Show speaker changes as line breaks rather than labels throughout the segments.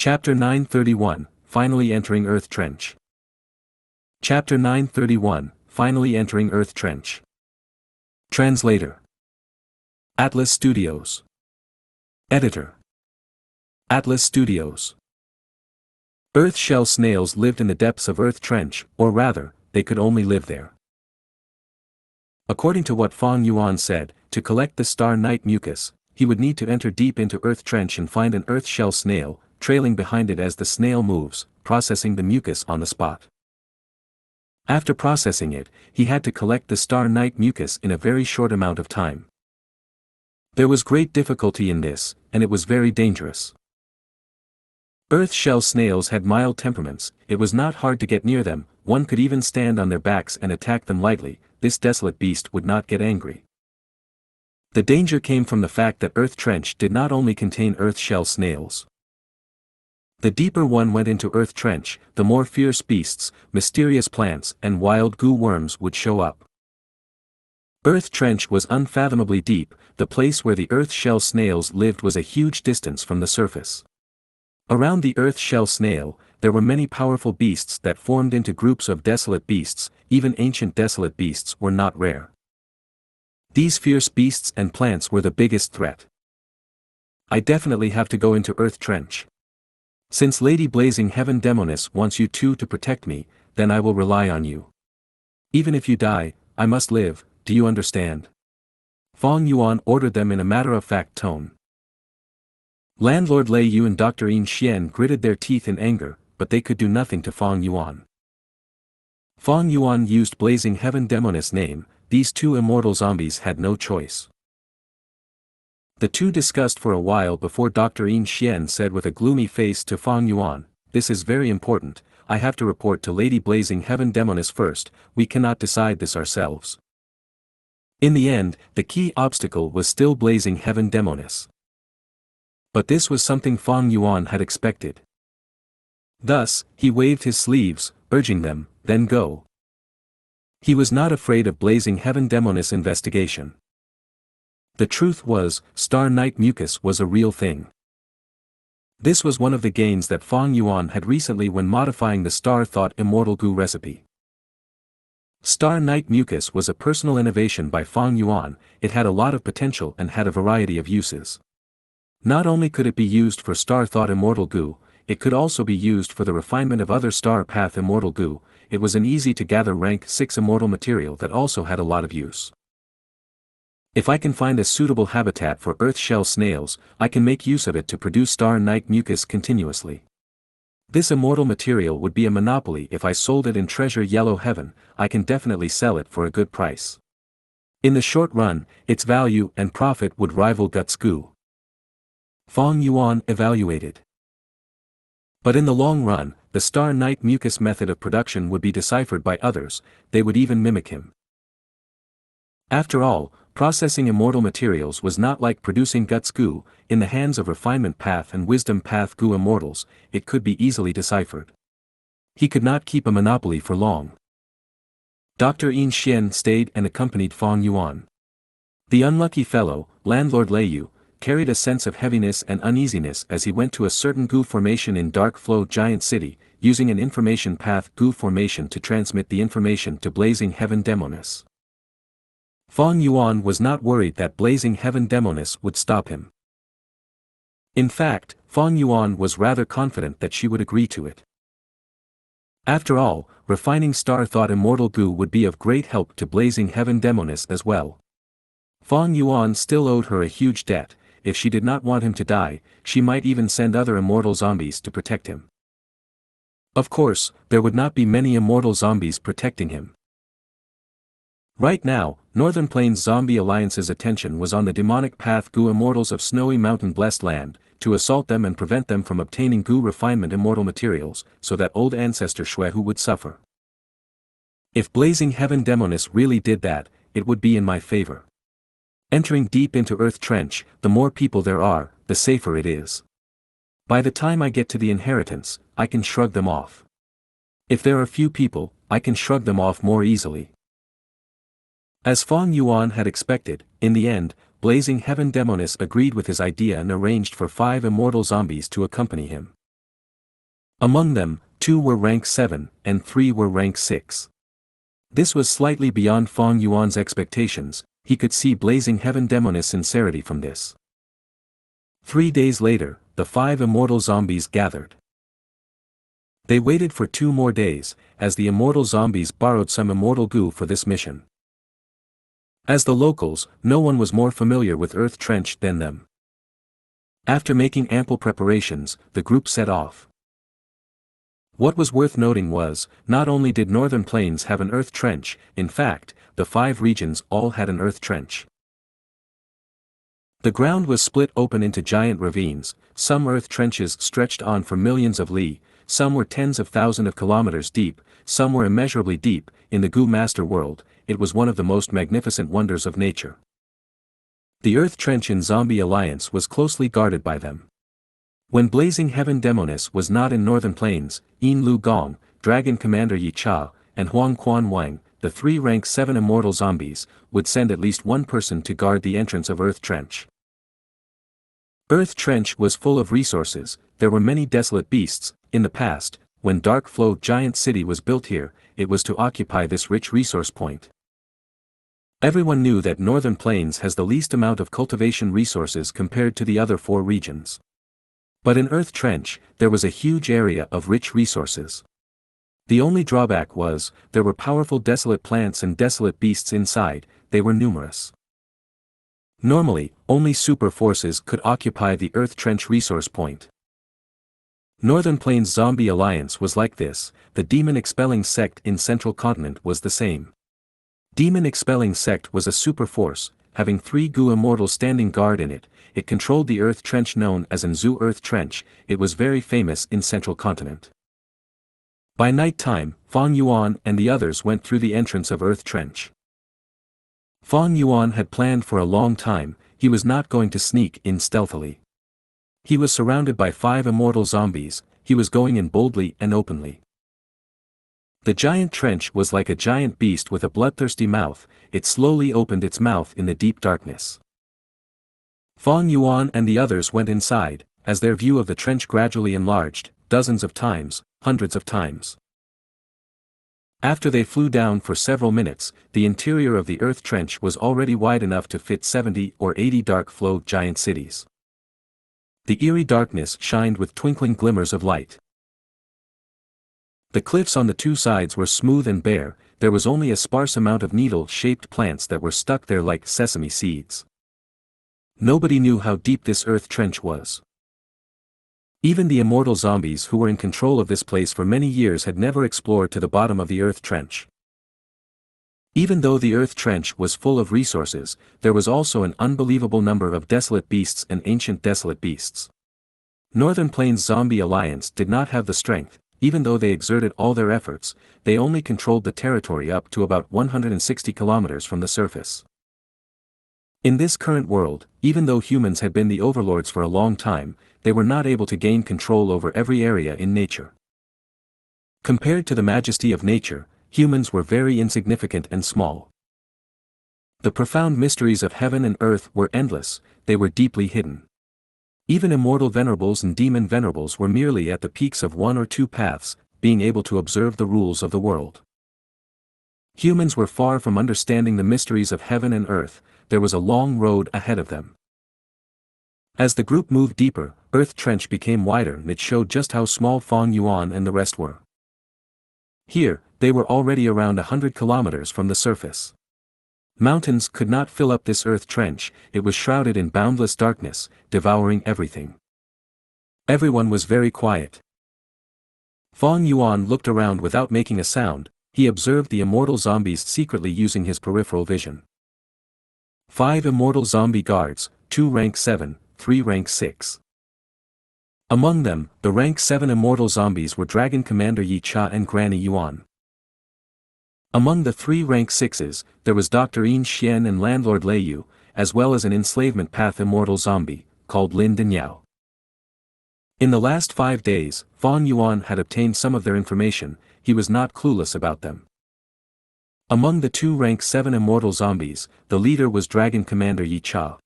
Chapter 931, Finally Entering Earth Trench. Chapter 931, Finally Entering Earth Trench. Translator. Atlas Studios. Editor. Atlas Studios. Earth shell snails lived in the depths of Earth Trench, or rather, they could only live there. According to what Fang Yuan said, to collect the Star Night mucus, he would need to enter deep into Earth Trench and find an Earth shell snail, trailing behind it as the snail moves, processing the mucus on the spot. After processing it, he had to collect the Star Night mucus in a very short amount of time. There was great difficulty in this, and it was very dangerous. Earth shell snails had mild temperaments, it was not hard to get near them, one could even stand on their backs and attack them lightly, this desolate beast would not get angry. The danger came from the fact that Earth Trench did not only contain earth shell snails. The deeper one went into Earth Trench, the more fierce beasts, mysterious plants and wild goo worms would show up. Earth Trench was unfathomably deep, the place where the earth shell snails lived was a huge distance from the surface. Around the earth shell snail, there were many powerful beasts that formed into groups of desolate beasts, even ancient desolate beasts were not rare. These fierce beasts and plants were the biggest threat. I definitely have to go into Earth Trench. Since Lady Blazing Heaven Demoness wants you two to protect me, then I will rely on you. Even if you die, I must live, do you understand? Fang Yuan ordered them in a matter-of-fact tone. Landlord Lei Yu and Dr. Xianxia gritted their teeth in anger, but they could do nothing to Fang Yuan. Fang Yuan used Blazing Heaven Demoness' name, these two immortal zombies had no choice. The two discussed for a while before Dr. Xianxia said with a gloomy face to Fang Yuan, "This is very important, I have to report to Lady Blazing Heaven Demoness first, we cannot decide this ourselves." In the end, the key obstacle was still Blazing Heaven Demoness. But this was something Fang Yuan had expected. Thus, he waved his sleeves, urging them, "Then go." He was not afraid of Blazing Heaven Demoness' investigation. The truth was, Star Night mucus was a real thing. This was one of the gains that Fang Yuan had recently when modifying the Star Thought Immortal Goo recipe. Star Night mucus was a personal innovation by Fang Yuan, it had a lot of potential and had a variety of uses. Not only could it be used for Star Thought Immortal Goo, it could also be used for the refinement of other Star Path Immortal Goo, it was an easy-to-gather rank 6 immortal material that also had a lot of use. If I can find a suitable habitat for earth shell snails, I can make use of it to produce Star Night mucus continuously. This immortal material would be a monopoly if I sold it in Treasure Yellow Heaven, I can definitely sell it for a good price. In the short run, its value and profit would rival Daoist Gu. Fang Yuan evaluated. But in the long run, the Star Night mucus method of production would be deciphered by others, they would even mimic him. After all, processing immortal materials was not like producing Daoist Gu, in the hands of Refinement Path and Wisdom Path Gu immortals, it could be easily deciphered. He could not keep a monopoly for long. Dr. Xianxia stayed and accompanied Fang Yuan. The unlucky fellow, Landlord Lei Yu, carried a sense of heaviness and uneasiness as he went to a certain Gu formation in Dark Flow Giant City, using an information path Gu formation to transmit the information to Blazing Heaven Demoness. Fang Yuan was not worried that Blazing Heaven Demoness would stop him. In fact, Fang Yuan was rather confident that she would agree to it. After all, refining Star Thought Immortal Gu would be of great help to Blazing Heaven Demoness as well. Fang Yuan still owed her a huge debt, if she did not want him to die, she might even send other immortal zombies to protect him. Of course, there would not be many immortal zombies protecting him. Right now, Northern Plains Zombie Alliance's attention was on the demonic path Gu immortals of Snowy Mountain Blessed Land, to assault them and prevent them from obtaining Gu refinement immortal materials, so that old ancestor Xuehu would suffer. If Blazing Heaven Demoness really did that, it would be in my favor. Entering deep into Earth Trench, the more people there are, the safer it is. By the time I get to the inheritance, I can shrug them off. If there are few people, I can shrug them off more easily. As Fang Yuan had expected, in the end, Blazing Heaven Demoness agreed with his idea and arranged for 5 immortal zombies to accompany him. Among them, 2 were rank 7, and 3 were rank 6. This was slightly beyond Fang Yuan's expectations. He could see blazing heaven demoness sincerity from this. 3 days later, the 5 immortal zombies gathered. They waited for 2 more days, as the immortal zombies borrowed some immortal goo for this mission. As the locals, no one was more familiar with Earth Trench than them. After making ample preparations, the group set off. What was worth noting was, not only did Northern Plains have an earth trench, in fact, the 5 regions all had an earth trench. The ground was split open into giant ravines. Some earth trenches stretched on for millions of li, some were tens of thousands of kilometers deep, some were immeasurably deep. In the Gu Master world, it was one of the most magnificent wonders of nature. The earth trench in Zombie Alliance was closely guarded by them. When Blazing Heaven Demoness was not in Northern Plains, Yin Lu Gong, Dragon Commander Yi Cha, and Huang Quan Wang, the 3 rank 7 immortal zombies, would send at least one person to guard the entrance of Earth Trench. Earth Trench was full of resources. There were many desolate beasts. In the past, when Dark Flow Giant City was built here, it was to occupy this rich resource point. Everyone knew that Northern Plains has the least amount of cultivation resources compared to the other 4 regions. But in Earth Trench, there was a huge area of rich resources. The only drawback was, there were powerful desolate plants and desolate beasts inside. They were numerous. Normally, only super forces could occupy the Earth Trench resource point. Northern Plains Zombie Alliance was like this. The Demon Expelling Sect in Central Continent was the same. Demon Expelling Sect was a super force, having 3 Gu immortals standing guard in it. It controlled the Earth Trench known as Anzu Earth Trench. It was very famous in Central Continent. By night time, Fang Yuan and the others went through the entrance of Earth Trench. Fang Yuan had planned for a long time. He was not going to sneak in stealthily. He was surrounded by 5 immortal zombies. He was going in boldly and openly. The giant trench was like a giant beast with a bloodthirsty mouth. It slowly opened its mouth in the deep darkness. Fang Yuan and the others went inside. As their view of the trench gradually enlarged, dozens of times, hundreds of times. After they flew down for several minutes, the interior of the Earth Trench was already wide enough to fit 70 or 80 dark flow giant cities. The eerie darkness shined with twinkling glimmers of light. The cliffs on the 2 sides were smooth and bare. There was only a sparse amount of needle-shaped plants that were stuck there like sesame seeds. Nobody knew how deep this Earth Trench was. Even the immortal zombies who were in control of this place for many years had never explored to the bottom of the Earth Trench. Even though the Earth Trench was full of resources, there was also an unbelievable number of desolate beasts and ancient desolate beasts. Northern Plains Zombie Alliance did not have the strength. Even though they exerted all their efforts, they only controlled the territory up to about 160 kilometers from the surface. In this current world, even though humans had been the overlords for a long time, they were not able to gain control over every area in nature. Compared to the majesty of nature, humans were very insignificant and small. The profound mysteries of heaven and earth were endless. They were deeply hidden. Even immortal venerables and demon venerables were merely at the peaks of 1 or 2 paths, being able to observe the rules of the world. Humans were far from understanding the mysteries of heaven and earth. There was a long road ahead of them. As the group moved deeper, Earth Trench became wider and it showed just how small Fang Yuan and the rest were. Here, they were already around 100 kilometers from the surface. Mountains could not fill up this Earth Trench. It was shrouded in boundless darkness, devouring everything. Everyone was very quiet. Fang Yuan looked around without making a sound. He observed the immortal zombies secretly using his peripheral vision. 5 immortal zombie guards, 2 rank 7, 3 rank 6. Among them, the rank 7 immortal zombies were Dragon Commander Yi Cha and Granny Yuan. Among the 3 rank 6s, there was Dr. Yin Xian and Landlord Lei Yu, as well as an enslavement path immortal zombie, called Lin Dinyao. In the last 5 days, Fang Yuan had obtained some of their information. He was not clueless about them. Among the 2 rank 7 immortal zombies, the leader was Dragon Commander Yi Cha.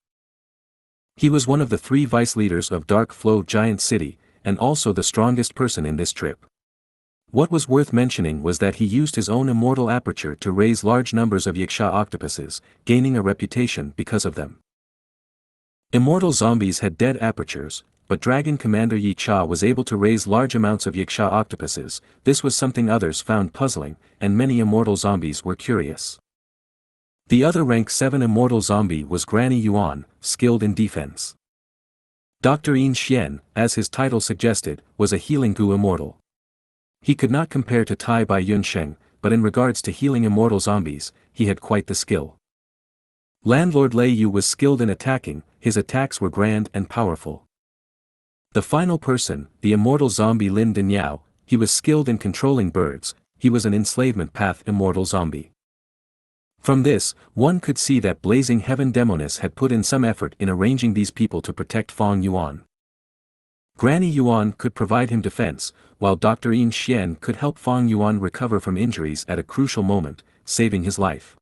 He was one of the 3 vice leaders of Dark Flow Giant City, and also the strongest person in this trip. What was worth mentioning was that he used his own immortal aperture to raise large numbers of Xianxia octopuses, gaining a reputation because of them. Immortal zombies had dead apertures, but Dragon Commander Yi Cha was able to raise large amounts of Xianxia octopuses. This was something others found puzzling, and many immortal zombies were curious. The other rank 7 immortal zombie was Granny Yuan, skilled in defense. Dr. Yin Xian, as his title suggested, was a healing Gu immortal. He could not compare to Tai Bai Yunsheng, but in regards to healing immortal zombies, he had quite the skill. Landlord Lei Yu was skilled in attacking, his attacks were grand and powerful. The final person, the immortal zombie Lin Danyao, he was skilled in controlling birds, he was an enslavement path immortal zombie. From this, one could see that Blazing Heaven Demoness had put in some effort in arranging these people to protect Fang Yuan. Granny Yuan could provide him defense, while Dr. Yin Xian could help Fang Yuan recover from injuries at a crucial moment, saving his life.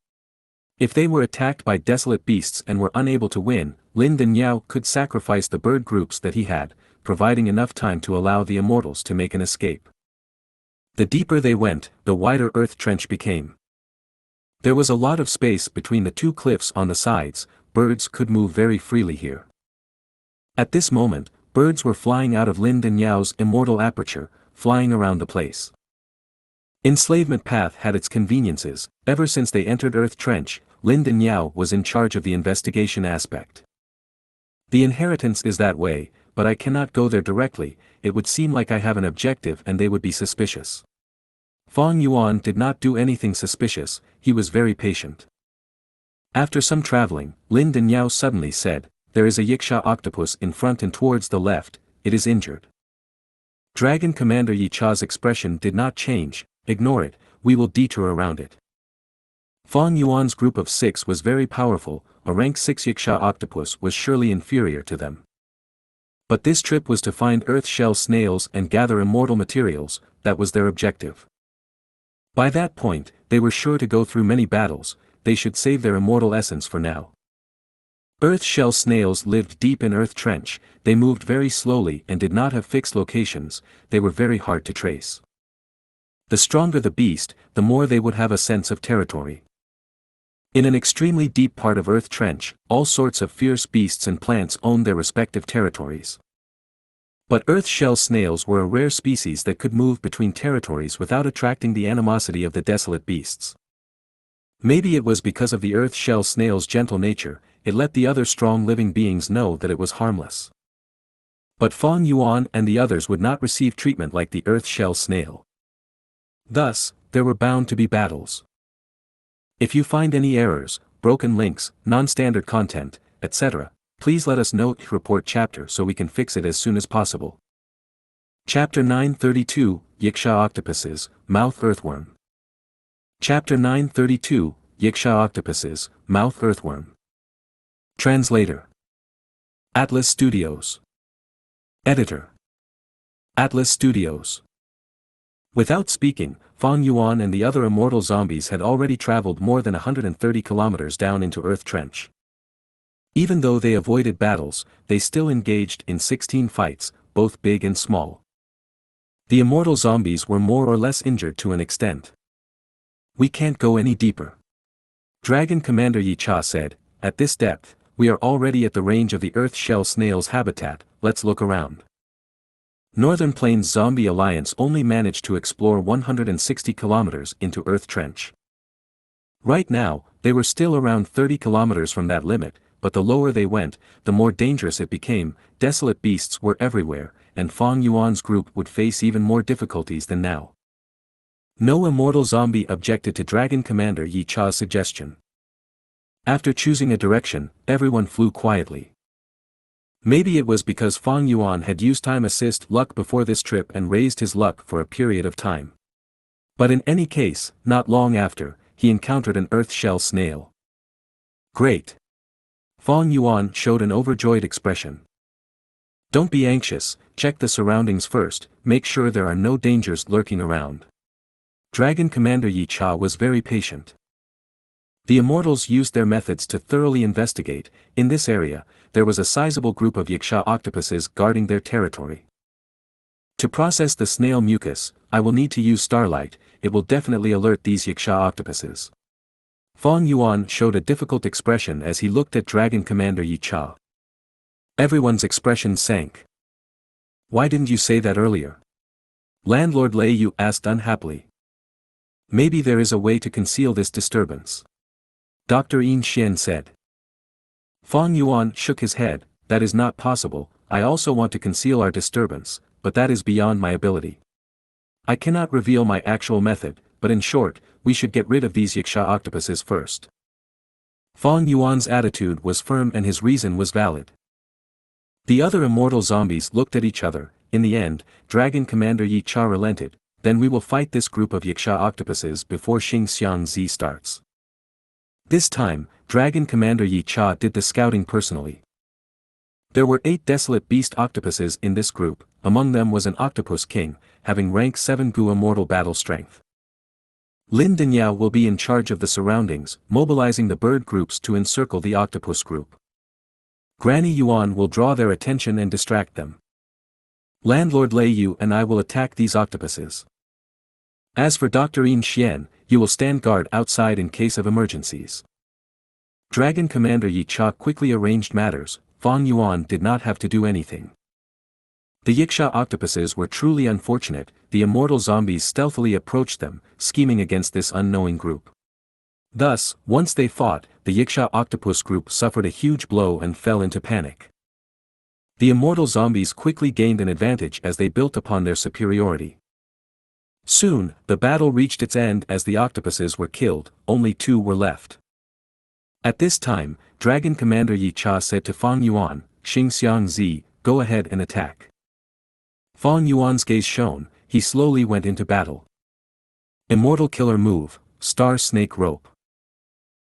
If they were attacked by desolate beasts and were unable to win, Lin Danyao could sacrifice the bird groups that he had, providing enough time to allow the immortals to make an escape. The deeper they went, the wider earth trench became. There was a lot of space between the two cliffs on the sides, birds could move very freely here. At this moment, birds were flying out of Lin Danyao's immortal aperture, flying around the place. Enslavement Path had its conveniences. Ever since they entered Earth Trench, Lin Danyao was in charge of the investigation aspect. The inheritance is that way, but I cannot go there directly, it would seem like I have an objective and they would be suspicious. Fang Yuan did not do anything suspicious, he was very patient. After some traveling, Lin Danyao suddenly said, "There is a Xianxia octopus in front and towards the left, it is injured." Dragon Commander Yi Cha's expression did not change. "Ignore it, we will detour around it." Fang Yuan's group of 6 was very powerful, a rank 6 Xianxia octopus was surely inferior to them. But this trip was to find earth shell snails and gather immortal materials, that was their objective. By that point, they were sure to go through many battles, they should save their immortal essence for now. Earth shell snails lived deep in Earth Trench, they moved very slowly and did not have fixed locations, they were very hard to trace. The stronger the beast, the more they would have a sense of territory. In an extremely deep part of Earth Trench, all sorts of fierce beasts and plants owned their respective territories. But earth shell snails were a rare species that could move between territories without attracting the animosity of the desolate beasts. Maybe it was because of the earth shell snail's gentle nature, it let the other strong living beings know that it was harmless. But Fang Yuan and the others would not receive treatment like the earth shell snail. Thus, there were bound to be battles. If you find any errors, broken links, non-standard content, etc., please let us know to report chapter so we can fix it as soon as possible. Chapter 932, Xianxia Octopuses, Mouth Earthworm. Chapter 932, Xianxia Octopuses, Mouth Earthworm. Translator. Atlas Studios. Editor. Atlas Studios. Without speaking, Fang Yuan and the other immortal zombies had already traveled more than 130 kilometers down into Earth Trench. Even though they avoided battles, they still engaged in 16 fights, both big and small. The immortal zombies were more or less injured to an extent. "We can't go any deeper," Dragon Commander Yi Cha said. "At this depth, we are already at the range of the earth shell snail's habitat, let's look around." Northern Plains Zombie Alliance only managed to explore 160 kilometers into Earth Trench. Right now, they were still around 30 kilometers from that limit, but the lower they went, the more dangerous it became. Desolate beasts were everywhere, and Fang Yuan's group would face even more difficulties than now. No immortal zombie objected to Dragon Commander Yi Cha's suggestion. After choosing a direction, everyone flew quietly. Maybe it was because Fang Yuan had used time assist luck before this trip and raised his luck for a period of time. But in any case, not long after, he encountered an earth shell snail. "Great!" Fang Yuan showed an overjoyed expression. "Don't be anxious, check the surroundings first, make sure there are no dangers lurking around." Dragon Commander Yi Cha was very patient. The immortals used their methods to thoroughly investigate. In this area, there was a sizable group of Xianxia octopuses guarding their territory. To process the snail mucus, I will need to use starlight. It will definitely alert these Xianxia octopuses. Fang Yuan showed a difficult expression as he looked at Dragon Commander Yi Cha. Everyone's expression sank. Why didn't you say that earlier? Landlord Lei Yu asked unhappily. Maybe there is a way to conceal this disturbance. Dr. Yin Xian said. Fang Yuan shook his head. That is not possible. I also want to conceal our disturbance, but that is beyond my ability. I cannot reveal my actual method, but in short, we should get rid of these Xianxia octopuses first. Fang Yuan's attitude was firm and his reason was valid. The other immortal zombies looked at each other. In the end, Dragon Commander Yi Cha relented. Then we will fight this group of Xianxia octopuses before Xianxia starts. This time, Dragon Commander Yi Cha did the scouting personally. There were 8 desolate beast octopuses in this group. Among them was an octopus king, having rank 7 Gu immortal battle strength. Lin Danyao will be in charge of the surroundings, mobilizing the bird groups to encircle the octopus group. Granny Yuan will draw their attention and distract them. Landlord Lei Yu and I will attack these octopuses. As for Dr. Yin Xian, you will stand guard outside in case of emergencies. Dragon Commander Yi Cha quickly arranged matters. Fang Yuan did not have to do anything. The Xianxia octopuses were truly unfortunate. The immortal zombies stealthily approached them, scheming against this unknowing group. Thus, once they fought, the Xianxia octopus group suffered a huge blow and fell into panic. The immortal zombies quickly gained an advantage as they built upon their superiority. Soon, the battle reached its end as the octopuses were killed. Only 2 were left. At this time, Dragon Commander Yi Cha said to Fang Yuan, Xianxia, go ahead and attack. Fang Yuan's gaze shone. He slowly went into battle. Immortal Killer Move, Star Snake Rope.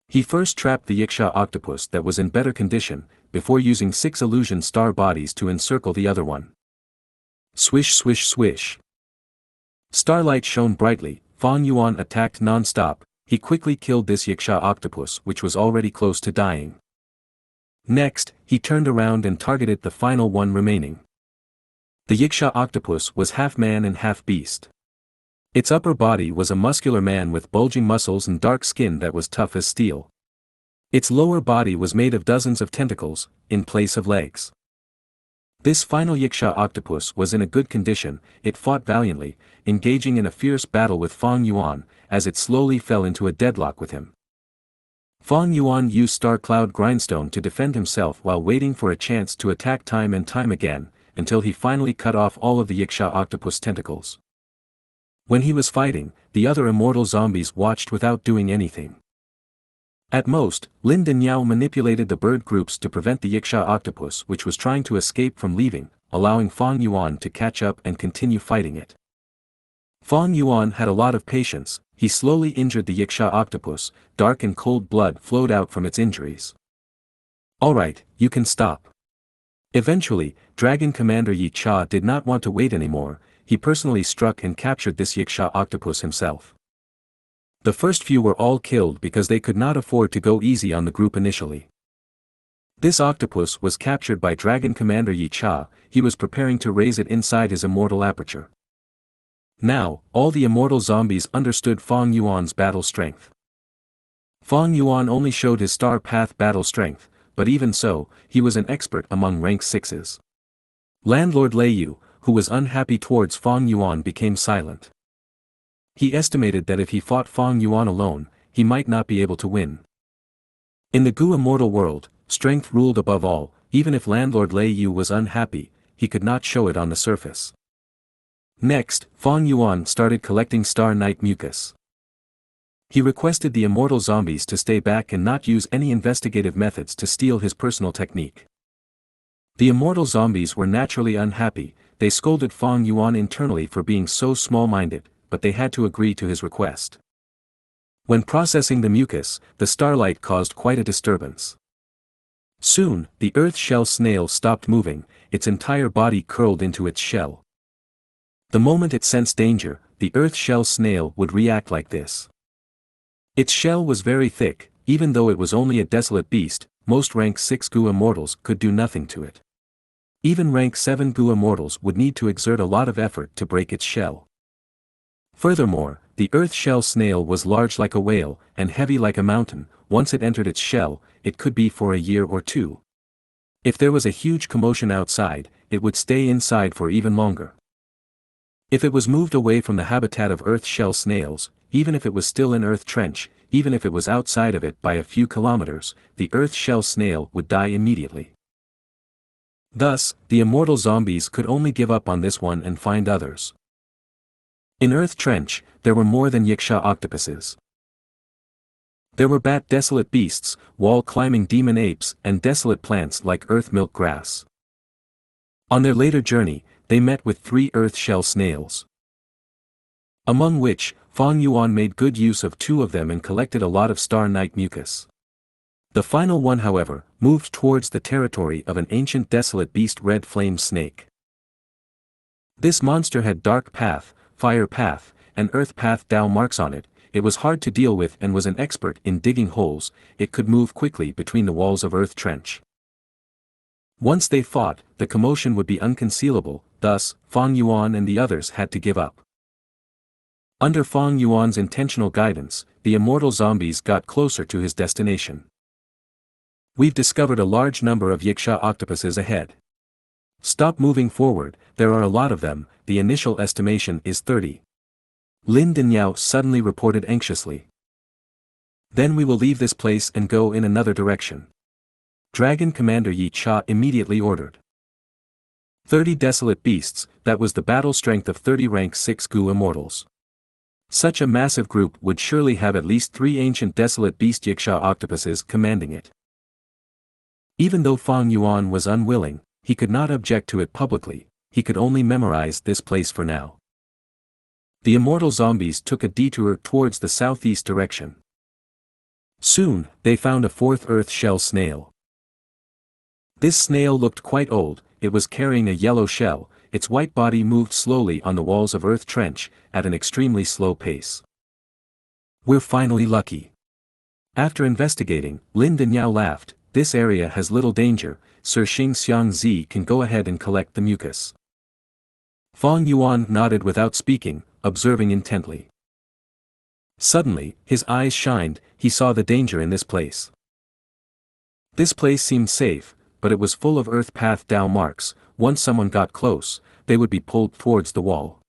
He first trapped the Xianxia octopus that was in better condition, before using 6 illusion star bodies to encircle the other one. Swish swish swish. Starlight shone brightly. Fang Yuan attacked non-stop. He quickly killed this Xianxia octopus which was already close to dying. Next, he turned around and targeted the final one remaining. The Xianxia octopus was half man and half beast. Its upper body was a muscular man with bulging muscles and dark skin that was tough as steel. Its lower body was made of dozens of tentacles, in place of legs. This final Xianxia octopus was in a good condition. It fought valiantly, engaging in a fierce battle with Fang Yuan, as it slowly fell into a deadlock with him. Fang Yuan used Star Cloud Grindstone to defend himself while waiting for a chance to attack time and time again, until he finally cut off all of the Xianxia octopus tentacles. When he was fighting, the other immortal zombies watched without doing anything. At most, Lin Danyao manipulated the bird groups to prevent the Xianxia octopus which was trying to escape from leaving, allowing Fang Yuan to catch up and continue fighting it. Fang Yuan had a lot of patience. He slowly injured the Xianxia octopus. Dark and cold blood flowed out from its injuries. Alright, you can stop. Eventually, Dragon Commander Yi Cha did not want to wait anymore. He personally struck and captured this Xianxia octopus himself. The first few were all killed because they could not afford to go easy on the group initially. This octopus was captured by Dragon Commander Yi Cha. He was preparing to raise it inside his immortal aperture. Now, all the immortal zombies understood Fang Yuan's battle strength. Fang Yuan only showed his star path battle strength, but even so, he was an expert among rank 6s. Landlord Lei Yu, who was unhappy towards Fang Yuan, became silent. He estimated that if he fought Fang Yuan alone, he might not be able to win. In the Gu immortal world, strength ruled above all. Even if Landlord Lei Yu was unhappy, he could not show it on the surface. Next, Fang Yuan started collecting Star Night mucus. He requested the immortal zombies to stay back and not use any investigative methods to steal his personal technique. The immortal zombies were naturally unhappy. They scolded Fang Yuan internally for being so small-minded, but they had to agree to his request. When processing the mucus, the starlight caused quite a disturbance. Soon, the earth shell snail stopped moving. Its entire body curled into its shell. The moment it sensed danger, the earth shell snail would react like this. Its shell was very thick. Even though it was only a desolate beast, most rank 6 Gu immortals could do nothing to it. Even rank 7 Gu immortals would need to exert a lot of effort to break its shell. Furthermore, the earth shell snail was large like a whale, and heavy like a mountain. Once it entered its shell, it could be for a year or two. If there was a huge commotion outside, it would stay inside for even longer. If it was moved away from the habitat of earth shell snails, even if it was still in earth trench, even if it was outside of it by a few kilometers, the earth shell snail would die immediately. Thus, the immortal zombies could only give up on this one and find others. In Earth Trench, there were more than Xianxia octopuses. There were desolate beasts, wall-climbing demon apes, and desolate plants like earth milk grass. On their later journey, they met with 3 earth shell snails. Among which, Fang Yuan made good use of 2 of them and collected a lot of star night mucus. The final one, however, moved towards the territory of an ancient desolate beast red flame snake. This monster had dark path, fire path, and earth path Dao marks on it. It was hard to deal with and was an expert in digging holes. It could move quickly between the walls of Earth Trench. Once they fought, the commotion would be unconcealable, thus, Fang Yuan and the others had to give up. Under Fang Yuan's intentional guidance, the immortal zombies got closer to his destination. We've discovered a large number of Xianxia octopuses ahead. Stop moving forward, there are a lot of them, the initial estimation is 30. Lin Danyao suddenly reported anxiously. Then we will leave this place and go in another direction. Dragon Commander Yi Cha immediately ordered. 30 desolate beasts, that was the battle strength of 30 rank 6 Gu immortals. Such a massive group would surely have at least 3 ancient desolate beast Xianxia octopuses commanding it. Even though Fang Yuan was unwilling, he could not object to it publicly, he could only memorize this place for now. The immortal zombies took a detour towards the southeast direction. Soon, they found a 4th earth shell snail. This snail looked quite old, it was carrying a yellow shell, its white body moved slowly on the walls of Earth Trench, at an extremely slow pace. We're finally lucky. After investigating, Lin Danyao laughed. This area has little danger, Sir Xianxia can go ahead and collect the mucus. Fang Yuan nodded without speaking, observing intently. Suddenly, his eyes shined, he saw the danger in this place. This place seemed safe, but it was full of earth path Dao marks. Once someone got close, they would be pulled towards the wall.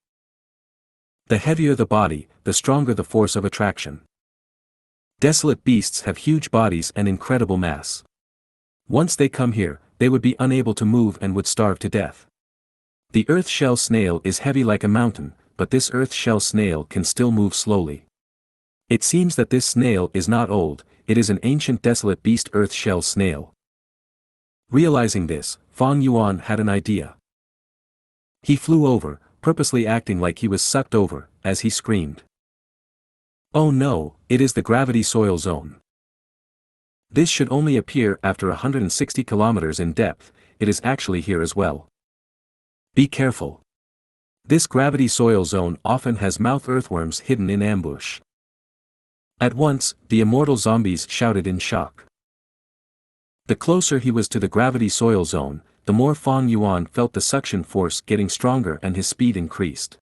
The heavier the body, the stronger the force of attraction. Desolate beasts have huge bodies and incredible mass. Once they come here, they would be unable to move and would starve to death. The earth shell snail is heavy like a mountain, but this earth shell snail can still move slowly. It seems that this snail is not old, it is an ancient desolate beast earth shell snail. Realizing this, Fang Yuan had an idea. He flew over, purposely acting like he was sucked over, as he screamed. Oh no, it is the gravity soil zone. This should only appear after 160 kilometers in depth, it is actually here as well. Be careful. This gravity soil zone often has mouth earthworms hidden in ambush. At once, the immortal zombies shouted in shock. The closer he was to the gravity soil zone, the more Fang Yuan felt the suction force getting stronger and his speed increased.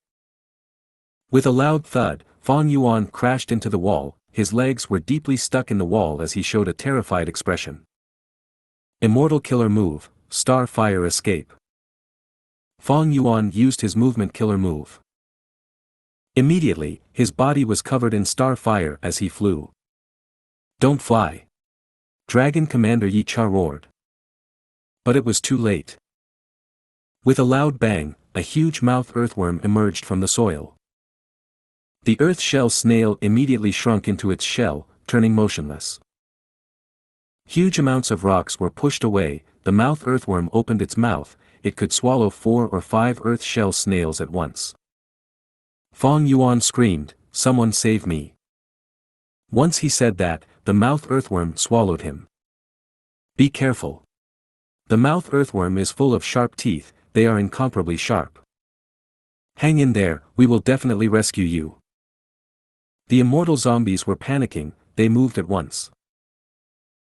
With a loud thud, Fang Yuan crashed into the wall, his legs were deeply stuck in the wall as he showed a terrified expression. Immortal killer move, star fire escape. Fang Yuan used his movement killer move. Immediately, his body was covered in star fire as he flew. Don't fly. Dragon Commander Yi Cha roared. But it was too late. With a loud bang, a huge mouth earthworm emerged from the soil. The earth shell snail immediately shrunk into its shell, turning motionless. Huge amounts of rocks were pushed away, the mouth earthworm opened its mouth, it could swallow 4 or 5 earth shell snails at once. Fang Yuan screamed, "Someone save me." Once he said that, the mouth earthworm swallowed him. Be careful. The mouth earthworm is full of sharp teeth, they are incomparably sharp. Hang in there, we will definitely rescue you. The immortal zombies were panicking, they moved at once.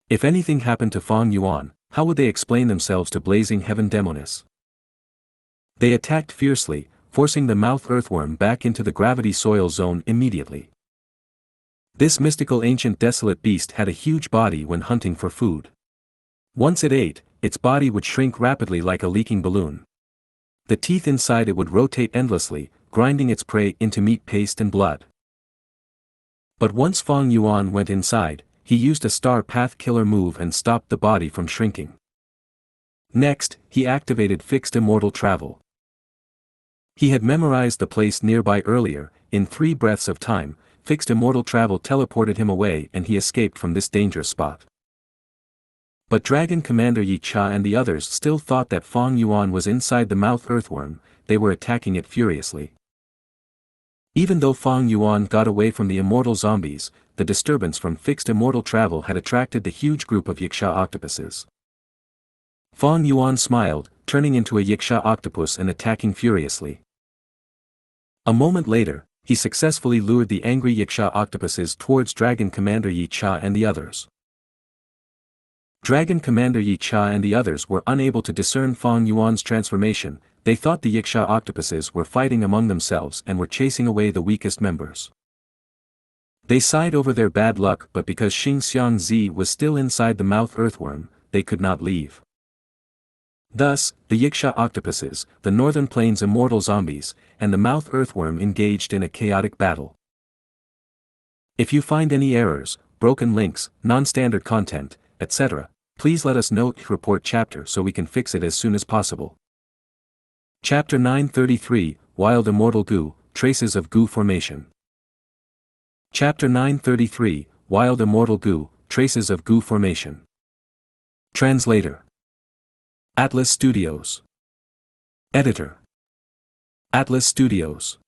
If anything happened to Fang Yuan, how would they explain themselves to blazing heaven demoness? They attacked fiercely, forcing the mouth earthworm back into the gravity soil zone immediately. This mystical ancient desolate beast had a huge body when hunting for food. Once it ate, its body would shrink rapidly like a leaking balloon. The teeth inside it would rotate endlessly, grinding its prey into meat paste and blood. But once Fang Yuan went inside, he used a star path killer move and stopped the body from shrinking. Next, he activated fixed immortal travel. He had memorized the place nearby earlier. In 3 breaths of time, fixed immortal travel teleported him away and he escaped from this dangerous spot. But Dragon Commander Xianxia and the others still thought that Fang Yuan was inside the mouth earthworm. They were attacking it furiously. Even though Fang Yuan got away from the immortal zombies, the disturbance from fixed immortal travel had attracted the huge group of Xianxia octopuses. Fang Yuan smiled, turning into a Xianxia octopus and attacking furiously. A moment later, he successfully lured the angry Xianxia octopuses towards Dragon Commander Xianxia and the others. Dragon Commander Xianxia and the others were unable to discern Fang Yuan's transformation. They thought the Xianxia octopuses were fighting among themselves and were chasing away the weakest members. They sighed over their bad luck, but because Xianxia was still inside the mouth earthworm, they could not leave. Thus, the Xianxia octopuses, the Northern Plains immortal zombies, and the mouth earthworm engaged in a chaotic battle. If you find any errors, broken links, non-standard content, etc., please let us know. Report chapter so we can fix it as soon as possible. Chapter 933, Wild Immortal Gu, Traces of Gu Formation. Chapter 933, Wild Immortal Gu, Traces of Gu Formation. Translator. Atlas Studios. Editor. Atlas Studios.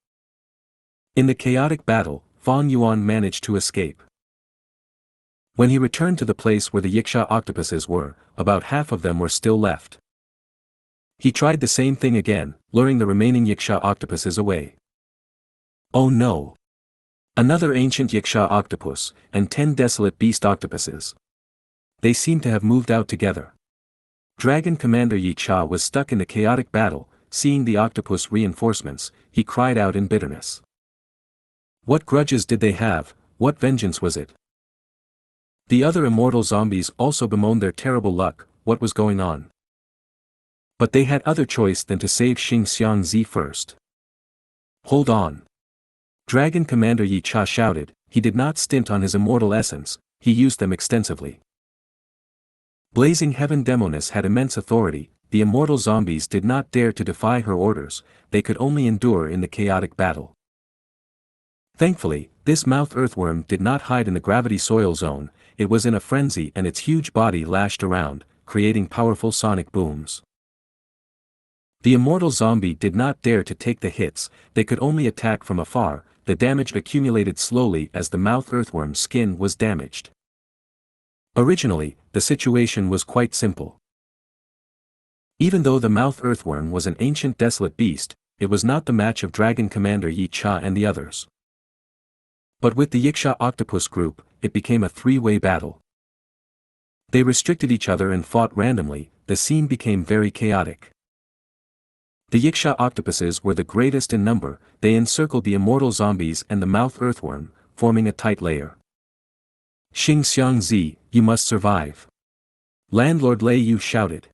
In the chaotic battle, Fang Yuan managed to escape. When he returned to the place where the Xianxia octopuses were, about half of them were still left. He tried the same thing again, luring the remaining Xianxia octopuses away. Oh no! Another ancient Xianxia octopus, and 10 desolate beast octopuses. They seem to have moved out together. Dragon Commander Xianxia was stuck in the chaotic battle. Seeing the octopus reinforcements, he cried out in bitterness. What grudges did they have? What vengeance was it? The other immortal zombies also bemoaned their terrible luck. What was going on? But they had other choice than to save Xianxia first. Hold on! Dragon Commander Xianxia shouted. He did not stint on his immortal essence, he used them extensively. Blazing Heaven Demoness had immense authority. The immortal zombies did not dare to defy her orders, they could only endure in the chaotic battle. Thankfully, this mouth earthworm did not hide in the gravity soil zone. It was in a frenzy and its huge body lashed around, creating powerful sonic booms. The immortal zombie did not dare to take the hits, they could only attack from afar. The damage accumulated slowly as the mouth earthworm's skin was damaged. Originally, the situation was quite simple. Even though the mouth earthworm was an ancient desolate beast, it was not the match of Dragon Commander Xianxia and the others. But with the Xianxia octopus group, it became a 3-way battle. They restricted each other and fought randomly. The scene became very chaotic. The Xianxia octopuses were the greatest in number. They encircled the immortal zombies and the mouth earthworm, forming a tight layer. Xianxia, you must survive. Landlord Lei Yu shouted.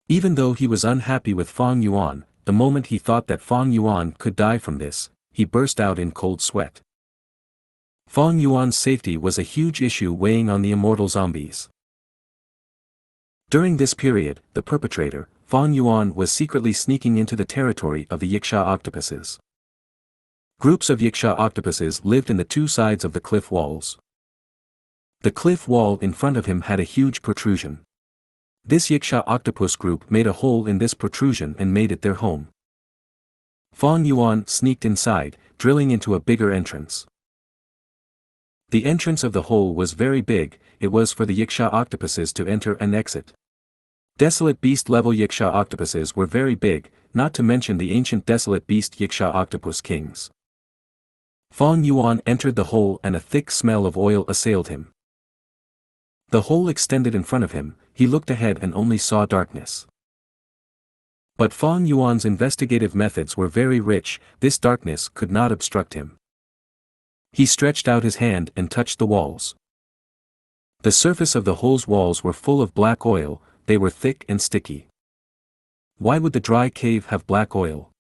Even though he was unhappy with Fang Yuan, the moment he thought that Fang Yuan could die from this, he burst out in cold sweat. Fang Yuan's safety was a huge issue weighing on the immortal zombies. During this period, the perpetrator, Fang Yuan, was secretly sneaking into the territory of the Xianxia octopuses. Groups of Xianxia octopuses lived in the 2 sides of the cliff walls. The cliff wall in front of him had a huge protrusion. This Xianxia octopus group made a hole in this protrusion and made it their home. Fang Yuan sneaked inside, drilling into a bigger entrance. The entrance of the hole was very big. It was for the Xianxia octopuses to enter and exit. Desolate beast level Xianxia octopuses were very big, not to mention the ancient desolate beast Xianxia octopus kings. Fang Yuan entered the hole and a thick smell of oil assailed him. The hole extended in front of him. He looked ahead and only saw darkness. But Fang Yuan's investigative methods were very rich, this darkness could not obstruct him. He stretched out his hand and touched the walls. The surface of the hole's walls were full of black oil, they were thick and sticky. Why would the dry cave have black oil?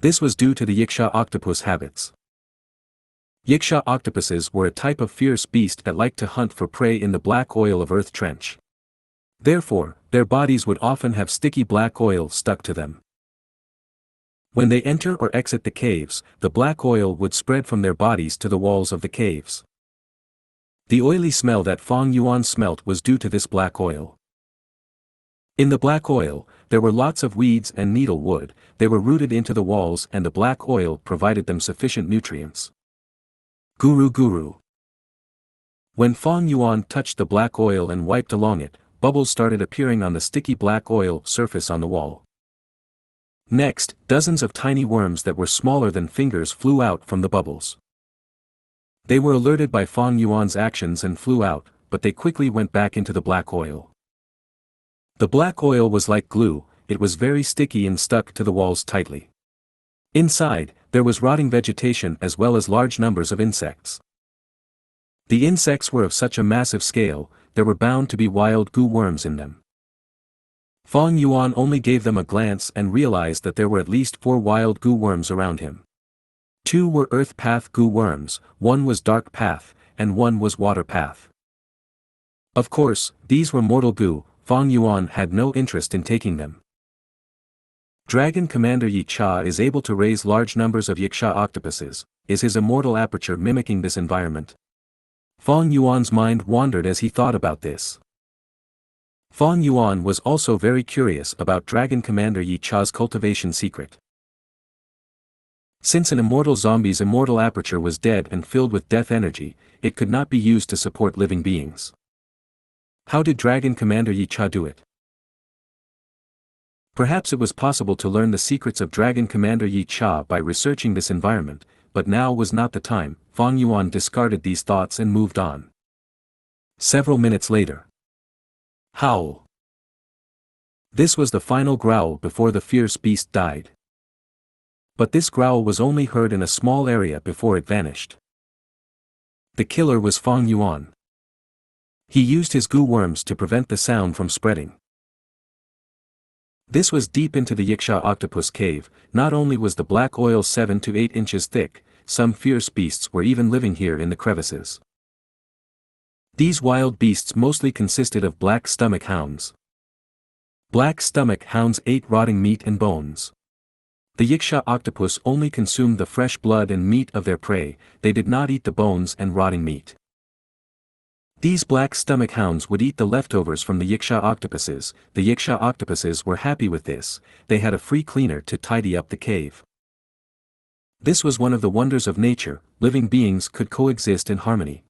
This was due to the Xianxia octopus habits. Xianxia octopuses were a type of fierce beast that liked to hunt for prey in the black oil of earth trench. Therefore, their bodies would often have sticky black oil stuck to them. When they enter or exit the caves, the black oil would spread from their bodies to the walls of the caves. The oily smell that Fang Yuan smelt was due to this black oil. In the black oil, there were lots of weeds and needle wood, they were rooted into the walls and the black oil provided them sufficient nutrients. Guru. When Fang Yuan touched the black oil and wiped along it, bubbles started appearing on the sticky black oil surface on the wall. Next, dozens of tiny worms that were smaller than fingers flew out from the bubbles. They were alerted by Fang Yuan's actions and flew out, but they quickly went back into the black oil. The black oil was like glue, it was very sticky and stuck to the walls tightly. Inside, there was rotting vegetation as well as large numbers of insects. The insects were of such a massive scale, there were bound to be wild gu worms in them. Fang Yuan only gave them a glance and realized that there were at least 4 wild gu worms around him. 2 were earth path gu worms, 1 was dark path, and 1 was water path. Of course, these were mortal gu, Fang Yuan had no interest in taking them. Dragon Commander Yi Cha is able to raise large numbers of Xianxia octopuses, is his immortal aperture mimicking this environment? Fang Yuan's mind wandered as he thought about this. Fang Yuan was also very curious about Dragon Commander Yi Cha's cultivation secret. Since an immortal zombie's immortal aperture was dead and filled with death energy, it could not be used to support living beings. How did Dragon Commander Yi Cha do it? Perhaps it was possible to learn the secrets of Dragon Commander Yi Cha by researching this environment, but now was not the time. Fang Yuan discarded these thoughts and moved on. Several minutes later. Howl. This was the final growl before the fierce beast died. But this growl was only heard in a small area before it vanished. The killer was Fang Yuan. He used his gu worms to prevent the sound from spreading. This was deep into the Xianxia octopus cave. Not only was the black oil 7 to 8 inches thick, some fierce beasts were even living here in the crevices. These wild beasts mostly consisted of black stomach hounds. Black stomach hounds ate rotting meat and bones. The Xianxia octopus only consumed the fresh blood and meat of their prey, they did not eat the bones and rotting meat. These black stomach hounds would eat the leftovers from the Xianxia octopuses. The Xianxia octopuses were happy with this, they had a free cleaner to tidy up the cave. This was one of the wonders of nature, living beings could coexist in harmony.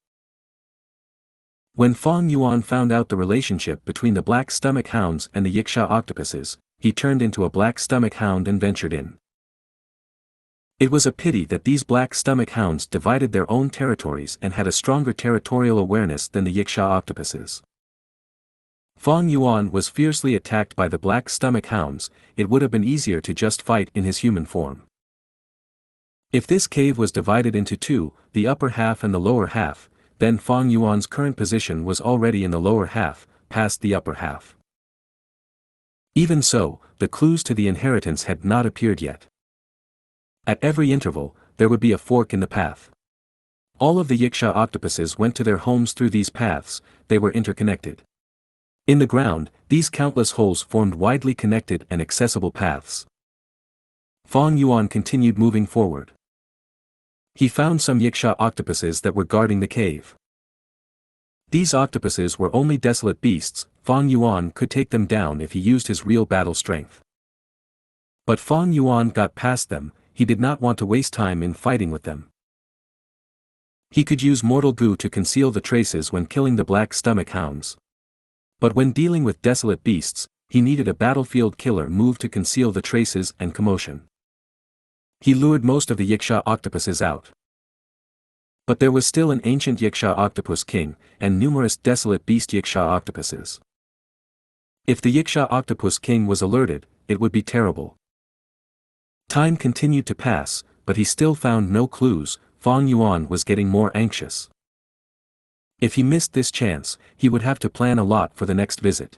When Fang Yuan found out the relationship between the black stomach hounds and the Xianxia octopuses, he turned into a black stomach hound and ventured in. It was a pity that these black stomach hounds divided their own territories and had a stronger territorial awareness than the Xianxia octopuses. Fang Yuan was fiercely attacked by the black stomach hounds, it would have been easier to just fight in his human form. If this cave was divided into 2, the upper half and the lower half, then Fang Yuan's current position was already in the lower half, past the upper half. Even so, the clues to the inheritance had not appeared yet. At every interval, there would be a fork in the path. All of the Xianxia octopuses went to their homes through these paths, they were interconnected. In the ground, these countless holes formed widely connected and accessible paths. Fang Yuan continued moving forward. He found some Xianxia octopuses that were guarding the cave. These octopuses were only desolate beasts, Fang Yuan could take them down if he used his real battle strength. But Fang Yuan got past them, he did not want to waste time in fighting with them. He could use mortal gu to conceal the traces when killing the black stomach hounds. But when dealing with desolate beasts, he needed a battlefield killer move to conceal the traces and commotion. He lured most of the Xianxia octopuses out. But there was still an ancient Xianxia octopus king, and numerous desolate beast Xianxia octopuses. If the Xianxia octopus king was alerted, it would be terrible. Time continued to pass, but he still found no clues. Fang Yuan was getting more anxious. If he missed this chance, he would have to plan a lot for the next visit.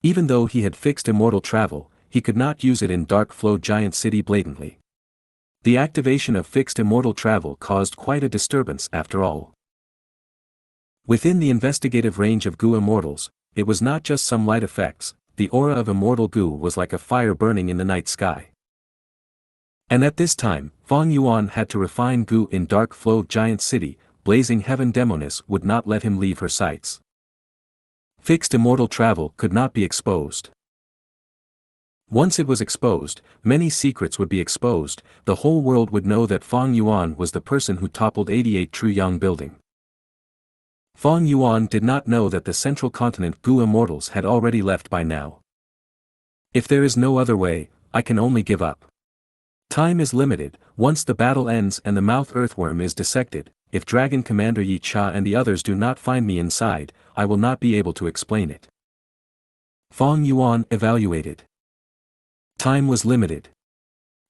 Even though he had fixed immortal travel, he could not use it in Dark Flow Giant City blatantly. The activation of fixed immortal travel caused quite a disturbance after all. Within the investigative range of Gu immortals, it was not just some light effects, the aura of immortal Gu was like a fire burning in the night sky. And at this time, Fang Yuan had to refine Gu in Dark Flow Giant City. Blazing Heaven Demoness would not let him leave her sights. Fixed immortal travel could not be exposed. Once it was exposed, many secrets would be exposed. The whole world would know that Fang Yuan was the person who toppled 88 Truyang Building. Fang Yuan did not know that the central continent Gu immortals had already left by now. If there is no other way, I can only give up. Time is limited. Once the battle ends and the mouth earthworm is dissected, if Dragon Commander Yi Cha and the others do not find me inside, I will not be able to explain it. Fang Yuan evaluated. Time was limited.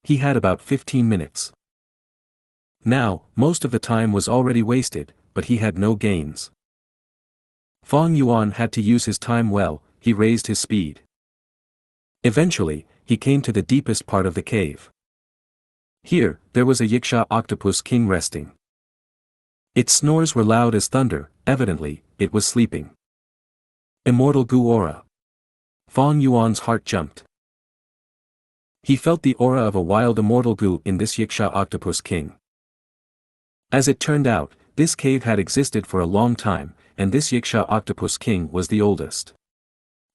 He had about 15 minutes. Now, most of the time was already wasted, but he had no gains. Fang Yuan had to use his time well. He raised his speed. Eventually, he came to the deepest part of the cave. Here, there was a Xianxia octopus king resting. Its snores were loud as thunder. Evidently, it was sleeping. Immortal Gu aura. Fang Yuan's heart jumped. He felt the aura of a wild immortal Gu in this Xianxia octopus king. As it turned out, this cave had existed for a long time, and this Xianxia octopus king was the oldest.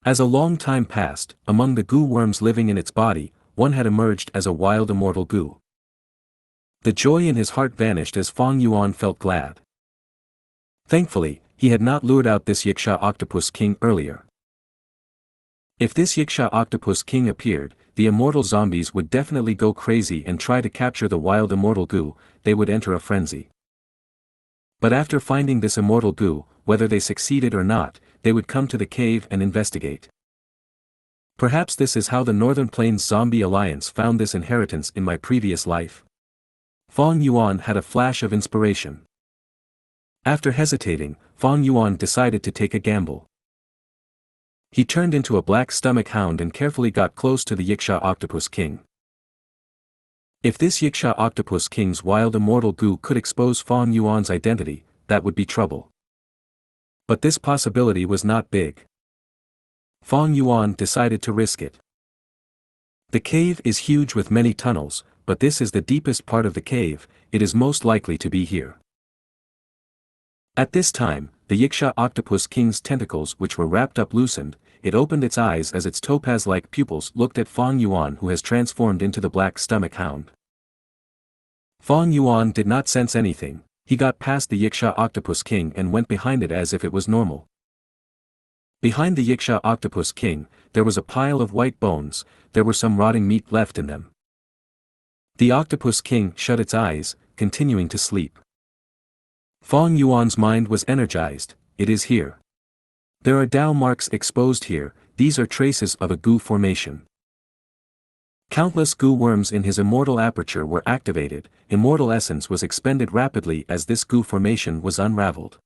As a long time passed, among the Gu worms living in its body, one had emerged as a wild immortal Gu. The joy in his heart vanished as Fang Yuan felt glad. Thankfully, he had not lured out this Xianxia octopus king earlier. If this Xianxia octopus king appeared, the immortal zombies would definitely go crazy and try to capture the wild immortal Gu. They would enter a frenzy. But after finding this immortal Gu, whether they succeeded or not, they would come to the cave and investigate. Perhaps this is how the Northern Plains Zombie Alliance found this inheritance in my previous life. Fang Yuan had a flash of inspiration. After hesitating, Fang Yuan decided to take a gamble. He turned into a black stomach hound and carefully got close to the Xianxia octopus king. If this Xianxia octopus king's wild immortal Gu could expose Fang Yuan's identity, that would be trouble. But this possibility was not big. Fang Yuan decided to risk it. The cave is huge with many tunnels, but this is the deepest part of the cave. It is most likely to be here. At this time, the Xianxia octopus king's tentacles which were wrapped up loosened. It opened its eyes as its topaz-like pupils looked at Fang Yuan, who has transformed into the black stomach hound. Fang Yuan did not sense anything. He got past the Xianxia octopus king and went behind it as if it was normal. Behind the Xianxia octopus king, there was a pile of white bones. There were some rotting meat left in them. The octopus king shut its eyes, continuing to sleep. Fang Yuan's mind was energized. It is here. There are Dao marks exposed here. These are traces of a Gu formation. Countless Gu worms in his immortal aperture were activated. Immortal essence was expended rapidly as this Gu formation was unraveled.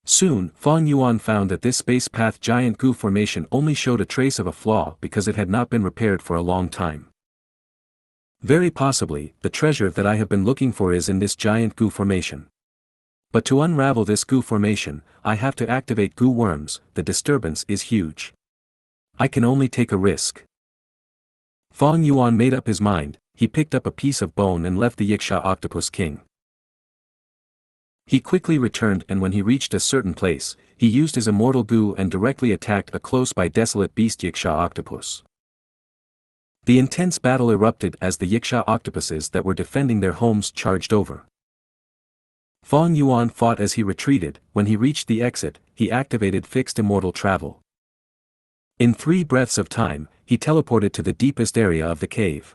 Soon, Fang Yuan found that this space path giant Gu formation only showed a trace of a flaw because it had not been repaired for a long time. Very possibly, the treasure that I have been looking for is in this giant Gu formation. But to unravel this Gu formation, I have to activate Gu worms. The disturbance is huge. I can only take a risk. Fang Yuan made up his mind. He picked up a piece of bone and left the Xianxia octopus king. He quickly returned, and when he reached a certain place, he used his immortal Gu and directly attacked a close-by desolate beast Xianxia octopus. The intense battle erupted as the Xianxia octopuses that were defending their homes charged over. Fang Yuan fought as he retreated. When he reached the exit, he activated fixed immortal travel. In 3 breaths of time, he teleported to the deepest area of the cave.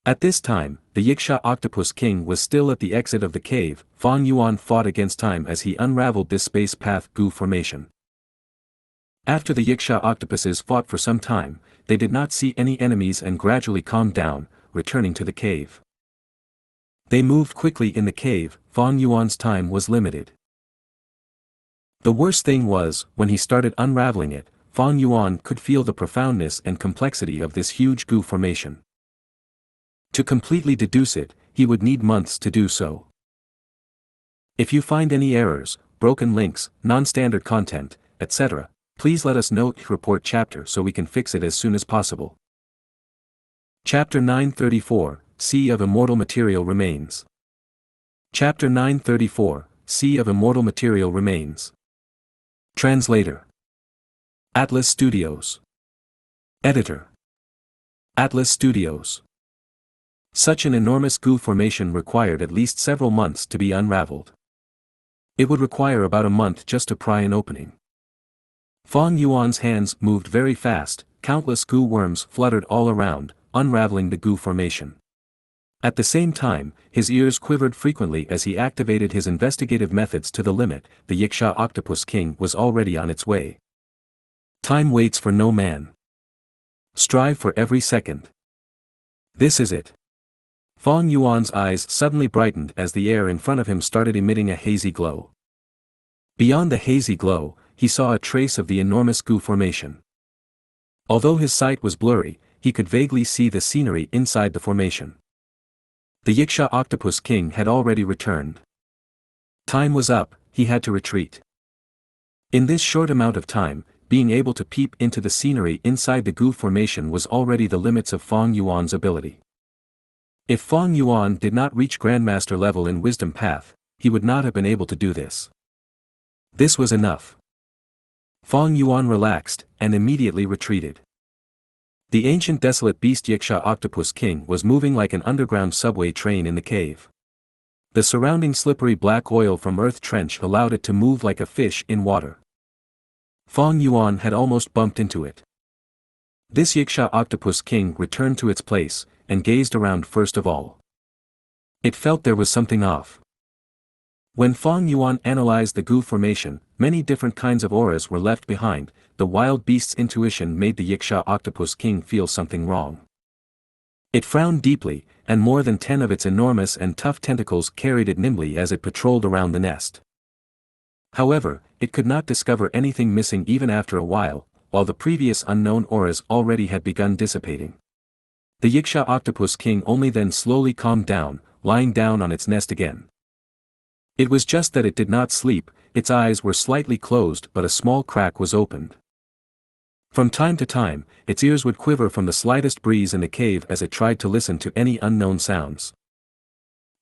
At this time, the Xianxia octopus king was still at the exit of the cave. Fang Yuan fought against time as he unraveled this space path Gu formation. After the Yiksha octopuses fought for some time, they did not see any enemies and gradually calmed down, returning to the cave. They moved quickly in the cave. Fang Yuan's time was limited. The worst thing was, when he started unraveling it, Fang Yuan could feel the profoundness and complexity of this huge Gu formation. To completely deduce it, he would need months to do so. If you find any errors, broken links, non-standard content, etc., please let us know. Report chapter so we can fix it as soon as possible. Chapter 934, Sea of Immortal Material Remains. Chapter 934, Sea of Immortal Material Remains. Translator. Atlas Studios. Editor. Atlas Studios. Such an enormous Gu formation required at least several months to be unraveled. It would require about a month just to pry an opening. Fang Yuan's hands moved very fast, countless Gu worms fluttered all around, unraveling the Gu formation. At the same time, his ears quivered frequently as he activated his investigative methods to the limit. The Yiksha Octopus King was already on its way. Time waits for no man. Strive for every second. This is it. Fang Yuan's eyes suddenly brightened as the air in front of him started emitting a hazy glow. Beyond the hazy glow, he saw a trace of the enormous Gu formation. Although his sight was blurry, he could vaguely see the scenery inside the formation. The Yiksha Octopus King had already returned. Time was up, he had to retreat. In this short amount of time, being able to peep into the scenery inside the Gu formation was already the limits of Fang Yuan's ability. If Fang Yuan did not reach Grandmaster level in Wisdom Path, he would not have been able to do this. This was enough. Fang Yuan relaxed, and immediately retreated. The ancient desolate beast Yiksha Octopus King was moving like an underground subway train in the cave. The surrounding slippery black oil from Earth Trench allowed it to move like a fish in water. Fang Yuan had almost bumped into it. This Yiksha Octopus King returned to its place, and gazed around first of all. It felt there was something off. When Fang Yuan analyzed the Gu formation, many different kinds of auras were left behind. The wild beast's intuition made the Yiksha Octopus King feel something wrong. It frowned deeply, and more than 10 of its enormous and tough tentacles carried it nimbly as it patrolled around the nest. However, it could not discover anything missing even after a while the previous unknown auras already had begun dissipating. The Yiksha Octopus King only then slowly calmed down, lying down on its nest again. It was just that it did not sleep. Its eyes were slightly closed but a small crack was opened. From time to time, its ears would quiver from the slightest breeze in the cave as it tried to listen to any unknown sounds.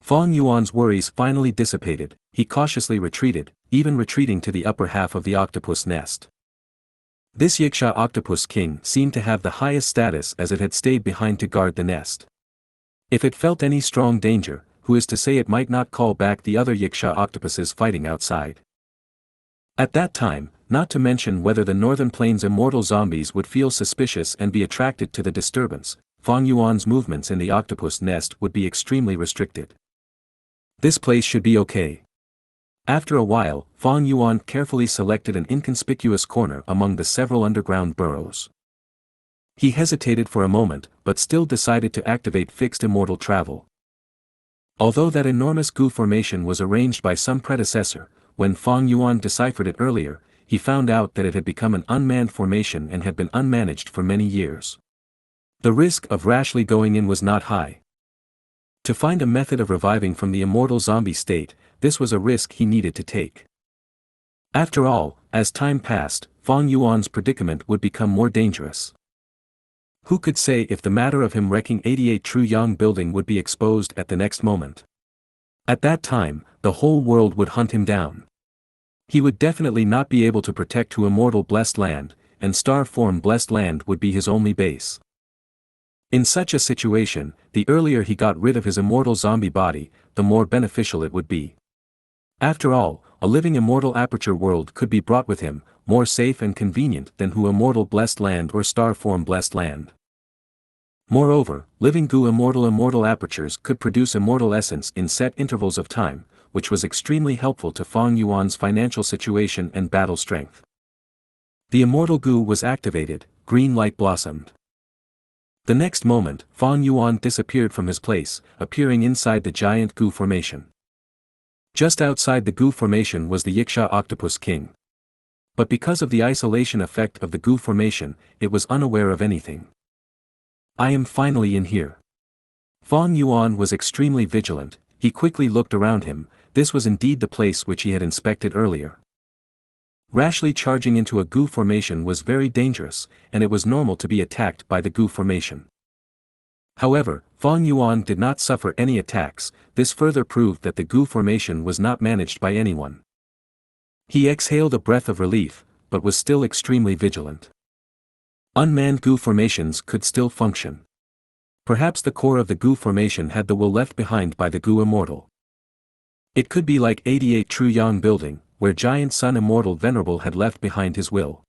Fang Yuan's worries finally dissipated. He cautiously retreated, even retreating to the upper half of the octopus nest. This Yiksha Octopus King seemed to have the highest status as it had stayed behind to guard the nest. If it felt any strong danger, who is to say it might not call back the other Yiksha octopuses fighting outside? At that time, not to mention whether the Northern Plains immortal zombies would feel suspicious and be attracted to the disturbance, Fang Yuan's movements in the octopus nest would be extremely restricted. This place should be okay. After a while, Fang Yuan carefully selected an inconspicuous corner among the several underground burrows. He hesitated for a moment, but still decided to activate fixed immortal travel. Although that enormous Gu formation was arranged by some predecessor, when Fang Yuan deciphered it earlier, he found out that it had become an unmanned formation and had been unmanaged for many years. The risk of rashly going in was not high. To find a method of reviving from the immortal zombie state, this was a risk he needed to take. After all, as time passed, Fang Yuan's predicament would become more dangerous. Who could say if the matter of him wrecking 88 True Yang building would be exposed at the next moment? At that time, the whole world would hunt him down. He would definitely not be able to protect to immortal blessed land, and star form blessed land would be his only base. In such a situation, the earlier he got rid of his immortal zombie body, the more beneficial it would be. After all, a living immortal aperture world could be brought with him, more safe and convenient than who immortal blessed land or star form blessed land. Moreover, living Gu immortal apertures could produce immortal essence in set intervals of time, which was extremely helpful to Fang Yuan's financial situation and battle strength. The immortal Gu was activated, green light blossomed. The next moment, Fang Yuan disappeared from his place, appearing inside the giant Gu formation. Just outside the Gu formation was the Xianxia octopus king. But because of the isolation effect of the Gu formation, it was unaware of anything. I am finally in here. Fang Yuan was extremely vigilant. He quickly looked around him. This was indeed the place which he had inspected earlier. Rashly charging into a Gu formation was very dangerous, and it was normal to be attacked by the Gu formation. However, Fang Yuan did not suffer any attacks. This further proved that the Gu formation was not managed by anyone. He exhaled a breath of relief, but was still extremely vigilant. Unmanned Gu formations could still function. Perhaps the core of the Gu formation had the will left behind by the Gu immortal. It could be like 88 True Yang building, where giant Sun immortal venerable had left behind his will.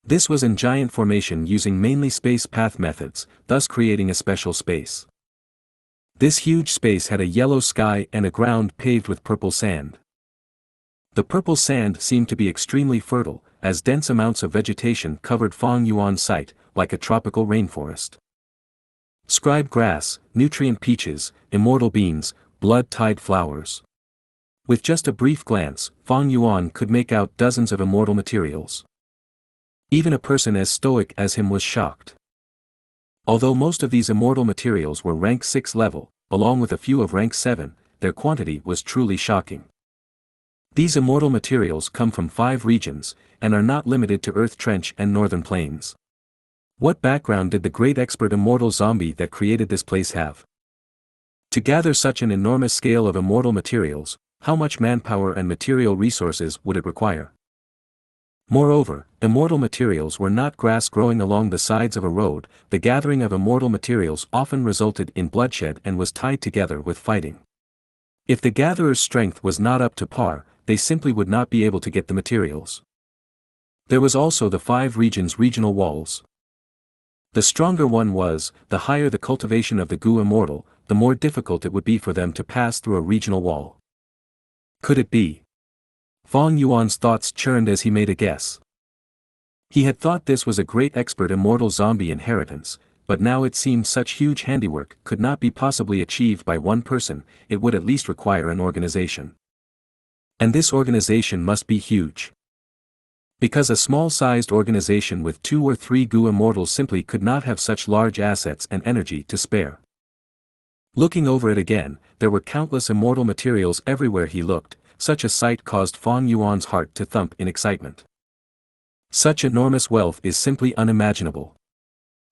This was in giant formation using mainly space path methods, thus creating a special space. This huge space had a yellow sky and a ground paved with purple sand. The purple sand seemed to be extremely fertile, as dense amounts of vegetation covered Fang Yuan's site, like a tropical rainforest. Scribe grass, nutrient peaches, immortal beans, blood-tide flowers. With just a brief glance, Fang Yuan could make out dozens of immortal materials. Even a person as stoic as him was shocked. Although most of these immortal materials were rank 6 level, along with a few of rank 7, their quantity was truly shocking. These immortal materials come from 5 regions, and are not limited to Earth Trench and Northern Plains. What background did the great expert immortal zombie that created this place have? To gather such an enormous scale of immortal materials, how much manpower and material resources would it require? Moreover, immortal materials were not grass growing along the sides of a road. The gathering of immortal materials often resulted in bloodshed and was tied together with fighting. If the gatherer's strength was not up to par, they simply would not be able to get the materials. There was also the 5 regions' regional walls. The stronger one was, the higher the cultivation of the Gu immortal, the more difficult it would be for them to pass through a regional wall. Could it be? Fang Yuan's thoughts churned as he made a guess. He had thought this was a great expert immortal zombie inheritance, but now it seemed such huge handiwork could not be possibly achieved by one person. It would at least require an organization. And this organization must be huge. Because a small-sized organization with 2 or 3 Gu immortals simply could not have such large assets and energy to spare. Looking over it again, there were countless immortal materials everywhere he looked. Such a sight caused Fang Yuan's heart to thump in excitement. Such enormous wealth is simply unimaginable.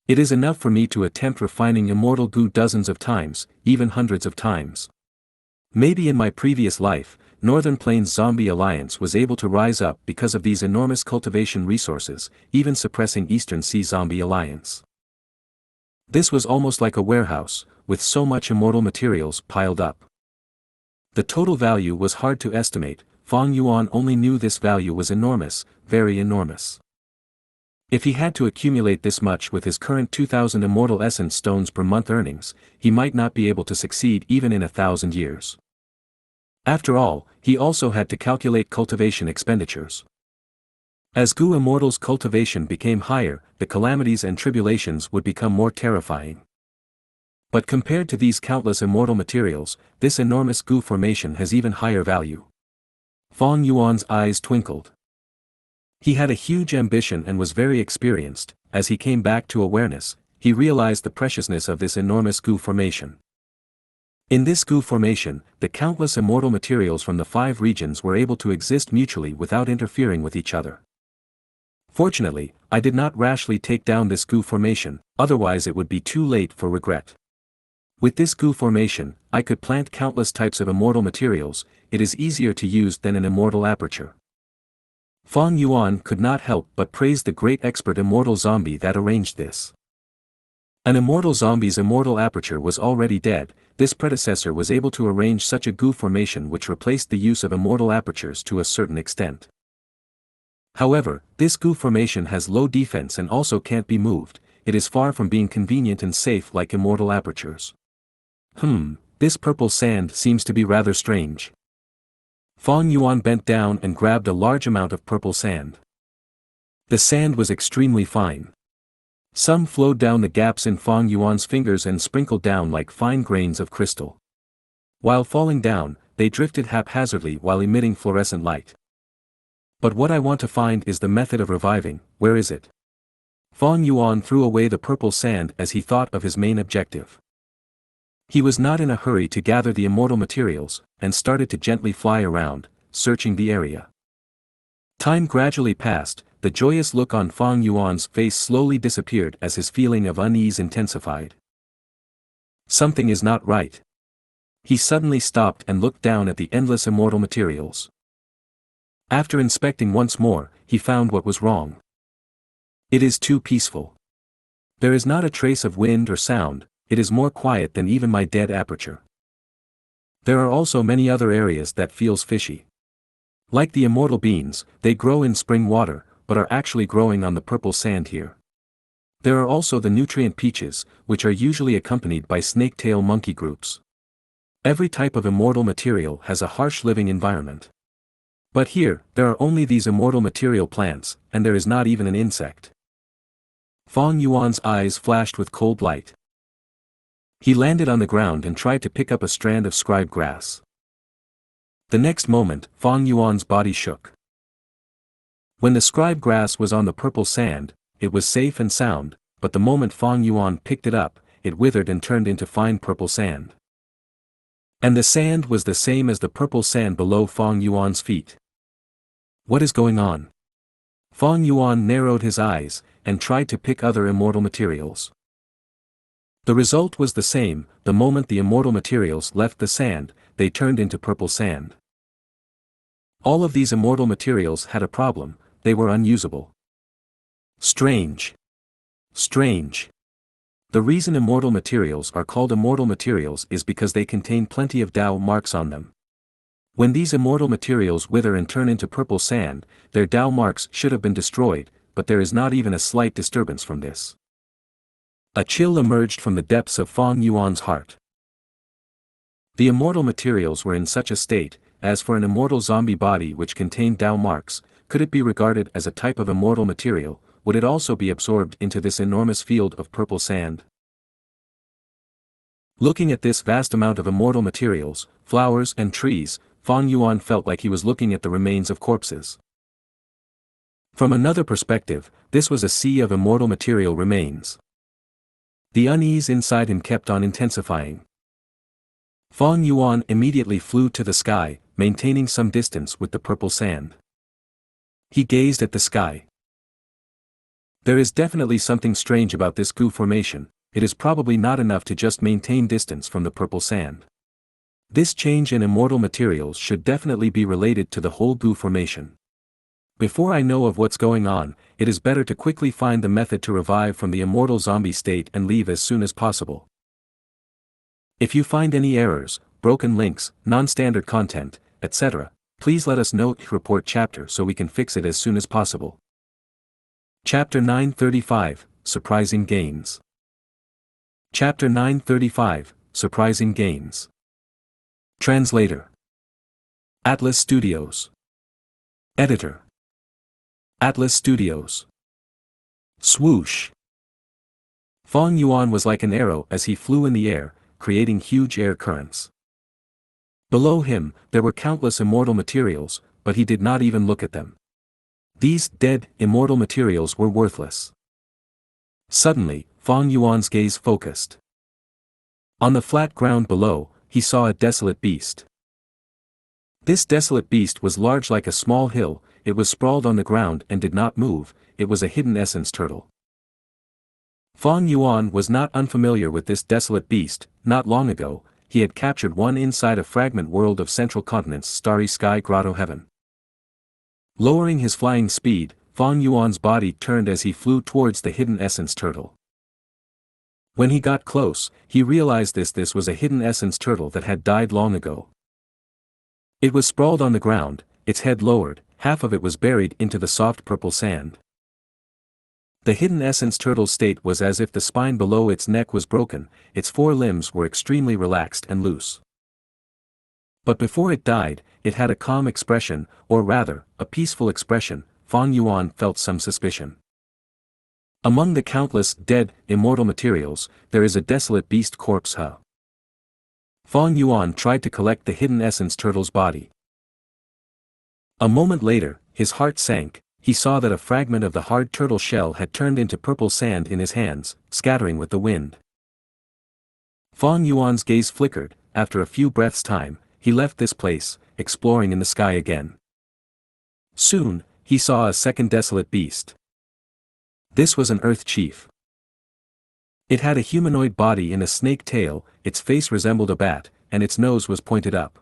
It is enough for me to attempt refining immortal Gu dozens of times, even hundreds of times. Maybe in my previous life, Northern Plains Zombie Alliance was able to rise up because of these enormous cultivation resources, even suppressing Eastern Sea Zombie Alliance. This was almost like a warehouse, with so much immortal materials piled up. The total value was hard to estimate. Fang Yuan only knew this value was enormous, very enormous. If he had to accumulate this much with his current 2,000 immortal essence stones per month earnings, he might not be able to succeed even in 1,000 years. After all, he also had to calculate cultivation expenditures. As Gu Immortal's cultivation became higher, the calamities and tribulations would become more terrifying. But compared to these countless immortal materials, this enormous Gu formation has even higher value. Fang Yuan's eyes twinkled. He had a huge ambition and was very experienced. As he came back to awareness, he realized the preciousness of this enormous Gu formation. In this Gu formation, the countless immortal materials from the 5 regions were able to exist mutually without interfering with each other. Fortunately, I did not rashly take down this Gu formation, otherwise it would be too late for regret. With this Gu formation, I could plant countless types of immortal materials. It is easier to use than an immortal aperture. Fang Yuan could not help but praise the great expert immortal zombie that arranged this. An immortal zombie's immortal aperture was already dead. This predecessor was able to arrange such a Gu formation which replaced the use of immortal apertures to a certain extent. However, this Gu formation has low defense and also can't be moved. It is far from being convenient and safe like immortal apertures. This purple sand seems to be rather strange. Fang Yuan bent down and grabbed a large amount of purple sand. The sand was extremely fine. Some flowed down the gaps in Fang Yuan's fingers and sprinkled down like fine grains of crystal. While falling down, they drifted haphazardly while emitting fluorescent light. But what I want to find is the method of reviving. Where is it? Fang Yuan threw away the purple sand as he thought of his main objective. He was not in a hurry to gather the immortal materials, and started to gently fly around, searching the area. Time gradually passed. The joyous look on Fang Yuan's face slowly disappeared as his feeling of unease intensified. Something is not right. He suddenly stopped and looked down at the endless immortal materials. After inspecting once more, he found what was wrong. It is too peaceful. There is not a trace of wind or sound, it is more quiet than even my dead aperture. There are also many other areas that feels fishy. Like the immortal beans, they grow in spring water, but are actually growing on the purple sand here. There are also the nutrient peaches, which are usually accompanied by snake-tail monkey groups. Every type of immortal material has a harsh living environment. But here, there are only these immortal material plants, and there is not even an insect. Fang Yuan's eyes flashed with cold light. He landed on the ground and tried to pick up a strand of scribe grass. The next moment, Fang Yuan's body shook. When the scribe grass was on the purple sand, it was safe and sound, but the moment Fang Yuan picked it up, it withered and turned into fine purple sand. And the sand was the same as the purple sand below Fang Yuan's feet. What is going on? Fang Yuan narrowed his eyes, and tried to pick other immortal materials. The result was the same. The moment the immortal materials left the sand, they turned into purple sand. All of these immortal materials had a problem. They were unusable. Strange. Strange. The reason immortal materials are called immortal materials is because they contain plenty of Dao marks on them. When these immortal materials wither and turn into purple sand, their Dao marks should have been destroyed, but there is not even a slight disturbance from this. A chill emerged from the depths of Fang Yuan's heart. The immortal materials were in such a state. As for an immortal zombie body which contained Dao marks, could it be regarded as a type of immortal material? Would it also be absorbed into this enormous field of purple sand? Looking at this vast amount of immortal materials, flowers and trees, Fang Yuan felt like he was looking at the remains of corpses. From another perspective, this was a sea of immortal material remains. The unease inside him kept on intensifying. Fang Yuan immediately flew to the sky, maintaining some distance with the purple sand. He gazed at the sky. There is definitely something strange about this Gu formation. It is probably not enough to just maintain distance from the purple sand. This change in immortal materials should definitely be related to the whole Gu formation. Before I know of what's going on, it is better to quickly find the method to revive from the immortal zombie state and leave as soon as possible. If you find any errors, broken links, non-standard content, etc., please let us know. Report chapter so we can fix it as soon as possible. Chapter 935, Surprising Gains. Chapter 935, Surprising Gains. Translator. Atlas Studios. Editor. Atlas Studios. Swoosh. Fang Yuan was like an arrow as he flew in the air, creating huge air currents. Below him, there were countless immortal materials, but he did not even look at them. These dead, immortal materials were worthless. Suddenly, Fang Yuan's gaze focused. On the flat ground below, he saw a desolate beast. This desolate beast was large like a small hill. It was sprawled on the ground and did not move. It was a hidden essence turtle. Fang Yuan was not unfamiliar with this desolate beast. Not long ago, he had captured one inside a fragment world of Central Continent's starry sky grotto heaven. Lowering his flying speed, Fang Yuan's body turned as he flew towards the hidden essence turtle. When he got close, he realized this was a hidden essence turtle that had died long ago. It was sprawled on the ground, its head lowered, half of it was buried into the soft purple sand. The hidden essence turtle's state was as if the spine below its neck was broken, its four limbs were extremely relaxed and loose. But before it died, it had a calm expression, or rather, a peaceful expression. Fang Yuan felt some suspicion. Among the countless, dead, immortal materials, there is a desolate beast corpse. Fang Yuan tried to collect the hidden essence turtle's body. A moment later, his heart sank. He saw that a fragment of the hard turtle shell had turned into purple sand in his hands, scattering with the wind. Fang Yuan's gaze flickered. After a few breaths' time, he left this place, exploring in the sky again. Soon, he saw a second desolate beast. This was an earth chief. It had a humanoid body and a snake tail, its face resembled a bat, and its nose was pointed up.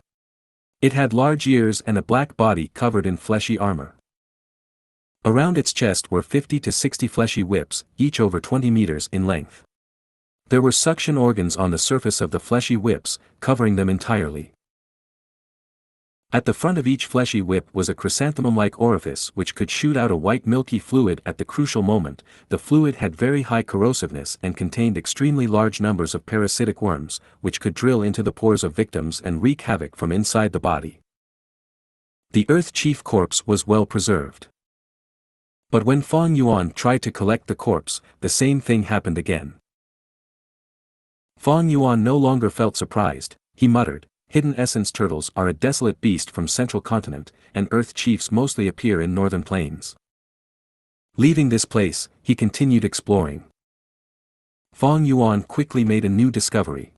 It had large ears and a black body covered in fleshy armor. Around its chest were 50 to 60 fleshy whips, each over 20 meters in length. There were suction organs on the surface of the fleshy whips, covering them entirely. At the front of each fleshy whip was a chrysanthemum-like orifice which could shoot out a white milky fluid at the crucial moment. The fluid had very high corrosiveness and contained extremely large numbers of parasitic worms, which could drill into the pores of victims and wreak havoc from inside the body. The Earth Chief corpse was well preserved. But when Fang Yuan tried to collect the corpse, the same thing happened again. Fang Yuan no longer felt surprised. He muttered, "Hidden essence turtles are a desolate beast from central continent, and Earth Chiefs mostly appear in northern plains." Leaving this place, he continued exploring. Fang Yuan quickly made a new discovery.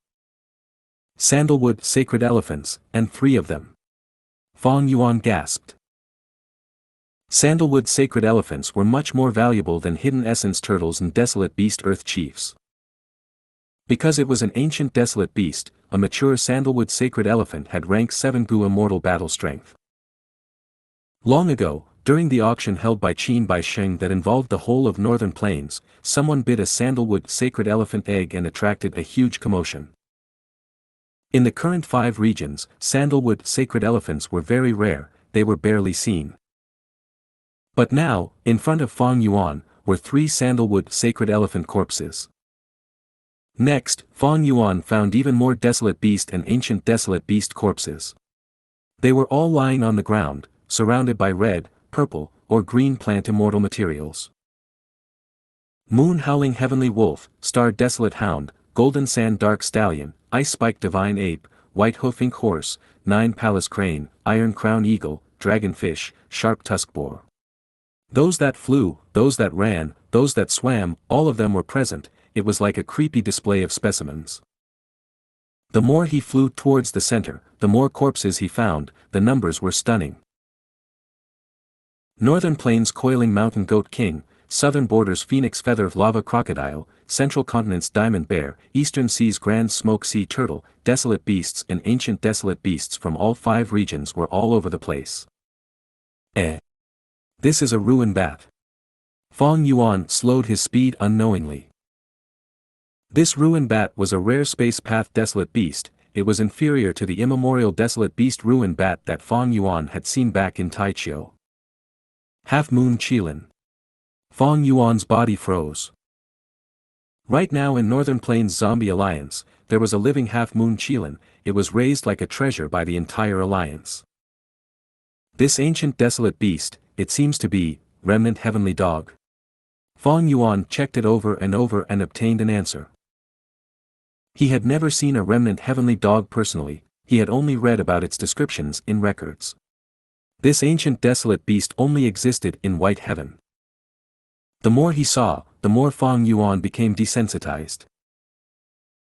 Sandalwood sacred elephants, and 3 of them. Fang Yuan gasped. Sandalwood sacred elephants were much more valuable than hidden essence turtles and desolate beast Earth Chiefs. Because it was an ancient desolate beast, a mature sandalwood sacred elephant had rank 7 Gu immortal battle strength. Long ago, during the auction held by Qin Bai Sheng that involved the whole of northern plains, someone bid a sandalwood sacred elephant egg and attracted a huge commotion. In the current 5 regions, sandalwood sacred elephants were very rare, they were barely seen. But now, in front of Fang Yuan, were 3 sandalwood sacred elephant corpses. Next, Fang Yuan found even more desolate beast and ancient desolate beast corpses. They were all lying on the ground, surrounded by red, purple, or green plant immortal materials. Moon howling heavenly wolf, star desolate hound, golden sand dark stallion, ice spike divine ape, white hoof ink horse, 9 palace crane, iron crown eagle, dragon fish, sharp tusk boar. Those that flew, those that ran, those that swam, all of them were present. It was like a creepy display of specimens. The more he flew towards the center, the more corpses he found, the numbers were stunning. Northern plains coiling mountain goat king, southern borders phoenix feather lava crocodile, central continent's diamond bear, eastern seas grand smoke sea turtle, desolate beasts and ancient desolate beasts from all 5 regions were all over the place. This is a ruin bat. Fang Yuan slowed his speed unknowingly. This ruin bat was a rare space path desolate beast. It was inferior to the immemorial desolate beast ruin bat that Fang Yuan had seen back in Taichio. Half Moon Qilin. Fang Yuan's body froze. Right now in Northern Plains Zombie Alliance, there was a living Half Moon Qilin. It was raised like a treasure by the entire alliance. This ancient desolate beast, it seems to be, remnant heavenly dog. Fang Yuan checked it over and obtained an answer. He had never seen a remnant heavenly dog personally, he had only read about its descriptions in records. This ancient desolate beast only existed in White Heaven. The more he saw, the more Fang Yuan became desensitized.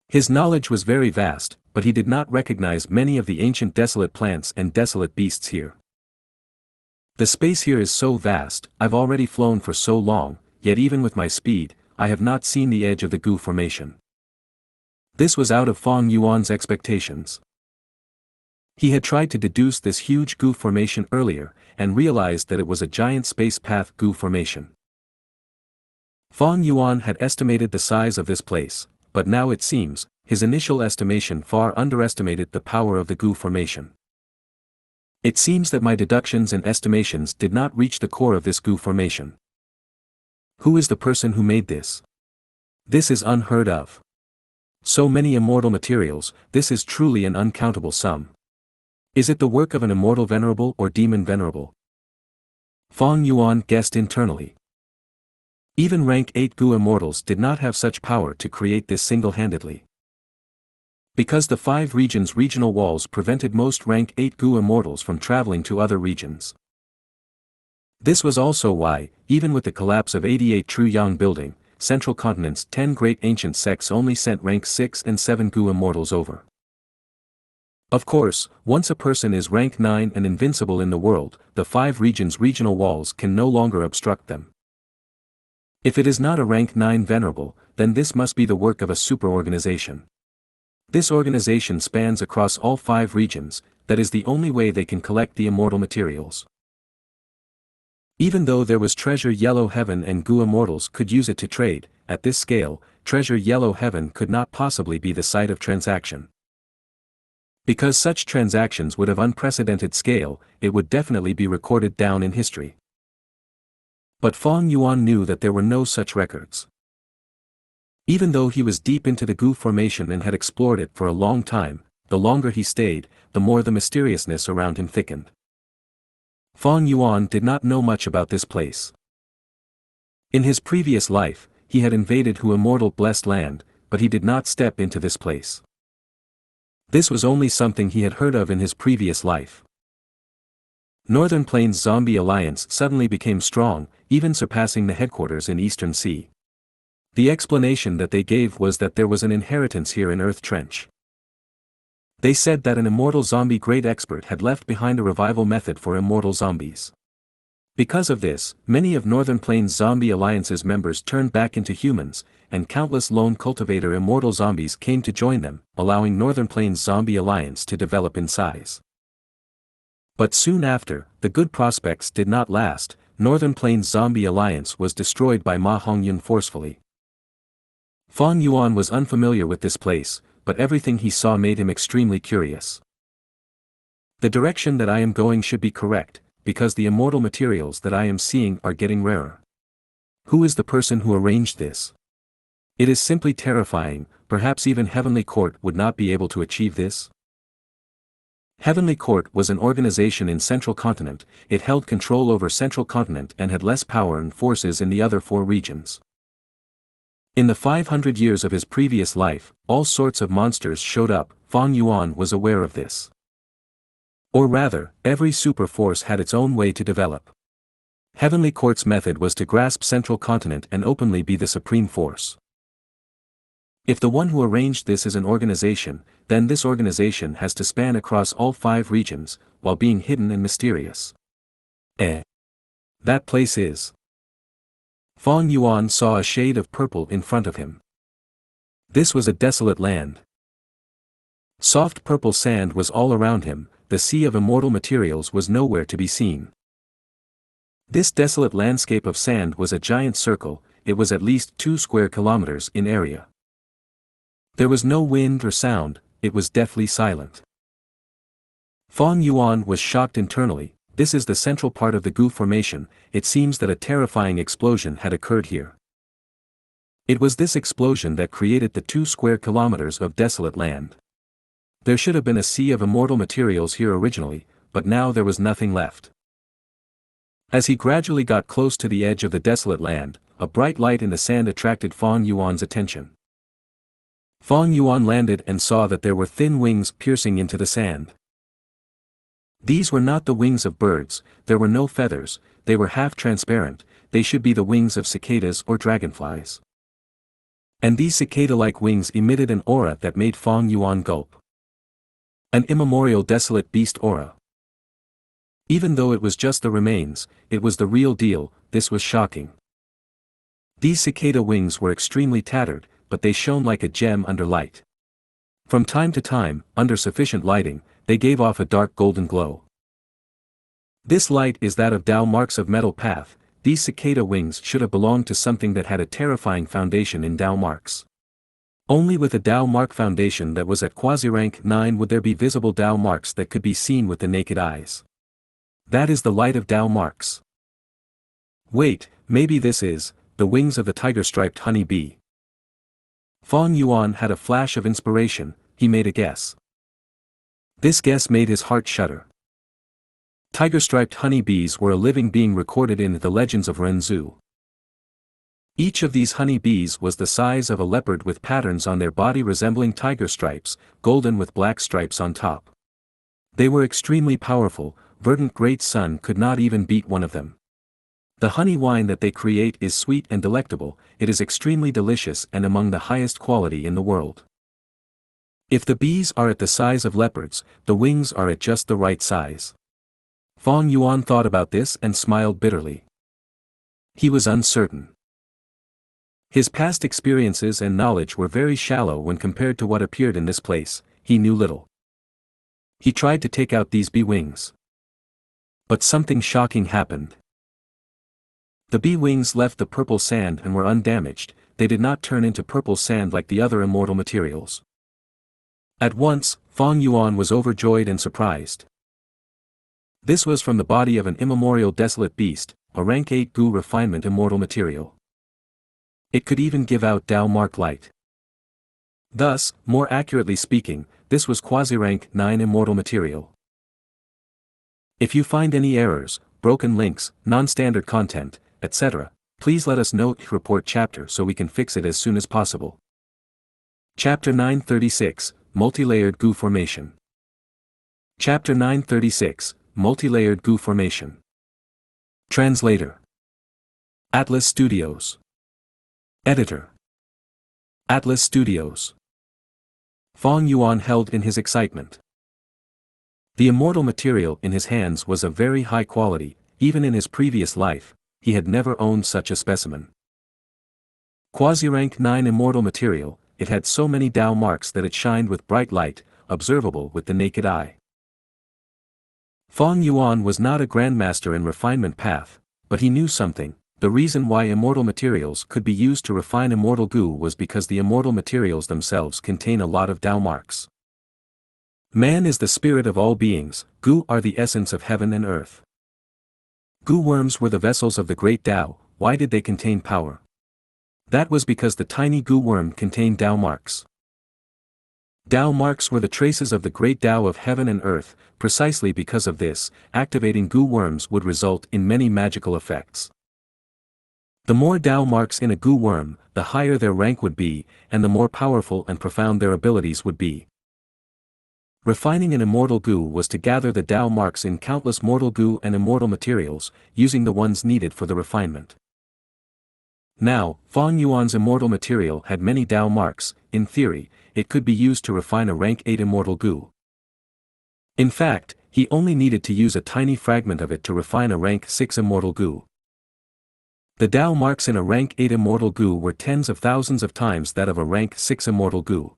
His knowledge was very vast, but he did not recognize many of the ancient desolate plants and desolate beasts here. The space here is so vast, I've already flown for so long, yet even with my speed, I have not seen the edge of the Gu formation. This was out of Fang Yuan's expectations. He had tried to deduce this huge Gu formation earlier, and realized that it was a giant space path Gu formation. Fang Yuan had estimated the size of this place, but now it seems, his initial estimation far underestimated the power of the Gu formation. It seems that my deductions and estimations did not reach the core of this Gu formation. Who is the person who made this? This is unheard of. So many immortal materials, this is truly an uncountable sum. Is it the work of an immortal venerable or demon venerable? Fang Yuan guessed internally. Even rank 8 Gu immortals did not have such power to create this single-handedly. Because the 5 regions' regional walls prevented most rank 8 Gu immortals from traveling to other regions. This was also why, even with the collapse of 88 True Yang building, Central Continent's 10 great ancient sects only sent rank 6 and 7 Gu immortals over. Of course, once a person is rank 9 and invincible in the world, the 5 regions' regional walls can no longer obstruct them. If it is not a rank 9 venerable, then this must be the work of a super-organization. This organization spans across all 5 regions, that is the only way they can collect the immortal materials. Even though there was treasure Yellow Heaven and Gu immortals could use it to trade, at this scale, treasure Yellow Heaven could not possibly be the site of transaction. Because such transactions would have unprecedented scale, it would definitely be recorded down in history. But Fang Yuan knew that there were no such records. Even though he was deep into the Gu formation and had explored it for a long time, the longer he stayed, the more the mysteriousness around him thickened. Fang Yuan did not know much about this place. In his previous life, he had invaded Hu immortal blessed land, but he did not step into this place. This was only something he had heard of in his previous life. Northern Plains Zombie Alliance suddenly became strong, even surpassing the headquarters in Eastern Sea. The explanation that they gave was that there was an inheritance here in Earth Trench. They said that an immortal zombie great expert had left behind a revival method for immortal zombies. Because of this, many of Northern Plains Zombie Alliance's members turned back into humans, and countless lone cultivator immortal zombies came to join them, allowing Northern Plains Zombie Alliance to develop in size. But soon after, the good prospects did not last. Northern Plains Zombie Alliance was destroyed by Ma Hongyun forcefully. Fang Yuan was unfamiliar with this place, but everything he saw made him extremely curious. The direction that I am going should be correct, because the immortal materials that I am seeing are getting rarer. Who is the person who arranged this? It is simply terrifying. Perhaps even Heavenly Court would not be able to achieve this? Heavenly Court was an organization in Central Continent. It held control over Central Continent and had less power and forces in the other 4 regions. In the 500 years of his previous life, all sorts of monsters showed up. Fang Yuan was aware of this. Or rather, every super force had its own way to develop. Heavenly Court's method was to grasp Central Continent and openly be the supreme force. If the one who arranged this is an organization, then this organization has to span across all 5 regions, while being hidden and mysterious. That place is. Fang Yuan saw a shade of purple in front of him. This was a desolate land. Soft purple sand was all around him, the sea of immortal materials was nowhere to be seen. This desolate landscape of sand was a giant circle. It was at least 2 square kilometers in area. There was no wind or sound, it was deathly silent. Fang Yuan was shocked internally. This is the central part of the Gu formation. It seems that a terrifying explosion had occurred here. It was this explosion that created the 2 square kilometers of desolate land. There should have been a sea of immortal materials here originally, but now there was nothing left. As he gradually got close to the edge of the desolate land, a bright light in the sand attracted Fang Yuan's attention. Fang Yuan landed and saw that there were thin wings piercing into the sand. These were not the wings of birds, there were no feathers, they were half-transparent, they should be the wings of cicadas or dragonflies. And these cicada-like wings emitted an aura that made Fang Yuan gulp. An immemorial desolate beast aura. Even though it was just the remains, it was the real deal. This was shocking. These cicada wings were extremely tattered, but they shone like a gem under light. From time to time, under sufficient lighting, they gave off a dark golden glow. This light is that of Dao marks of metal path. These cicada wings should have belonged to something that had a terrifying foundation in Dao marks. Only with a Dao mark foundation that was at quasi-rank 9 would there be visible Dao marks that could be seen with the naked eyes. That is the light of Dao marks. Wait, maybe this is the wings of the tiger-striped honey bee. Fang Yuan had a flash of inspiration. He made a guess. This guess made his heart shudder. Tiger-striped honeybees were a living being recorded in the legends of Renzu. Each of these honeybees was the size of a leopard with patterns on their body resembling tiger stripes, golden with black stripes on top. They were extremely powerful, verdant great sun could not even beat one of them. The honey wine that they create is sweet and delectable, it is extremely delicious and among the highest quality in the world. If the bees are at the size of leopards, the wings are at just the right size. Fang Yuan thought about this and smiled bitterly. He was uncertain. His past experiences and knowledge were very shallow when compared to what appeared in this place, he knew little. He tried to take out these bee wings. But something shocking happened. The bee wings left the purple sand and were undamaged, they did not turn into purple sand like the other immortal materials. At once, Fang Yuan was overjoyed and surprised. This was from the body of an immemorial desolate beast, a rank 8 Gu refinement immortal material. It could even give out Dao mark light. Thus, more accurately speaking, this was quasi-rank 9 immortal material. If you find any errors, broken links, non-standard content, etc., please let us know report chapter so we can fix it as soon as possible. Chapter 936, Multi-layered Gu Formation. Chapter 936, Multi-layered Gu Formation. Translator. Atlas Studios. Editor. Atlas Studios. Fang Yuan held in his excitement. The immortal material in his hands was of very high quality, even in his previous life, he had never owned such a specimen. Quasi-rank 9 immortal material, it had so many Dao marks that it shined with bright light, observable with the naked eye. Fang Yuan was not a grandmaster in refinement path, but he knew something. The reason why immortal materials could be used to refine immortal Gu was because the immortal materials themselves contain a lot of Dao marks. Man is the spirit of all beings, Gu are the essence of heaven and earth. Gu worms were the vessels of the great Dao. Why did they contain power? That was because the tiny Gu worm contained Dao marks. Dao marks were the traces of the great Dao of heaven and earth. Precisely because of this, activating Gu worms would result in many magical effects. The more Dao marks in a Gu worm, the higher their rank would be, and the more powerful and profound their abilities would be. Refining an immortal Gu was to gather the Dao marks in countless mortal Gu and immortal materials, using the ones needed for the refinement. Now, Fang Yuan's immortal material had many Dao marks. In theory, it could be used to refine a rank 8 immortal Gu. In fact, he only needed to use a tiny fragment of it to refine a rank 6 immortal Gu. The Dao marks in a rank 8 immortal Gu were tens of thousands of times that of a rank 6 immortal Gu.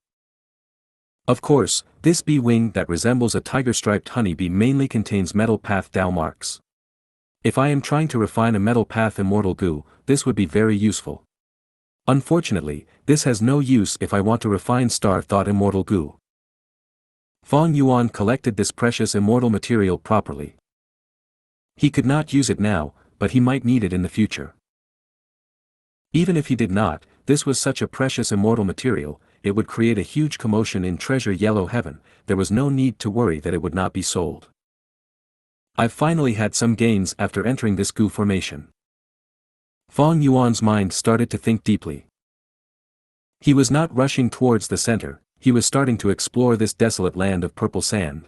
Of course, this bee wing that resembles a tiger-striped honeybee mainly contains metal path Dao marks. If I am trying to refine a metal path immortal Gu, this would be very useful. Unfortunately, this has no use if I want to refine star thought immortal Gu. Fang Yuan collected this precious immortal material properly. He could not use it now, but he might need it in the future. Even if he did not, this was such a precious immortal material, it would create a huge commotion in Treasure Yellow Heaven, there was no need to worry that it would not be sold. I've finally had some gains after entering this Gu formation. Fang Yuan's mind started to think deeply. He was not rushing towards the center, he was starting to explore this desolate land of purple sand.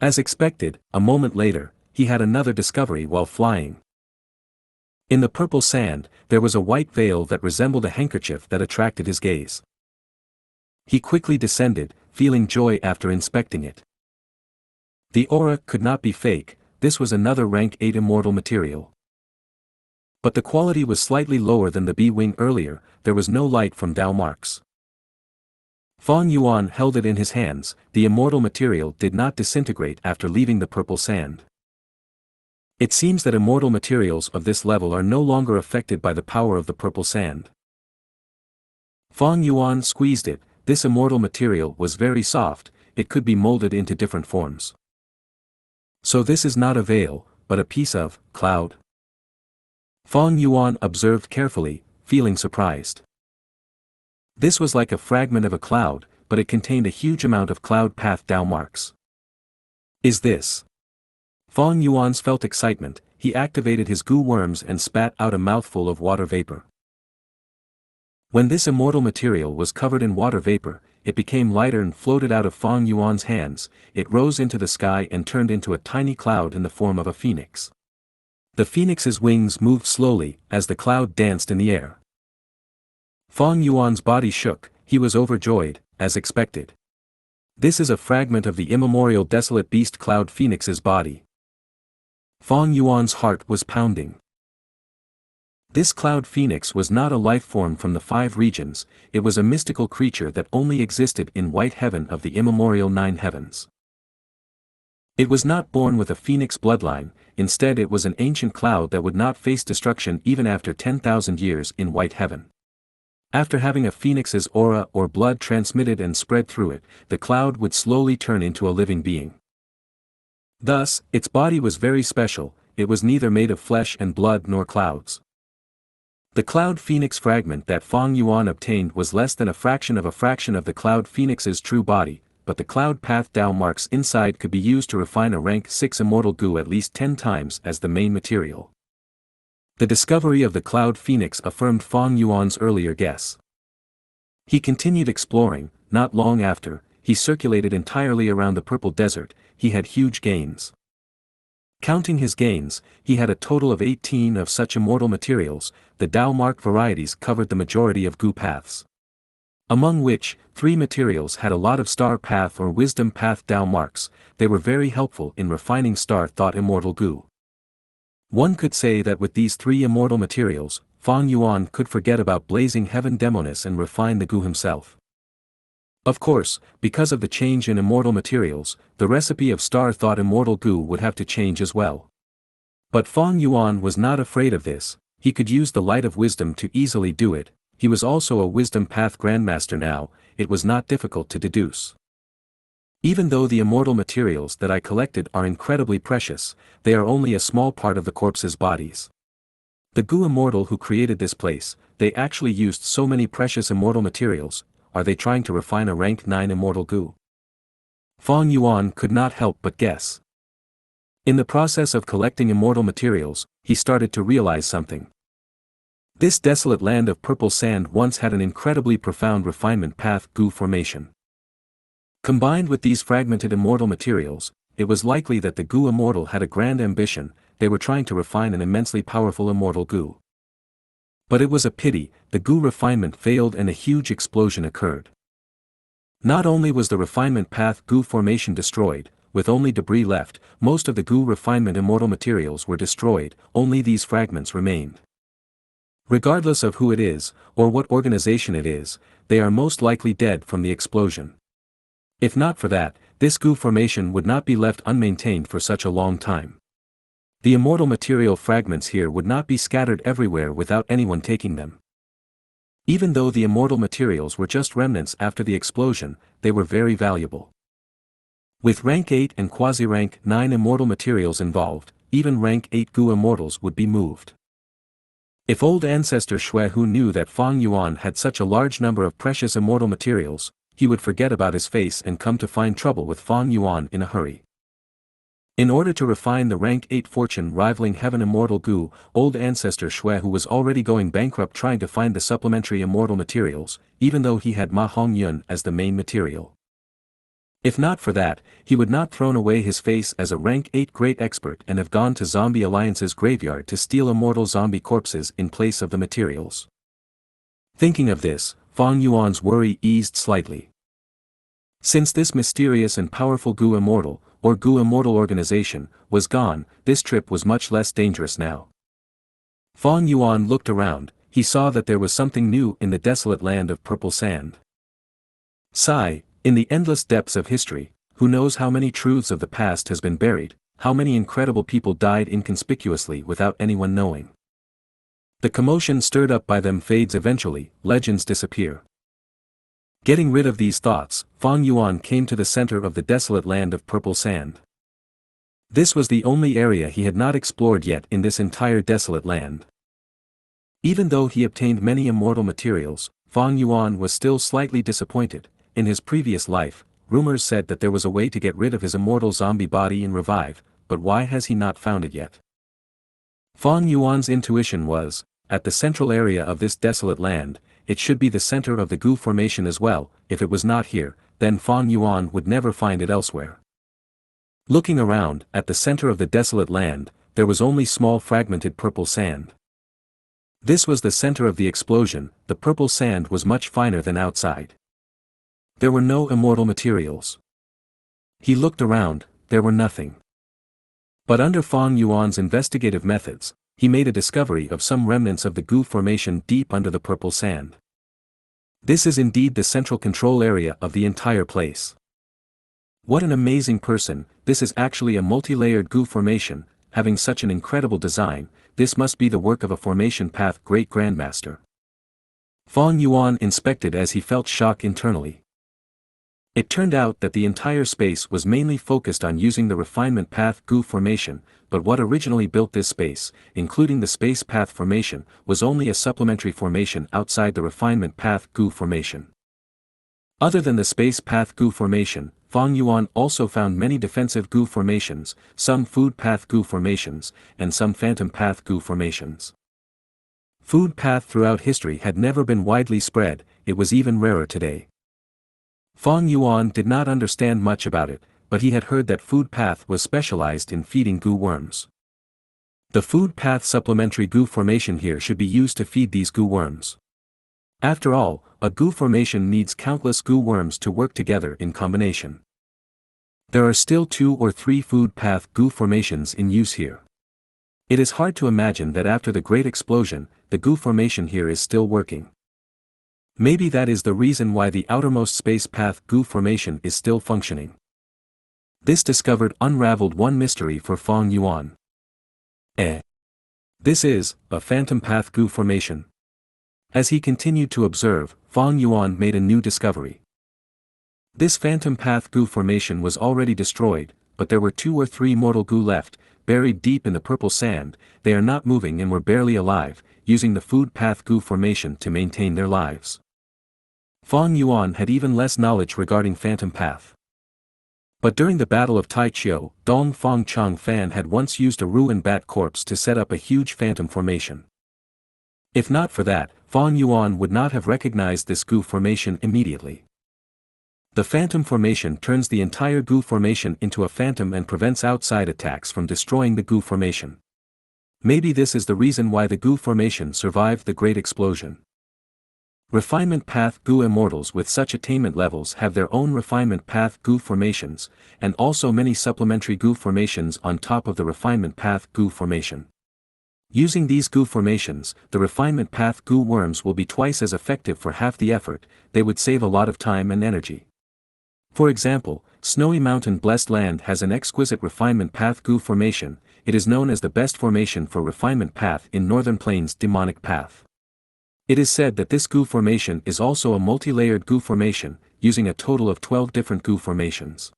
As expected, a moment later, he had another discovery while flying. In the purple sand, there was a white veil that resembled a handkerchief that attracted his gaze. He quickly descended, feeling joy after inspecting it. The aura could not be fake, this was another rank 8 immortal material. But the quality was slightly lower than the bee wing earlier, there was no light from Dao marks. Fang Yuan held it in his hands, the immortal material did not disintegrate after leaving the purple sand. It seems that immortal materials of this level are no longer affected by the power of the purple sand. Fang Yuan squeezed it, this immortal material was very soft, it could be molded into different forms. So this is not a veil, but a piece of cloud. Fang Yuan observed carefully, feeling surprised. This was like a fragment of a cloud, but it contained a huge amount of cloud path Dao marks. Is this? Fang Yuan felt excitement. He activated his gu worms and spat out a mouthful of water vapor. When this immortal material was covered in water vapor, it became lighter and floated out of Fang Yuan's hands. It rose into the sky and turned into a tiny cloud in the form of a phoenix. The phoenix's wings moved slowly as the cloud danced in the air. Fang Yuan's body shook. He was overjoyed, as expected. This is a fragment of the immemorial desolate beast cloud phoenix's body. Fang Yuan's heart was pounding. This cloud phoenix was not a life form from the 5 regions, it was a mystical creature that only existed in white heaven of the immemorial 9 heavens. It was not born with a phoenix bloodline, instead it was an ancient cloud that would not face destruction even after 10,000 years in white heaven. After having a phoenix's aura or blood transmitted and spread through it, the cloud would slowly turn into a living being. Thus, its body was very special, it was neither made of flesh and blood nor clouds. The cloud phoenix fragment that Fang Yuan obtained was less than a fraction of the cloud phoenix's true body, but the cloud path Dao marks inside could be used to refine a rank 6 immortal gu at least 10 times as the main material. The discovery of the cloud phoenix affirmed Fang Yuan's earlier guess. He continued exploring. Not long after, he circulated entirely around the purple desert. He had huge gains. Counting his gains, he had a total of 18 of such immortal materials. The Dao-marked varieties covered the majority of gu paths. Among which, 3 materials had a lot of star path or wisdom path Dao marks. They were very helpful in refining star thought immortal gu. One could say that with these 3 immortal materials, Fang Yuan could forget about blazing heaven demoness and refine the gu himself. Of course, because of the change in immortal materials, the recipe of star thought immortal gu would have to change as well. But Fang Yuan was not afraid of this. He could use the light of wisdom to easily do it. He was also a wisdom path grandmaster now. It was not difficult to deduce. Even though the immortal materials that I collected are incredibly precious, they are only a small part of the corpse's bodies. The gu immortal who created this place, they actually used so many precious immortal materials. Are they trying to refine a rank 9 immortal gu? Fang Yuan could not help but guess. In the process of collecting immortal materials, he started to realize something. This desolate land of purple sand once had an incredibly profound refinement path gu formation. Combined with these fragmented immortal materials, it was likely that the gu immortal had a grand ambition. They were trying to refine an immensely powerful immortal gu. But it was a pity, the gu refinement failed and a huge explosion occurred. Not only was the refinement path gu formation destroyed, with only debris left, most of the gu refinement immortal materials were destroyed, only these fragments remained. Regardless of who it is, or what organization it is, they are most likely dead from the explosion. If not for that, this gu formation would not be left unmaintained for such a long time. The immortal material fragments here would not be scattered everywhere without anyone taking them. Even though the immortal materials were just remnants after the explosion, they were very valuable. With rank 8 and quasi-rank 9 immortal materials involved, even rank 8 gu immortals would be moved. If old ancestor Shui Hu knew that Fang Yuan had such a large number of precious immortal materials, he would forget about his face and come to find trouble with Fang Yuan in a hurry. In order to refine the rank 8 fortune rivaling heaven immortal gu, old ancestor Shui Hu was already going bankrupt trying to find the supplementary immortal materials, even though he had Ma Hongyun as the main material. If not for that, he would not thrown away his face as a rank 8 great expert and have gone to Zombie Alliance's graveyard to steal immortal zombie corpses in place of the materials. Thinking of this, Fang Yuan's worry eased slightly. Since this mysterious and powerful gu immortal, or gu immortal organization, was gone, this trip was much less dangerous now. Fang Yuan looked around. He saw that there was something new in the desolate land of purple sand. Sigh, in the endless depths of history, who knows how many truths of the past has been buried, how many incredible people died inconspicuously without anyone knowing. The commotion stirred up by them fades eventually, legends disappear. Getting rid of these thoughts, Fang Yuan came to the center of the desolate land of purple sand. This was the only area he had not explored yet in this entire desolate land. Even though he obtained many immortal materials, Fang Yuan was still slightly disappointed. In his previous life, rumors said that there was a way to get rid of his immortal zombie body and revive, but why has he not found it yet? Fang Yuan's intuition was, at the central area of this desolate land, it should be the center of the Gu formation as well. If it was not here, then Fang Yuan would never find it elsewhere. Looking around, at the center of the desolate land, there was only small fragmented purple sand. This was the center of the explosion. The purple sand was much finer than outside. There were no immortal materials. He looked around, there were nothing. But under Fang Yuan's investigative methods, he made a discovery of some remnants of the Gu formation deep under the purple sand. This is indeed the central control area of the entire place. What an amazing person! This is actually a multi-layered Gu formation, having such an incredible design. This must be the work of a formation path great grandmaster. Fang Yuan inspected as he felt shock internally. It turned out that the entire space was mainly focused on using the refinement path Gu formation, but what originally built this space, including the space path formation, was only a supplementary formation outside the refinement path Gu formation. Other than the space path Gu formation, Fang Yuan also found many defensive Gu formations, some food path Gu formations, and some phantom path Gu formations. Food path throughout history had never been widely spread, it was even rarer today. Fang Yuan did not understand much about it, but he had heard that food path was specialized in feeding Gu worms. The food path supplementary Gu formation here should be used to feed these Gu worms. After all, a Gu formation needs countless Gu worms to work together in combination. There are still 2 or 3 food path Gu formations in use here. It is hard to imagine that after the great explosion, the Gu formation here is still working. Maybe that is the reason why the outermost space path Gu formation is still functioning. This discovered unraveled one mystery for Fang Yuan. This is a phantom path Gu formation. As he continued to observe, Fang Yuan made a new discovery. This phantom path Gu formation was already destroyed, but there were 2 or 3 mortal Gu left, buried deep in the purple sand. They are not moving and were barely alive, using the food path Gu formation to maintain their lives. Fang Yuan had even less knowledge regarding phantom path. But during the Battle of Taichio, Dong Fang Chang Fan had once used a ruined bat corpse to set up a huge phantom formation. If not for that, Fang Yuan would not have recognized this Gu formation immediately. The phantom formation turns the entire Gu formation into a phantom and prevents outside attacks from destroying the Gu formation. Maybe this is the reason why the Gu formation survived the great explosion. Refinement path Gu immortals with such attainment levels have their own refinement path Gu formations, and also many supplementary Gu formations on top of the refinement path Gu formation. Using these Gu formations, the refinement path Gu worms will be twice as effective for half the effort. They would save a lot of time and energy. For example, Snowy Mountain Blessed Land has an exquisite refinement path Gu formation. It is known as the best formation for refinement path in Northern Plains demonic path. It is said that this Gu formation is also a multi-layered Gu formation, using a total of 12 different Gu formations.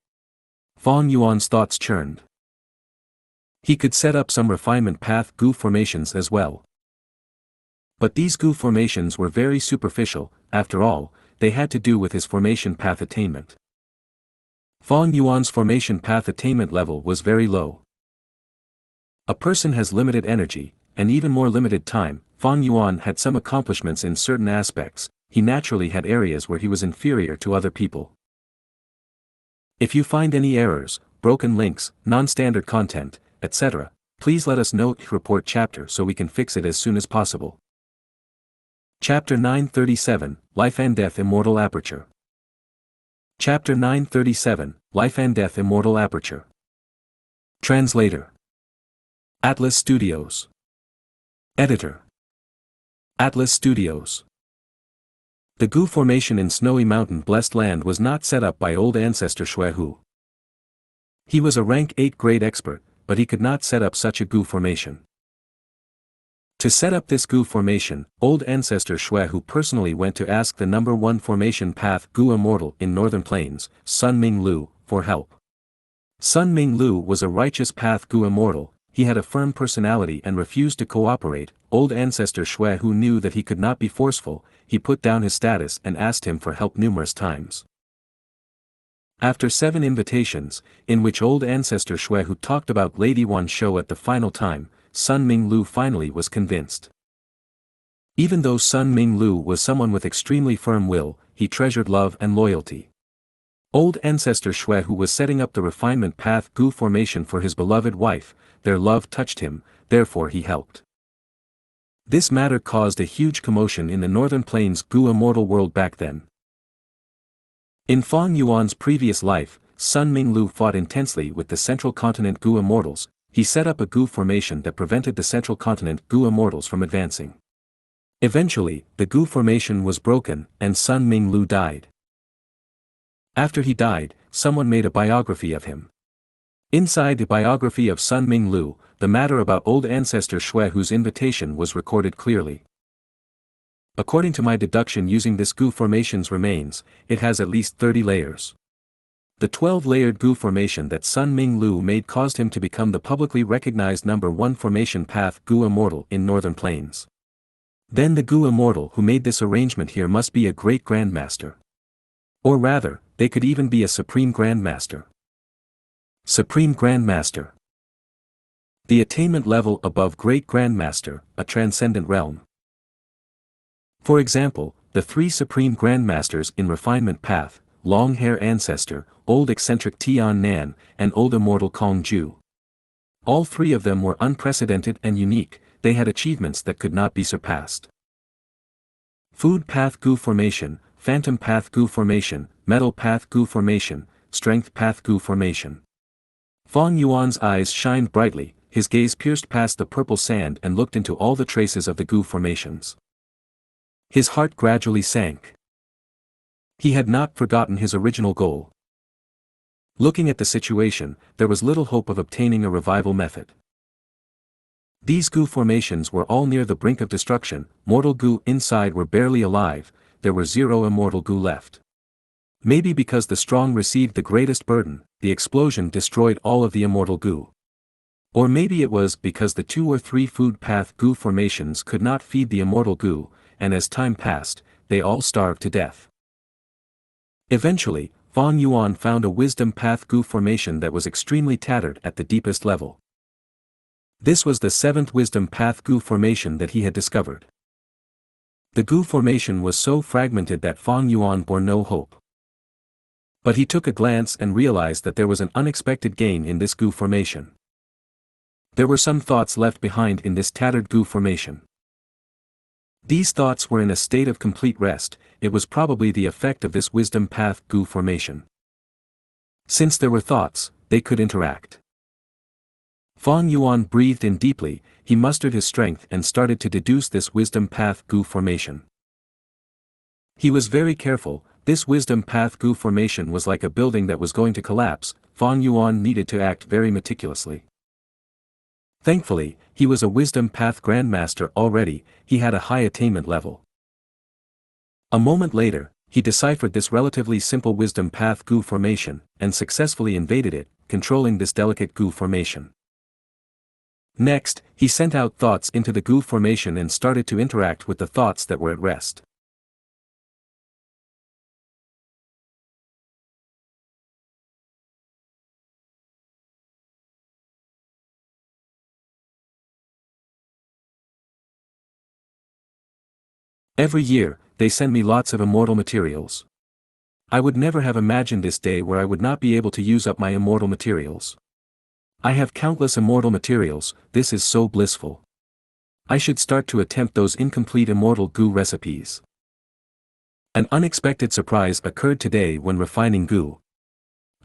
Fang Yuan's thoughts churned. He could set up some refinement path Gu formations as well. But these Gu formations were very superficial. After all, they had to do with his formation path attainment. Fang Yuan's formation path attainment level was very low. A person has limited energy, and even more limited time. Fang Yuan had some accomplishments in certain aspects. He naturally had areas where he was inferior to other people. If you find any errors, broken links, non-standard content, etc., please let us know. Report chapter so we can fix it as soon as possible. Chapter 937, Life and Death Immortal Aperture. Chapter 937, Life and Death Immortal Aperture. Translator. Atlas Studios. Editor. Atlas Studios. The Gu formation in Snowy Mountain Blessed Land was not set up by old ancestor Xuehu. He was a rank 8 grade expert, but he could not set up such a Gu formation. To set up this Gu formation, old ancestor Xuehu personally went to ask the number 1 formation path Gu immortal in Northern Plains, Sun Ming Lu, for help. Sun Ming Lu was a righteous path Gu immortal. He had a firm personality and refused to cooperate. Old ancestor Xuehu knew that he could not be forceful. He put down his status and asked him for help numerous times. After 7 invitations, in which old ancestor Shui talked about Lady Wan's show at the final time, Sun Minglu finally was convinced. Even though Sun Minglu was someone with extremely firm will, he treasured love and loyalty. Old ancestor Shui was setting up the refinement path Gu formation for his beloved wife, their love touched him, therefore he helped. This matter caused a huge commotion in the Northern Plains Gu immortal world back then. In Fang Yuan's previous life, Sun Minglu fought intensely with the Central Continent Gu immortals. He set up a Gu formation that prevented the Central Continent Gu immortals from advancing. Eventually, the Gu formation was broken, and Sun Minglu died. After he died, someone made a biography of him. Inside the biography of Sun Minglu, the matter about old ancestor Shui's invitation was recorded clearly. According to my deduction using this Gu formation's remains, it has at least 30 layers. The 12-layered Gu formation that Sun Minglu made caused him to become the publicly recognized number 1 formation path Gu immortal in Northern Plains. Then the Gu immortal who made this arrangement here must be a great grandmaster. Or rather, they could even be a supreme grandmaster. Supreme grandmaster. The attainment level above great grandmaster, a transcendent realm. For example, the 3 supreme grandmasters in refinement path, long hair ancestor, old eccentric Tian Nan, and old immortal Kong Ju. All 3 of them were unprecedented and unique, they had achievements that could not be surpassed. Food path Gu formation, phantom path Gu formation, metal path Gu formation, strength path Gu formation. Fang Yuan's eyes shined brightly, his gaze pierced past the purple sand and looked into all the traces of the Gu formations. His heart gradually sank. He had not forgotten his original goal. Looking at the situation, there was little hope of obtaining a revival method. These Gu formations were all near the brink of destruction, mortal Gu inside were barely alive, there were 0 immortal Gu left. Maybe because the strong received the greatest burden, the explosion destroyed all of the immortal Gu. Or maybe it was because the 2 or 3 food path Gu formations could not feed the immortal Gu, and as time passed, they all starved to death. Eventually, Fang Yuan found a wisdom path Gu formation that was extremely tattered at the deepest level. This was the 7th wisdom path Gu formation that he had discovered. The Gu formation was so fragmented that Fang Yuan bore no hope. But he took a glance and realized that there was an unexpected gain in this Gu formation. There were some thoughts left behind in this tattered Gu formation. These thoughts were in a state of complete rest, it was probably the effect of this wisdom path Gu formation. Since there were thoughts, they could interact. Fang Yuan breathed in deeply, he mustered his strength and started to deduce this wisdom path Gu formation. He was very careful, this wisdom path Gu formation was like a building that was going to collapse, Fang Yuan needed to act very meticulously. Thankfully, he was a wisdom path grandmaster already, he had a high attainment level. A moment later, he deciphered this relatively simple wisdom path Gu formation, and successfully invaded it, controlling this delicate Gu formation. Next, he sent out thoughts into the Gu formation and started to interact with the thoughts that were at rest. Every year, they send me lots of immortal materials. I would never have imagined this day where I would not be able to use up my immortal materials. I have countless immortal materials, this is so blissful. I should start to attempt those incomplete immortal Gu recipes. An unexpected surprise occurred today when refining Gu.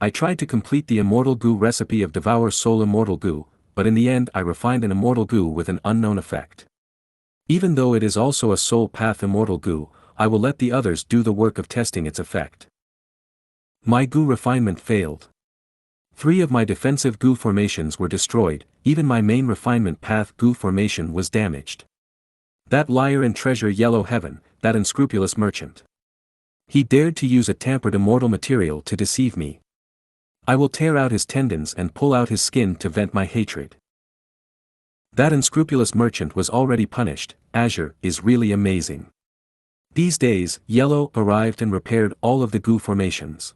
I tried to complete the immortal Gu recipe of Devour Soul Immortal Gu, but in the end I refined an immortal Gu with an unknown effect. Even though it is also a soul path immortal Gu, I will let the others do the work of testing its effect. My Gu refinement failed. 3 of my defensive Gu formations were destroyed, even my main refinement path Gu formation was damaged. That liar and treasure yellow heaven, that unscrupulous merchant. He dared to use a tampered immortal material to deceive me. I will tear out his tendons and pull out his skin to vent my hatred. That unscrupulous merchant was already punished, Azure is really amazing. These days, Yellow arrived and repaired all of the Gu formations.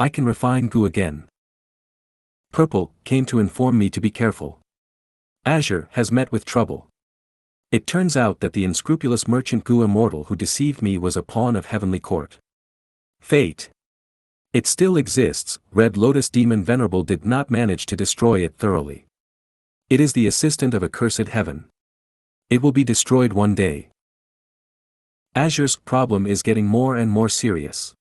I can refine Gu again. Purple came to inform me to be careful. Azure has met with trouble. It turns out that the unscrupulous merchant Gu immortal who deceived me was a pawn of heavenly court. Fate. It still exists. Red Lotus Demon Venerable did not manage to destroy it thoroughly. It is the assistant of accursed heaven. It will be destroyed one day. Azure's problem is getting more and more serious.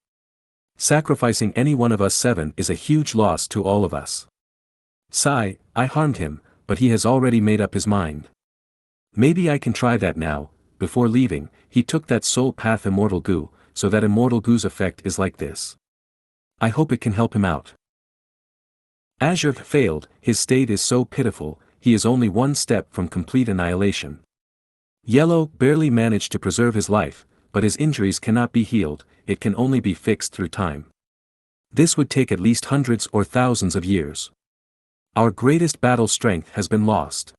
Sacrificing any one of us 7 is a huge loss to all of us. Sigh, I harmed him, but he has already made up his mind. Maybe I can try that now. Before leaving, he took that soul path Immortal Gu, so that Immortal Gu's effect is like this. I hope it can help him out. Azure failed, his state is so pitiful, he is only one step from complete annihilation. Yellow barely managed to preserve his life, but his injuries cannot be healed, it can only be fixed through time. This would take at least hundreds or thousands of years. Our greatest battle strength has been lost.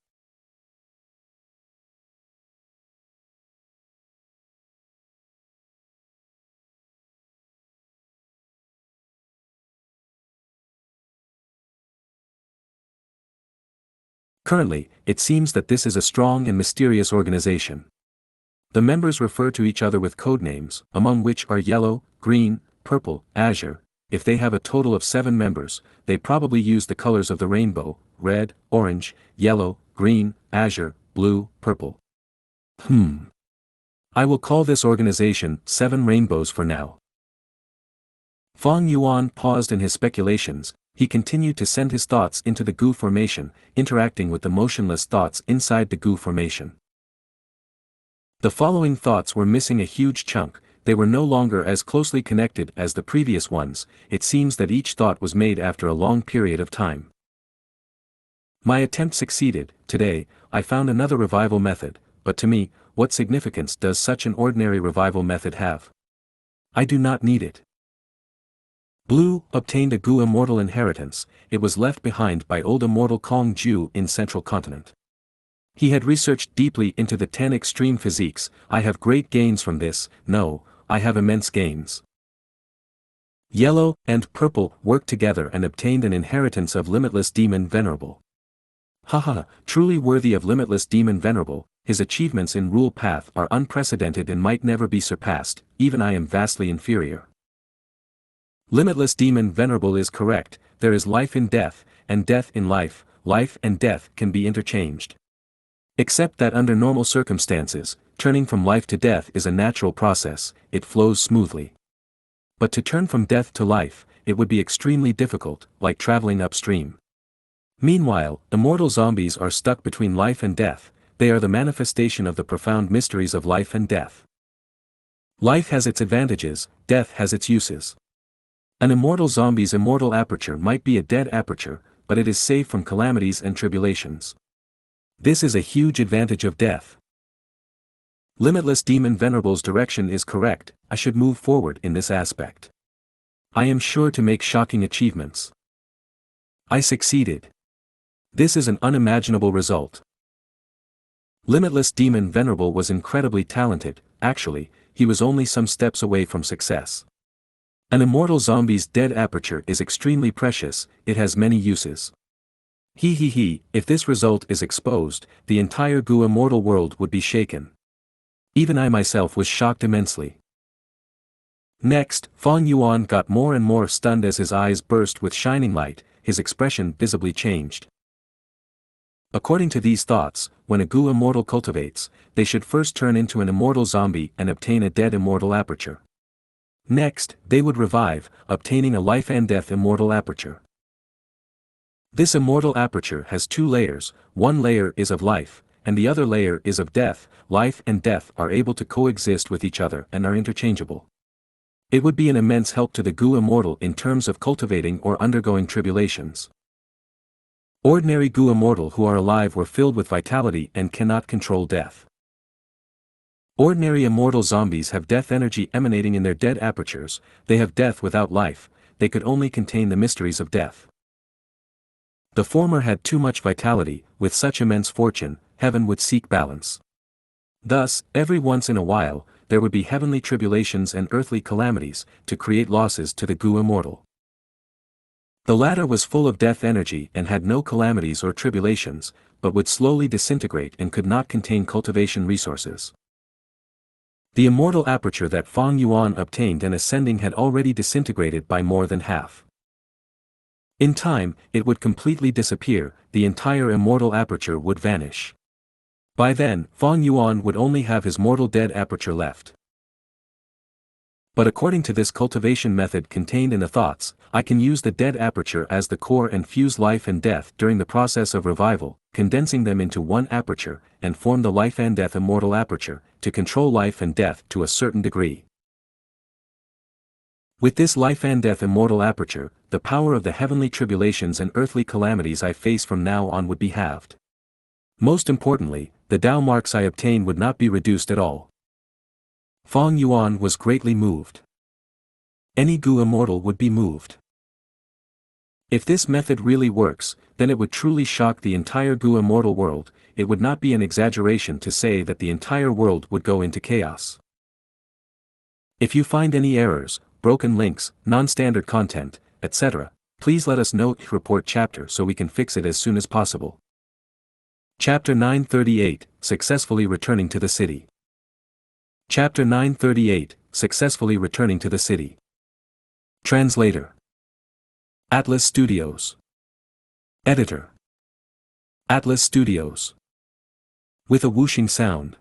Currently, it seems that this is a strong and mysterious organization. The members refer to each other with codenames, among which are yellow, green, purple, azure. If they have a total of 7 members, they probably use the colors of the rainbow: red, orange, yellow, green, azure, blue, purple. I will call this organization 7 Rainbows for now. Fang Yuan paused in his speculations. He continued to send his thoughts into the Gu formation, interacting with the motionless thoughts inside the Gu formation. The following thoughts were missing a huge chunk. They were no longer as closely connected as the previous ones. It seems that each thought was made after a long period of time. My attempt succeeded. Today, I found another revival method, but to me, what significance does such an ordinary revival method have? I do not need it. Blue obtained a Gu immortal inheritance. It was left behind by old immortal Kong Ju in Central Continent. He had researched deeply into the 10 extreme physiques. I have great gains from this. No, I have immense gains. Yellow and purple worked together and obtained an inheritance of Limitless Demon Venerable. Haha, truly worthy of Limitless Demon Venerable. His achievements in Rule Path are unprecedented and might never be surpassed. Even I am vastly inferior. Limitless Demon Venerable is correct. There is life in death, and death in life. Life and death can be interchanged. Except that under normal circumstances, turning from life to death is a natural process, it flows smoothly. But to turn from death to life, it would be extremely difficult, like traveling upstream. Meanwhile, immortal zombies are stuck between life and death. They are the manifestation of the profound mysteries of life and death. Life has its advantages, death has its uses. An immortal zombie's immortal aperture might be a dead aperture, but it is safe from calamities and tribulations. This is a huge advantage of death. Limitless Demon Venerable's direction is correct. I should move forward in this aspect. I am sure to make shocking achievements. I succeeded. This is an unimaginable result. Limitless Demon Venerable was incredibly talented. Actually, he was only some steps away from success. An immortal zombie's dead aperture is extremely precious. It has many uses. If this result is exposed, the entire Gu immortal world would be shaken. Even I myself was shocked immensely. Next, Fang Yuan got more and more stunned as his eyes burst with shining light. His expression visibly changed. According to these thoughts, when a Gu immortal cultivates, they should first turn into an immortal zombie and obtain a dead immortal aperture. Next, they would revive, obtaining a life and death immortal aperture. This immortal aperture has 2 layers. One layer is of life, and the other layer is of death. Life and death are able to coexist with each other and are interchangeable. It would be an immense help to the Gu immortal in terms of cultivating or undergoing tribulations. Ordinary Gu immortal who are alive were filled with vitality and cannot control death. Ordinary immortal zombies have death energy emanating in their dead apertures. They have death without life. They could only contain the mysteries of death. The former had too much vitality. With such immense fortune, heaven would seek balance. Thus, every once in a while, there would be heavenly tribulations and earthly calamities, to create losses to the Gu immortal. The latter was full of death energy and had no calamities or tribulations, but would slowly disintegrate and could not contain cultivation resources. The immortal aperture that Fang Yuan obtained and ascending had already disintegrated by more than half. In time, it would completely disappear, the entire immortal aperture would vanish. By then, Fang Yuan would only have his mortal dead aperture left. But according to this cultivation method contained in the thoughts, I can use the dead aperture as the core and fuse life and death during the process of revival, condensing them into one aperture, and form the life and death immortal aperture, to control life and death to a certain degree. With this life and death immortal aperture, the power of the heavenly tribulations and earthly calamities I face from now on would be halved. Most importantly, the Tao marks I obtain would not be reduced at all. Fang Yuan was greatly moved. Any Gu immortal would be moved. If this method really works, then it would truly shock the entire Gu immortal world. It would not be an exaggeration to say that the entire world would go into chaos. If you find any errors, broken links, non-standard content, etc., please let us know in the report chapter so we can fix it as soon as possible. Chapter 938, Successfully Returning to the City. Chapter 938, Successfully Returning to the City. Translator. Atlas Studios. Editor. Atlas Studios. With a whooshing sound.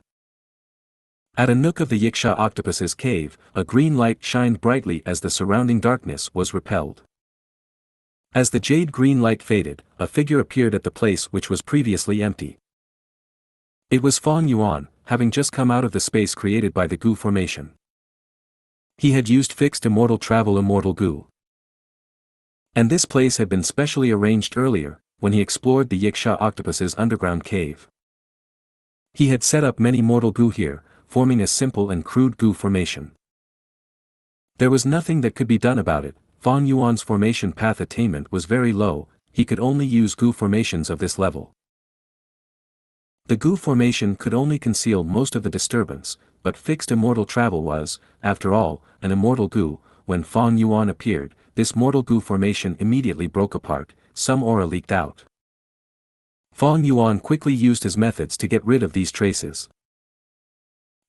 At a nook of the Xianxia octopus's cave, a green light shined brightly as the surrounding darkness was repelled. As the jade green light faded, a figure appeared at the place which was previously empty. It was Fang Yuan, having just come out of the space created by the Gu formation. He had used fixed immortal travel immortal Gu. And this place had been specially arranged earlier, when he explored the Xianxia octopus's underground cave. He had set up many mortal Gu here, forming a simple and crude Gu formation. There was nothing that could be done about it. Fang Yuan's formation path attainment was very low, he could only use Gu formations of this level. The Gu formation could only conceal most of the disturbance, but fixed immortal travel was, after all, an immortal Gu. When Fang Yuan appeared, this mortal Gu formation immediately broke apart, some aura leaked out. Fang Yuan quickly used his methods to get rid of these traces.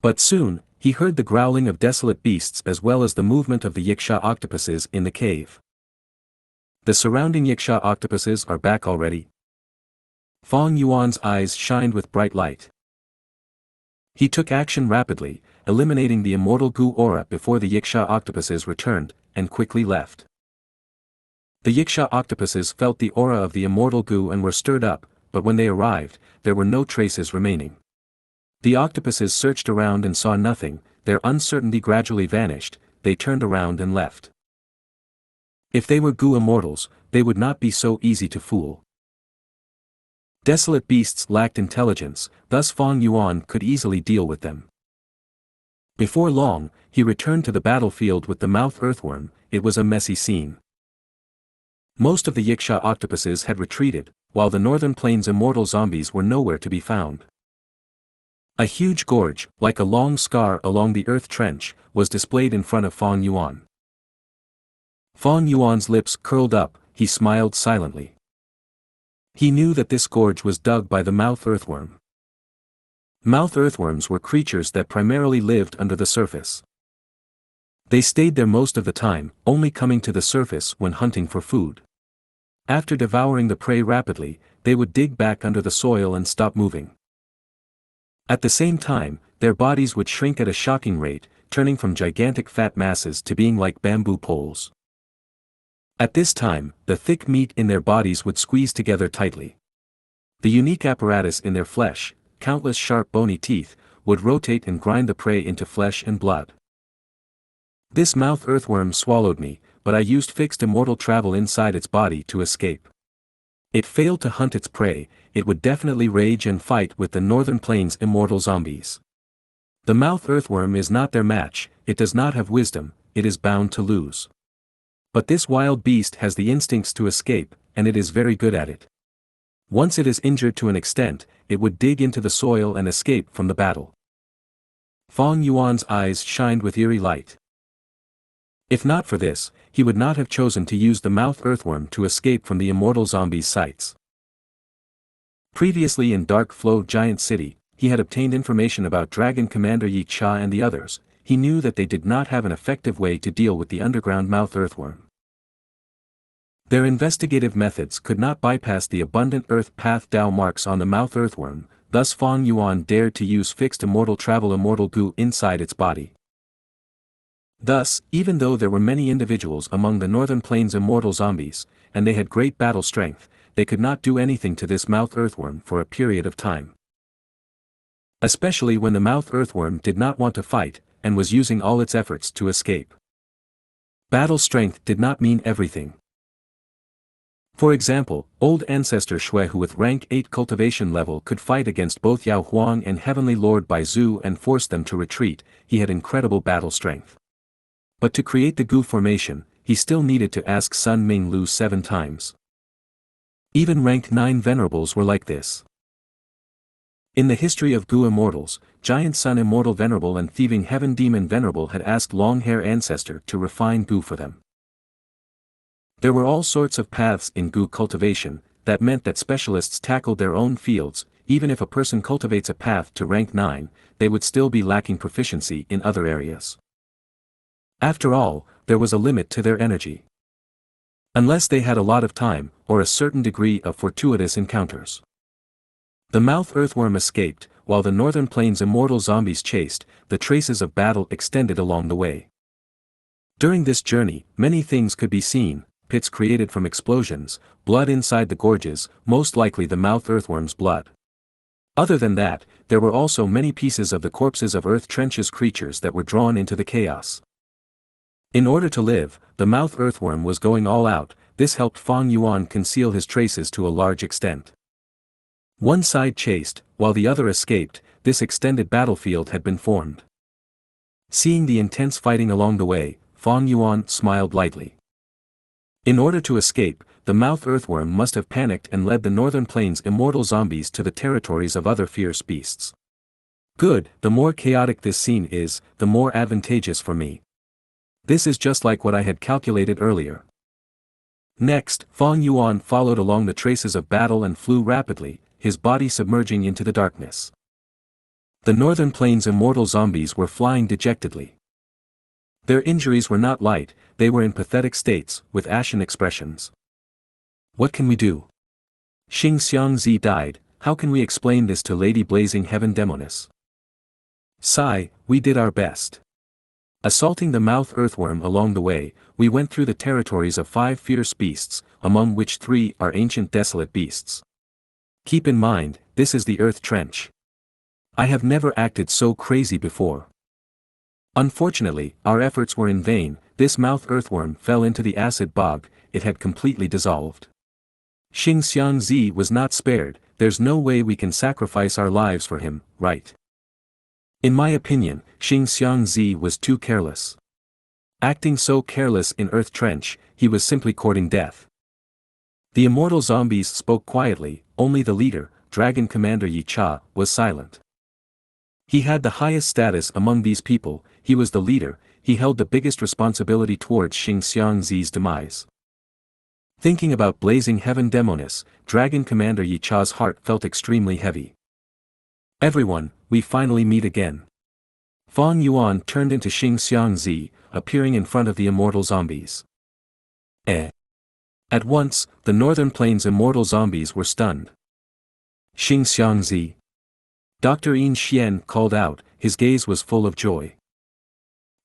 But soon, he heard the growling of desolate beasts as well as the movement of the Xianxia octopuses in the cave. The surrounding Xianxia octopuses are back already. Fang Yuan's eyes shined with bright light. He took action rapidly, eliminating the immortal Gu aura before the Xianxia octopuses returned, and quickly left. The Xianxia octopuses felt the aura of the immortal Gu and were stirred up, but when they arrived, there were no traces remaining. The octopuses searched around and saw nothing, their uncertainty gradually vanished, they turned around and left. If they were Gu immortals, they would not be so easy to fool. Desolate beasts lacked intelligence, thus Fang Yuan could easily deal with them. Before long, he returned to the battlefield with the mouth earthworm. It was a messy scene. Most of the Xianxia octopuses had retreated, while the northern plains immortal zombies were nowhere to be found. A huge gorge, like a long scar along the earth trench, was displayed in front of Fang Yuan. Fang Yuan's lips curled up, he smiled silently. He knew that this gorge was dug by the mouth earthworm. Mouth earthworms were creatures that primarily lived under the surface. They stayed there most of the time, only coming to the surface when hunting for food. After devouring the prey rapidly, they would dig back under the soil and stop moving. At the same time, their bodies would shrink at a shocking rate, turning from gigantic fat masses to being like bamboo poles. At this time, the thick meat in their bodies would squeeze together tightly. The unique apparatus in their flesh, countless sharp bony teeth, would rotate and grind the prey into flesh and blood. This mouth earthworm swallowed me, but I used fixed immortal travel inside its body to escape. It failed to hunt its prey, it would definitely rage and fight with the northern plains immortal zombies. The mouth earthworm is not their match, it does not have wisdom, it is bound to lose. But this wild beast has the instincts to escape, and it is very good at it. Once it is injured to an extent, it would dig into the soil and escape from the battle. Fang Yuan's eyes shined with eerie light. If not for this, he would not have chosen to use the mouth earthworm to escape from the immortal zombies' sights. Previously in Dark Flow Giant City, he had obtained information about Dragon Commander Xianxia and the others. He knew that they did not have an effective way to deal with the underground mouth earthworm. Their investigative methods could not bypass the abundant earth path Dao marks on the mouth earthworm, thus Fang Yuan dared to use fixed immortal Gu inside its body. Thus, even though there were many individuals among the Northern Plains immortal zombies, and they had great battle strength, they could not do anything to this mouth earthworm for a period of time. Especially when the mouth earthworm did not want to fight, and was using all its efforts to escape. Battle strength did not mean everything. For example, old ancestor Shui, who with rank 8 cultivation level could fight against both Yao Huang and Heavenly Lord Baizu and force them to retreat, he had incredible battle strength. But to create the Gu formation, he still needed to ask Sun Ming Lu 7 times. Even rank 9 venerables were like this. In the history of Gu immortals, Giant Sun Immortal Venerable and Thieving Heaven Demon Venerable had asked Long Hair Ancestor to refine Gu for them. There were all sorts of paths in Gu cultivation, that meant that specialists tackled their own fields. Even if a person cultivates a path to rank 9, they would still be lacking proficiency in other areas. After all, there was a limit to their energy. Unless they had a lot of time, or a certain degree of fortuitous encounters. The mouth earthworm escaped, while the Northern Plains immortal zombies chased. The traces of battle extended along the way. During this journey, many things could be seen: pits created from explosions, blood inside the gorges, most likely the mouth earthworm's blood. Other than that, there were also many pieces of the corpses of earth trenches creatures that were drawn into the chaos. In order to live, the mouth earthworm was going all out. This helped Fang Yuan conceal his traces to a large extent. One side chased, while the other escaped. This extended battlefield had been formed. Seeing the intense fighting along the way, Fang Yuan smiled lightly. In order to escape, the mouth earthworm must have panicked and led the Northern Plains immortal zombies to the territories of other fierce beasts. Good, the more chaotic this scene is, the more advantageous for me. This is just like what I had calculated earlier. Next, Fang Yuan followed along the traces of battle and flew rapidly, his body submerging into the darkness. The Northern Plains immortal zombies were flying dejectedly. Their injuries were not light, they were in pathetic states, with ashen expressions. What can we do? Xianxia died. How can we explain this to Lady Blazing Heaven Demoness? Sigh, we did our best. Assaulting the mouth earthworm along the way, we went through the territories of 5 fierce beasts, among which 3 are ancient desolate beasts. Keep in mind, this is the earth trench. I have never acted so crazy before. Unfortunately, our efforts were in vain. This mouth earthworm fell into the acid bog. It had completely dissolved. Xianxia was not spared. There's no way we can sacrifice our lives for him, right? In my opinion, Xianxia was too careless. Acting so careless in Earth Trench, he was simply courting death. The immortal zombies spoke quietly. Only the leader, Dragon Commander Xianxia, was silent. He had the highest status among these people. He was the leader. He held the biggest responsibility towards Xianxia's demise. Thinking about Blazing Heaven Demoness, Dragon Commander Xianxia's heart felt extremely heavy. Everyone, we finally meet again. Fang Yuan turned into Xianxia, appearing in front of the immortal zombies. At once, the Northern Plains immortal zombies were stunned. Xianxia. Dr. Yin Xian called out, his gaze was full of joy.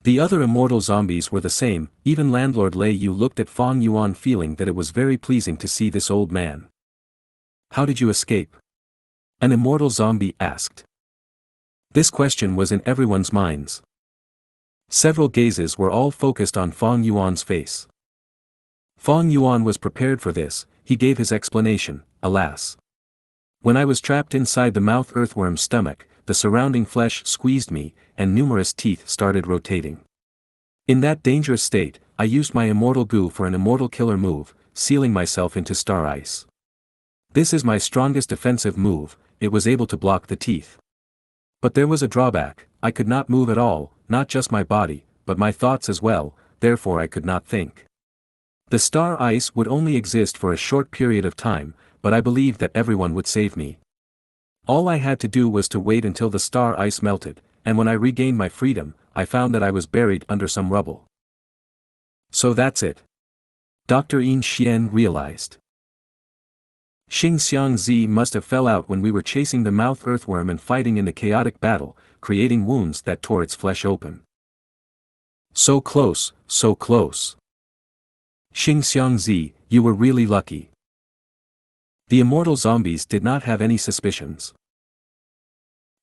The other immortal zombies were the same. Even Landlord Lei Yu looked at Fang Yuan, feeling that it was very pleasing to see this old man. How did you escape? An immortal zombie asked. This question was in everyone's minds. Several gazes were all focused on Fang Yuan's face. Fang Yuan was prepared for this. He gave his explanation. Alas. When I was trapped inside the mouth earthworm's stomach, the surrounding flesh squeezed me, and numerous teeth started rotating. In that dangerous state, I used my immortal Gu for an immortal killer move, sealing myself into star ice. This is my strongest defensive move. It was able to block the teeth. But there was a drawback. I could not move at all, not just my body, but my thoughts as well. therefore I could not think. The star ice would only exist for a short period of time, but I believed that everyone would save me. All I had to do was to wait until the star ice melted, and when I regained my freedom, I found that I was buried under some rubble. So that's it. Dr. Xian realized. Xianxia must have fell out when we were chasing the mouth earthworm and fighting in the chaotic battle, creating wounds that tore its flesh open. So close, so close. Xianxia, you were really lucky. The immortal zombies did not have any suspicions.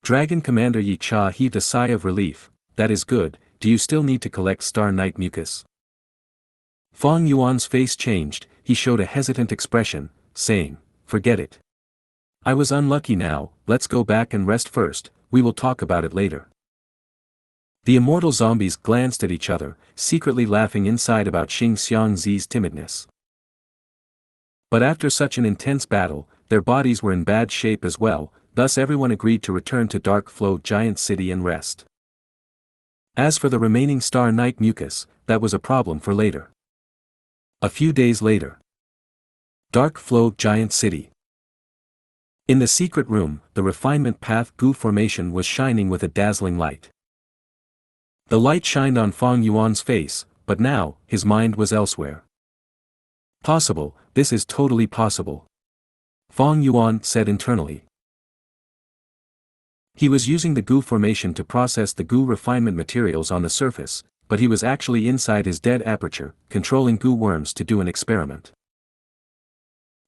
Dragon Commander Yi Cha heaved a sigh of relief. That is good. Do you still need to collect Star Night mucus? Fang Yuan's face changed. He showed a hesitant expression, saying, forget it. I was unlucky now, let's go back and rest first, we will talk about it later. The immortal zombies glanced at each other, secretly laughing inside about Xianxia's timidness. But after such an intense battle, their bodies were in bad shape as well, thus everyone agreed to return to Dark Flow Giant City and rest. As for the remaining Star Night mucus, that was a problem for later. A few days later. Dark Flow Giant City. In the secret room, the refinement path Gu formation was shining with a dazzling light. The light shined on Fang Yuan's face, but now, his mind was elsewhere. Possible, this is totally possible. Fang Yuan said internally. He was using the Gu formation to process the Gu refinement materials on the surface, but he was actually inside his dead aperture, controlling Gu worms to do an experiment.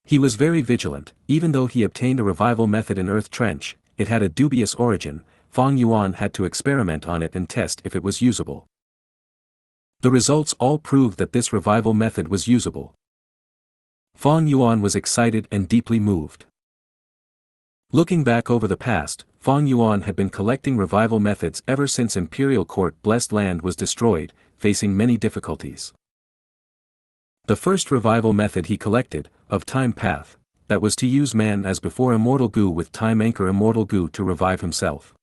He was very vigilant, even though he obtained a revival method in Earth Trench, it had a dubious origin, Fang Yuan had to experiment on it and test if it was usable. The results all proved that this revival method was usable. Fang Yuan was excited and deeply moved. Looking back over the past, Fang Yuan had been collecting revival methods ever since Imperial Court Blessed Land was destroyed, facing many difficulties. The first revival method he collected, of Time Path, that was to use man as before Immortal Gu with Time Anchor Immortal Gu to revive himself.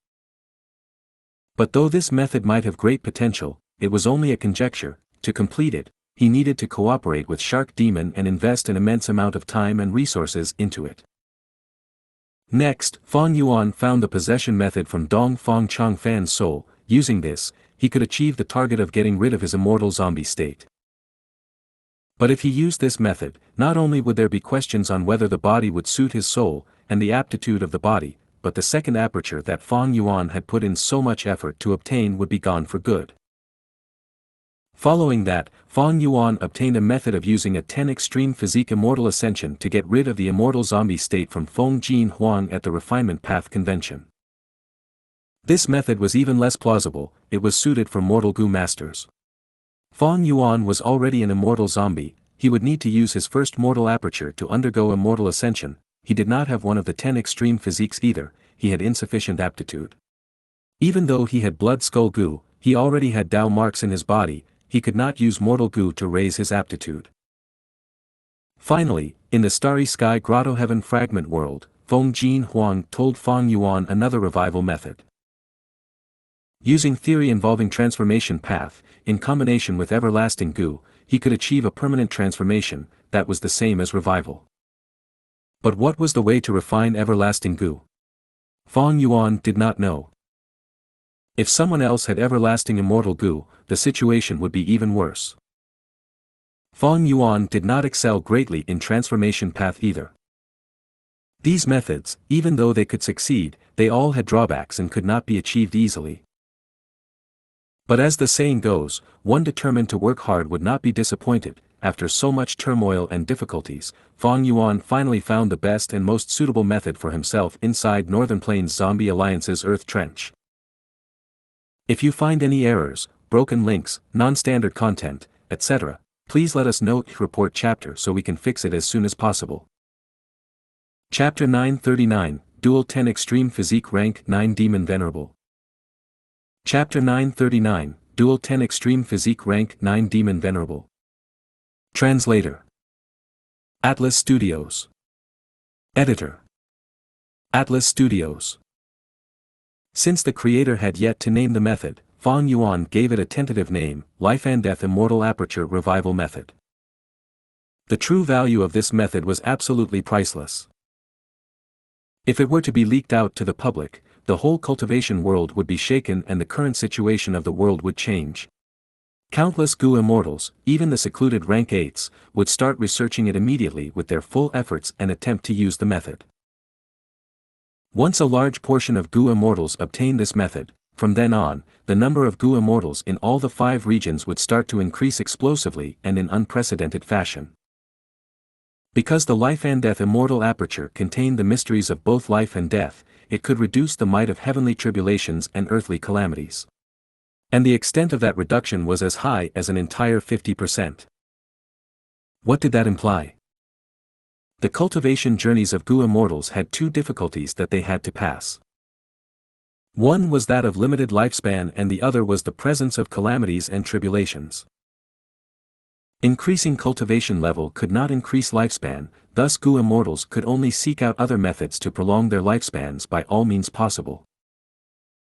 But though this method might have great potential, it was only a conjecture. To complete it, he needed to cooperate with Shark Demon and invest an immense amount of time and resources into it. Next, Fang Yuan found the possession method from Dong Fang Chang Fan's soul. Using this, he could achieve the target of getting rid of his immortal zombie state. But if he used this method, not only would there be questions on whether the body would suit his soul, and the aptitude of the body, but the second aperture that Fang Yuan had put in so much effort to obtain would be gone for good. Following that, Fang Yuan obtained a method of using a 10 extreme physique immortal ascension to get rid of the immortal zombie state from Feng Jin Huang at the Refinement Path Convention. This method was even less plausible, it was suited for mortal Gu masters. Fang Yuan was already an immortal zombie, he would need to use his first mortal aperture to undergo immortal ascension, he did not have one of the 10 extreme physiques either, he had insufficient aptitude. Even though he had blood skull Gu, he already had Dao marks in his body, he could not use mortal Gu to raise his aptitude. Finally, in the Starry Sky Grotto Heaven Fragment World, Feng Jin Huang told Fang Yuan another revival method. Using theory involving transformation path, in combination with everlasting Gu, he could achieve a permanent transformation, that was the same as revival. But what was the way to refine everlasting Gu? Fang Yuan did not know. If someone else had everlasting immortal Gu, the situation would be even worse. Fang Yuan did not excel greatly in transformation path either. These methods, even though they could succeed, they all had drawbacks and could not be achieved easily. But as the saying goes, one determined to work hard would not be disappointed. After so much turmoil and difficulties, Fang Yuan finally found the best and most suitable method for himself inside Northern Plains Zombie Alliance's Earth Trench. If you find any errors, broken links, non-standard content, etc., please let us know. Report chapter so we can fix it as soon as possible. Chapter 939, Dual 10 Extreme Physique Rank 9 Demon Venerable. Chapter 939, Dual 10 Extreme Physique Rank 9 Demon Venerable. Translator. Atlas Studios. Editor. Atlas Studios. Since the creator had yet to name the method, Fang Yuan gave it a tentative name, Life and Death Immortal Aperture Revival Method. The true value of this method was absolutely priceless. If it were to be leaked out to the public, the whole cultivation world would be shaken and the current situation of the world would change. Countless Gu immortals, even the secluded rank 8s, would start researching it immediately with their full efforts and attempt to use the method. Once a large portion of Gu immortals obtained this method, from then on, the number of Gu immortals in all the 5 regions would start to increase explosively and in unprecedented fashion. Because the Life and Death Immortal Aperture contained the mysteries of both life and death, it could reduce the might of heavenly tribulations and earthly calamities. And the extent of that reduction was as high as an entire 50%. What did that imply? The cultivation journeys of Gu immortals had 2 difficulties that they had to pass. One was that of limited lifespan and the other was the presence of calamities and tribulations. Increasing cultivation level could not increase lifespan, thus Gu immortals could only seek out other methods to prolong their lifespans by all means possible.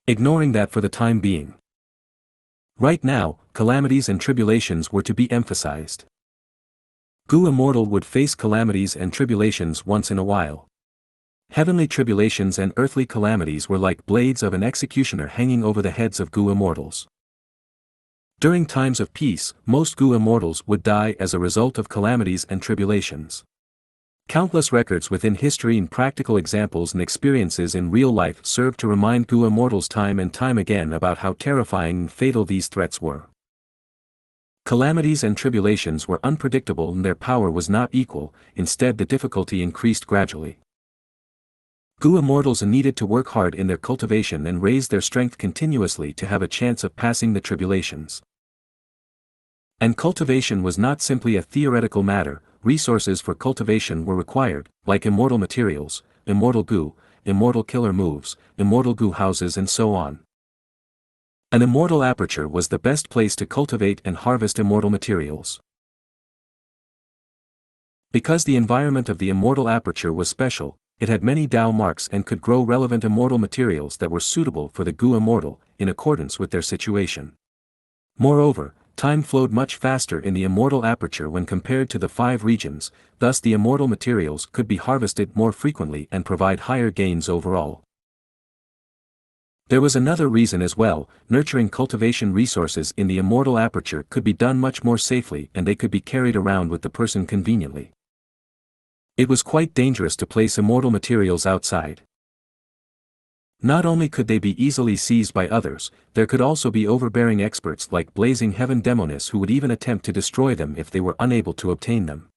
Ignoring that for the time being. Right now, calamities and tribulations were to be emphasized. Gu immortal would face calamities and tribulations once in a while. Heavenly tribulations and earthly calamities were like blades of an executioner hanging over the heads of Gu immortals. During times of peace, most Gu immortals would die as a result of calamities and tribulations. Countless records within history and practical examples and experiences in real life serve to remind Gu immortals time and time again about how terrifying and fatal these threats were. Calamities and tribulations were unpredictable and their power was not equal, instead the difficulty increased gradually. Gu immortals needed to work hard in their cultivation and raise their strength continuously to have a chance of passing the tribulations. And cultivation was not simply a theoretical matter, resources for cultivation were required, like immortal materials, immortal Gu, immortal killer moves, immortal Gu houses and so on. An immortal aperture was the best place to cultivate and harvest immortal materials. Because the environment of the immortal aperture was special, it had many Dao marks and could grow relevant immortal materials that were suitable for the Gu immortal, in accordance with their situation. Moreover, time flowed much faster in the immortal aperture when compared to the 5 regions, thus the immortal materials could be harvested more frequently and provide higher gains overall. There was another reason as well, nurturing cultivation resources in the immortal aperture could be done much more safely and they could be carried around with the person conveniently. It was quite dangerous to place immortal materials outside. Not only could they be easily seized by others, there could also be overbearing experts like Blazing Heaven Demonists who would even attempt to destroy them if they were unable to obtain them.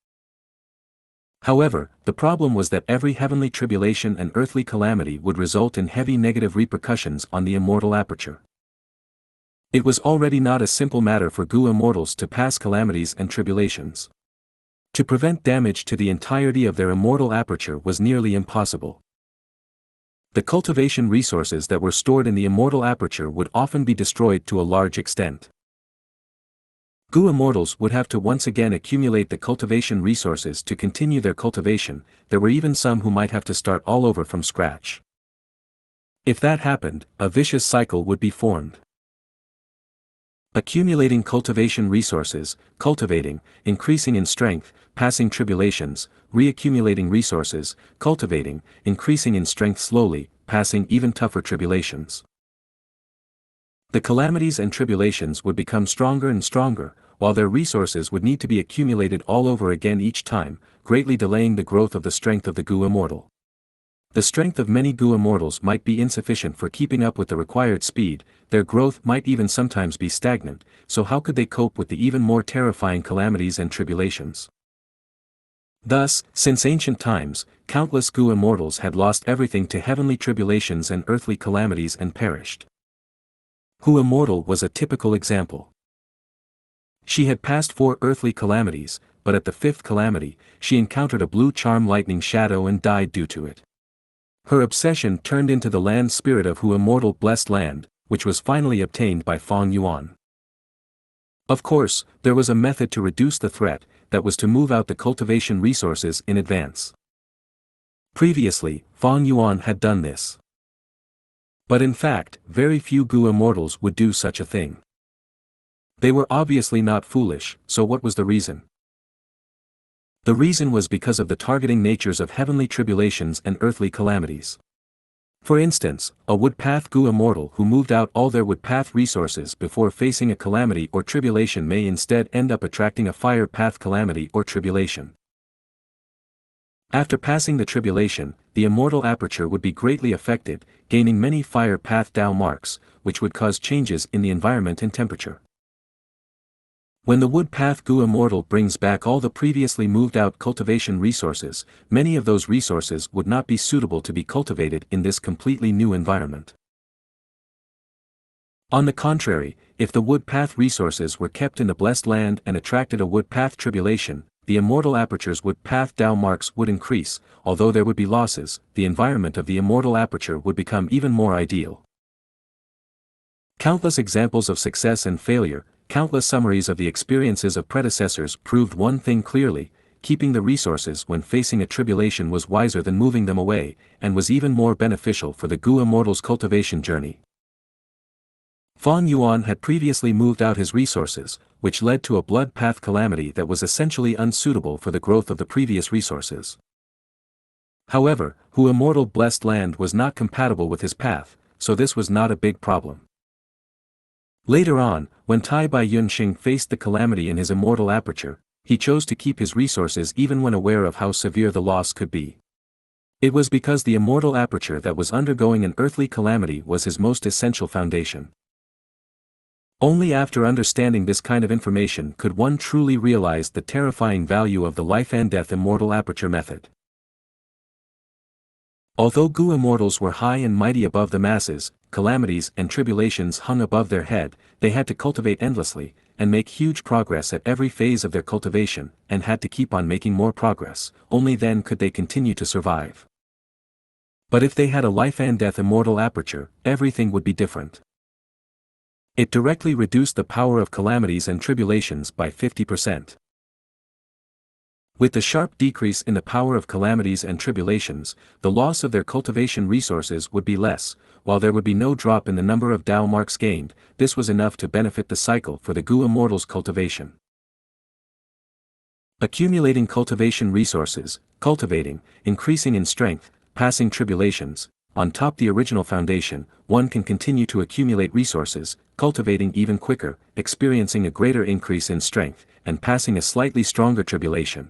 However, the problem was that every heavenly tribulation and earthly calamity would result in heavy negative repercussions on the immortal aperture. It was already not a simple matter for Gu immortals to pass calamities and tribulations. To prevent damage to the entirety of their immortal aperture was nearly impossible. The cultivation resources that were stored in the immortal aperture would often be destroyed to a large extent. Gu immortals would have to once again accumulate the cultivation resources to continue their cultivation. There were even some who might have to start all over from scratch. If that happened, a vicious cycle would be formed. Accumulating cultivation resources, cultivating, increasing in strength, passing tribulations, reaccumulating resources, cultivating, increasing in strength slowly, passing even tougher tribulations. The calamities and tribulations would become stronger and stronger, while their resources would need to be accumulated all over again each time, greatly delaying the growth of the strength of the Gu immortal. The strength of many Gu immortals might be insufficient for keeping up with the required speed, their growth might even sometimes be stagnant, so how could they cope with the even more terrifying calamities and tribulations? Thus, since ancient times, countless Gu immortals had lost everything to heavenly tribulations and earthly calamities and perished. Gu immortal was a typical example. She had passed 4 earthly calamities, but at the 5th calamity, she encountered a blue charm lightning shadow and died due to it. Her obsession turned into the land spirit of Hu immortal blessed land, which was finally obtained by Fang Yuan. Of course, there was a method to reduce the threat, that was to move out the cultivation resources in advance. Previously, Fang Yuan had done this. But in fact, very few Gu immortals would do such a thing. They were obviously not foolish, so what was the reason? The reason was because of the targeting natures of heavenly tribulations and earthly calamities. For instance, a woodpath Gu immortal who moved out all their woodpath resources before facing a calamity or tribulation may instead end up attracting a fire path calamity or tribulation. After passing the tribulation, the immortal aperture would be greatly affected, gaining many fire path Dao marks, which would cause changes in the environment and temperature. When the woodpath Gu immortal brings back all the previously moved out cultivation resources, many of those resources would not be suitable to be cultivated in this completely new environment. On the contrary, if the woodpath resources were kept in the blessed land and attracted a woodpath tribulation, the immortal aperture's woodpath Dao marks would increase. Although there would be losses, the environment of the immortal aperture would become even more ideal. Countless examples of success and failure, countless summaries of the experiences of predecessors proved one thing clearly: keeping the resources when facing a tribulation was wiser than moving them away, and was even more beneficial for the Gu immortal's cultivation journey. Fang Yuan had previously moved out his resources, which led to a blood path calamity that was essentially unsuitable for the growth of the previous resources. However, Hu immortal blessed land was not compatible with his path, so this was not a big problem. Later on, when Tai Bai Yunxing faced the calamity in his immortal aperture, he chose to keep his resources even when aware of how severe the loss could be. It was because the immortal aperture that was undergoing an earthly calamity was his most essential foundation. Only after understanding this kind of information could one truly realize the terrifying value of the life and death immortal aperture method. Although Gu immortals were high and mighty above the masses, calamities and tribulations hung above their head, they had to cultivate endlessly, and make huge progress at every phase of their cultivation, and had to keep on making more progress. Only then could they continue to survive. But if they had a life and death immortal aperture, everything would be different. It directly reduced the power of calamities and tribulations by 50%. With the sharp decrease in the power of calamities and tribulations, the loss of their cultivation resources would be less, while there would be no drop in the number of Dao marks gained. This was enough to benefit the cycle for the Gu immortals' cultivation. Accumulating cultivation resources, cultivating, increasing in strength, passing tribulations. On top the original foundation, one can continue to accumulate resources, cultivating even quicker, experiencing a greater increase in strength, and passing a slightly stronger tribulation.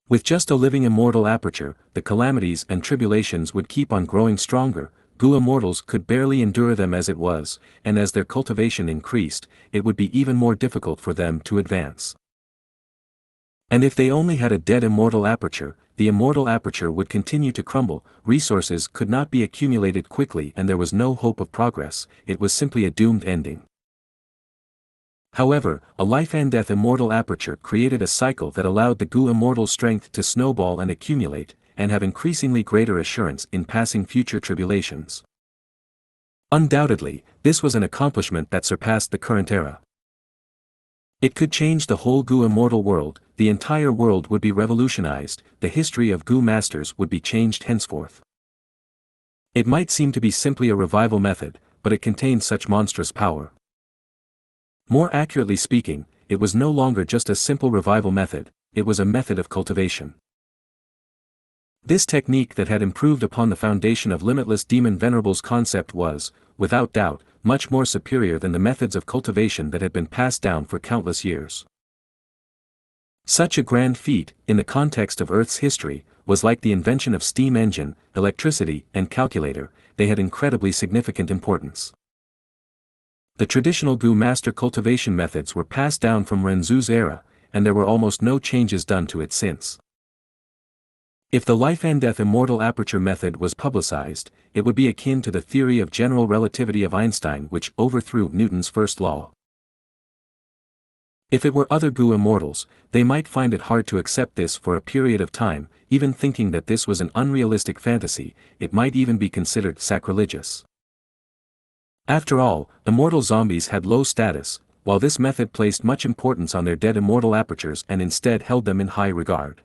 With just a living immortal aperture, the calamities and tribulations would keep on growing stronger. Gu immortals could barely endure them as it was, and as their cultivation increased, it would be even more difficult for them to advance. And if they only had a dead immortal aperture, the immortal aperture would continue to crumble, resources could not be accumulated quickly and there was no hope of progress. It was simply a doomed ending. However, a life and death immortal aperture created a cycle that allowed the Gu immortal strength to snowball and accumulate, and have increasingly greater assurance in passing future tribulations. Undoubtedly, this was an accomplishment that surpassed the current era. It could change the whole Gu immortal world. The entire world would be revolutionized, the history of Gu masters would be changed henceforth. It might seem to be simply a revival method, but it contained such monstrous power. More accurately speaking, it was no longer just a simple revival method, it was a method of cultivation. This technique that had improved upon the foundation of limitless demon venerables concept was, without doubt, much more superior than the methods of cultivation that had been passed down for countless years. Such a grand feat, in the context of Earth's history, was like the invention of steam engine, electricity, and calculator. They had incredibly significant importance. The traditional Gu master cultivation methods were passed down from Renzu's era, and there were almost no changes done to it since. If the life and death immortal aperture method was publicized, it would be akin to the theory of general relativity of Einstein, which overthrew Newton's first law. If it were other Gu immortals, they might find it hard to accept this for a period of time, even thinking that this was an unrealistic fantasy. It might even be considered sacrilegious. After all, immortal zombies had low status, while this method placed much importance on their dead immortal apertures and instead held them in high regard.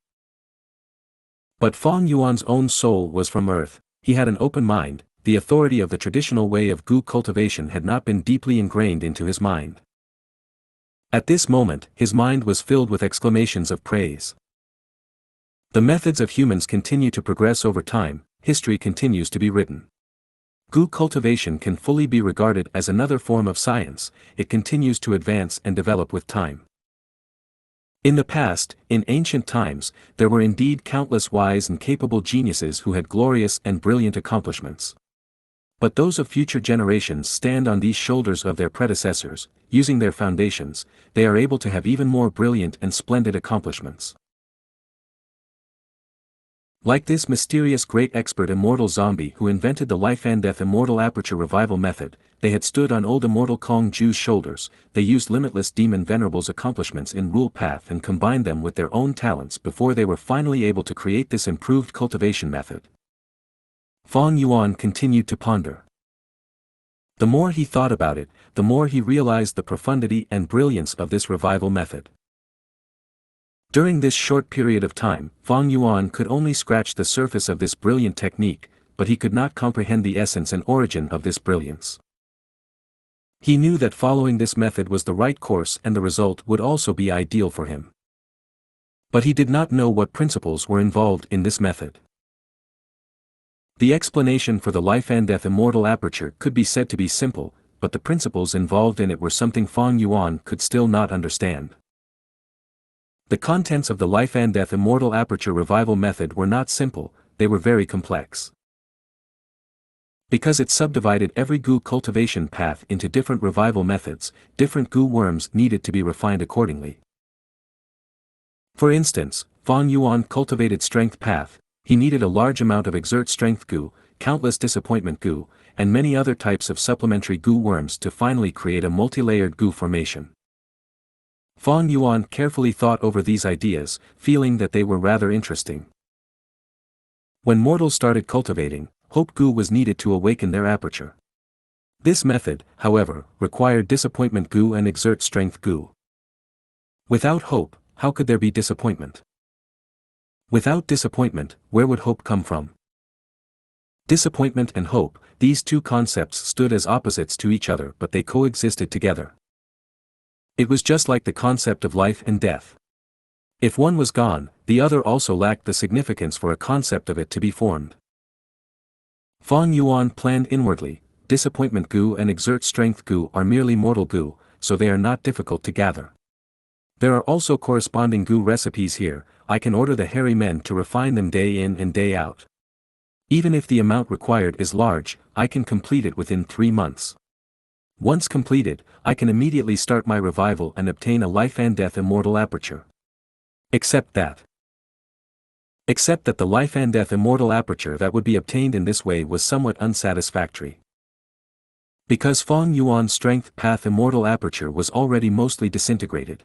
But Fang Yuan's own soul was from Earth. He had an open mind. the authority of the traditional way of Gu cultivation had not been deeply ingrained into his mind. At this moment, his mind was filled with exclamations of praise. The methods of humans continue to progress over time, history continues to be written. Gu cultivation can fully be regarded as another form of science, it continues to advance and develop with time. In the past, in ancient times, there were indeed countless wise and capable geniuses who had glorious and brilliant accomplishments. But those of future generations stand on these shoulders of their predecessors, using their foundations, they are able to have even more brilliant and splendid accomplishments. Like this mysterious great expert immortal zombie who invented the life and death immortal aperture revival method, they had stood on old immortal Kong Ju's shoulders, they used limitless demon venerable's accomplishments in rule path and combined them with their own talents before they were finally able to create this improved cultivation method. Fang Yuan continued to ponder. The more he thought about it, the more he realized the profundity and brilliance of this revival method. During this short period of time, Fang Yuan could only scratch the surface of this brilliant technique, but he could not comprehend the essence and origin of this brilliance. He knew that following this method was the right course and the result would also be ideal for him. But he did not know what principles were involved in this method. The explanation for the life and death immortal aperture could be said to be simple, but the principles involved in it were something Fang Yuan could still not understand. The contents of the life and death immortal aperture revival method were not simple, they were very complex. Because it subdivided every Gu cultivation path into different revival methods, different Gu worms needed to be refined accordingly. For instance, Fang Yuan cultivated strength path, he needed a large amount of exert strength Gu, countless disappointment Gu, and many other types of supplementary Gu worms to finally create a multi-layered Gu formation. Fang Yuan carefully thought over these ideas, feeling that they were rather interesting. When mortals started cultivating, hope Gu was needed to awaken their aperture. This method, however, required disappointment Gu and exert strength Gu. Without hope, how could there be disappointment? Without disappointment, where would hope come from? Disappointment and hope, these two concepts stood as opposites to each other but they coexisted together. It was just like the concept of life and death. If one was gone, the other also lacked the significance for a concept of it to be formed. Fang Yuan planned inwardly, disappointment Gu and exert strength Gu are merely mortal Gu, so they are not difficult to gather. There are also corresponding Gu recipes here, I can order the hairy men to refine them day in and day out. Even if the amount required is large, I can complete it within 3 months. Once completed, I can immediately start my revival and obtain a life and death immortal aperture. Except that the life and death immortal aperture that would be obtained in this way was somewhat unsatisfactory. Because Fang Yuan's strength path immortal aperture was already mostly disintegrated.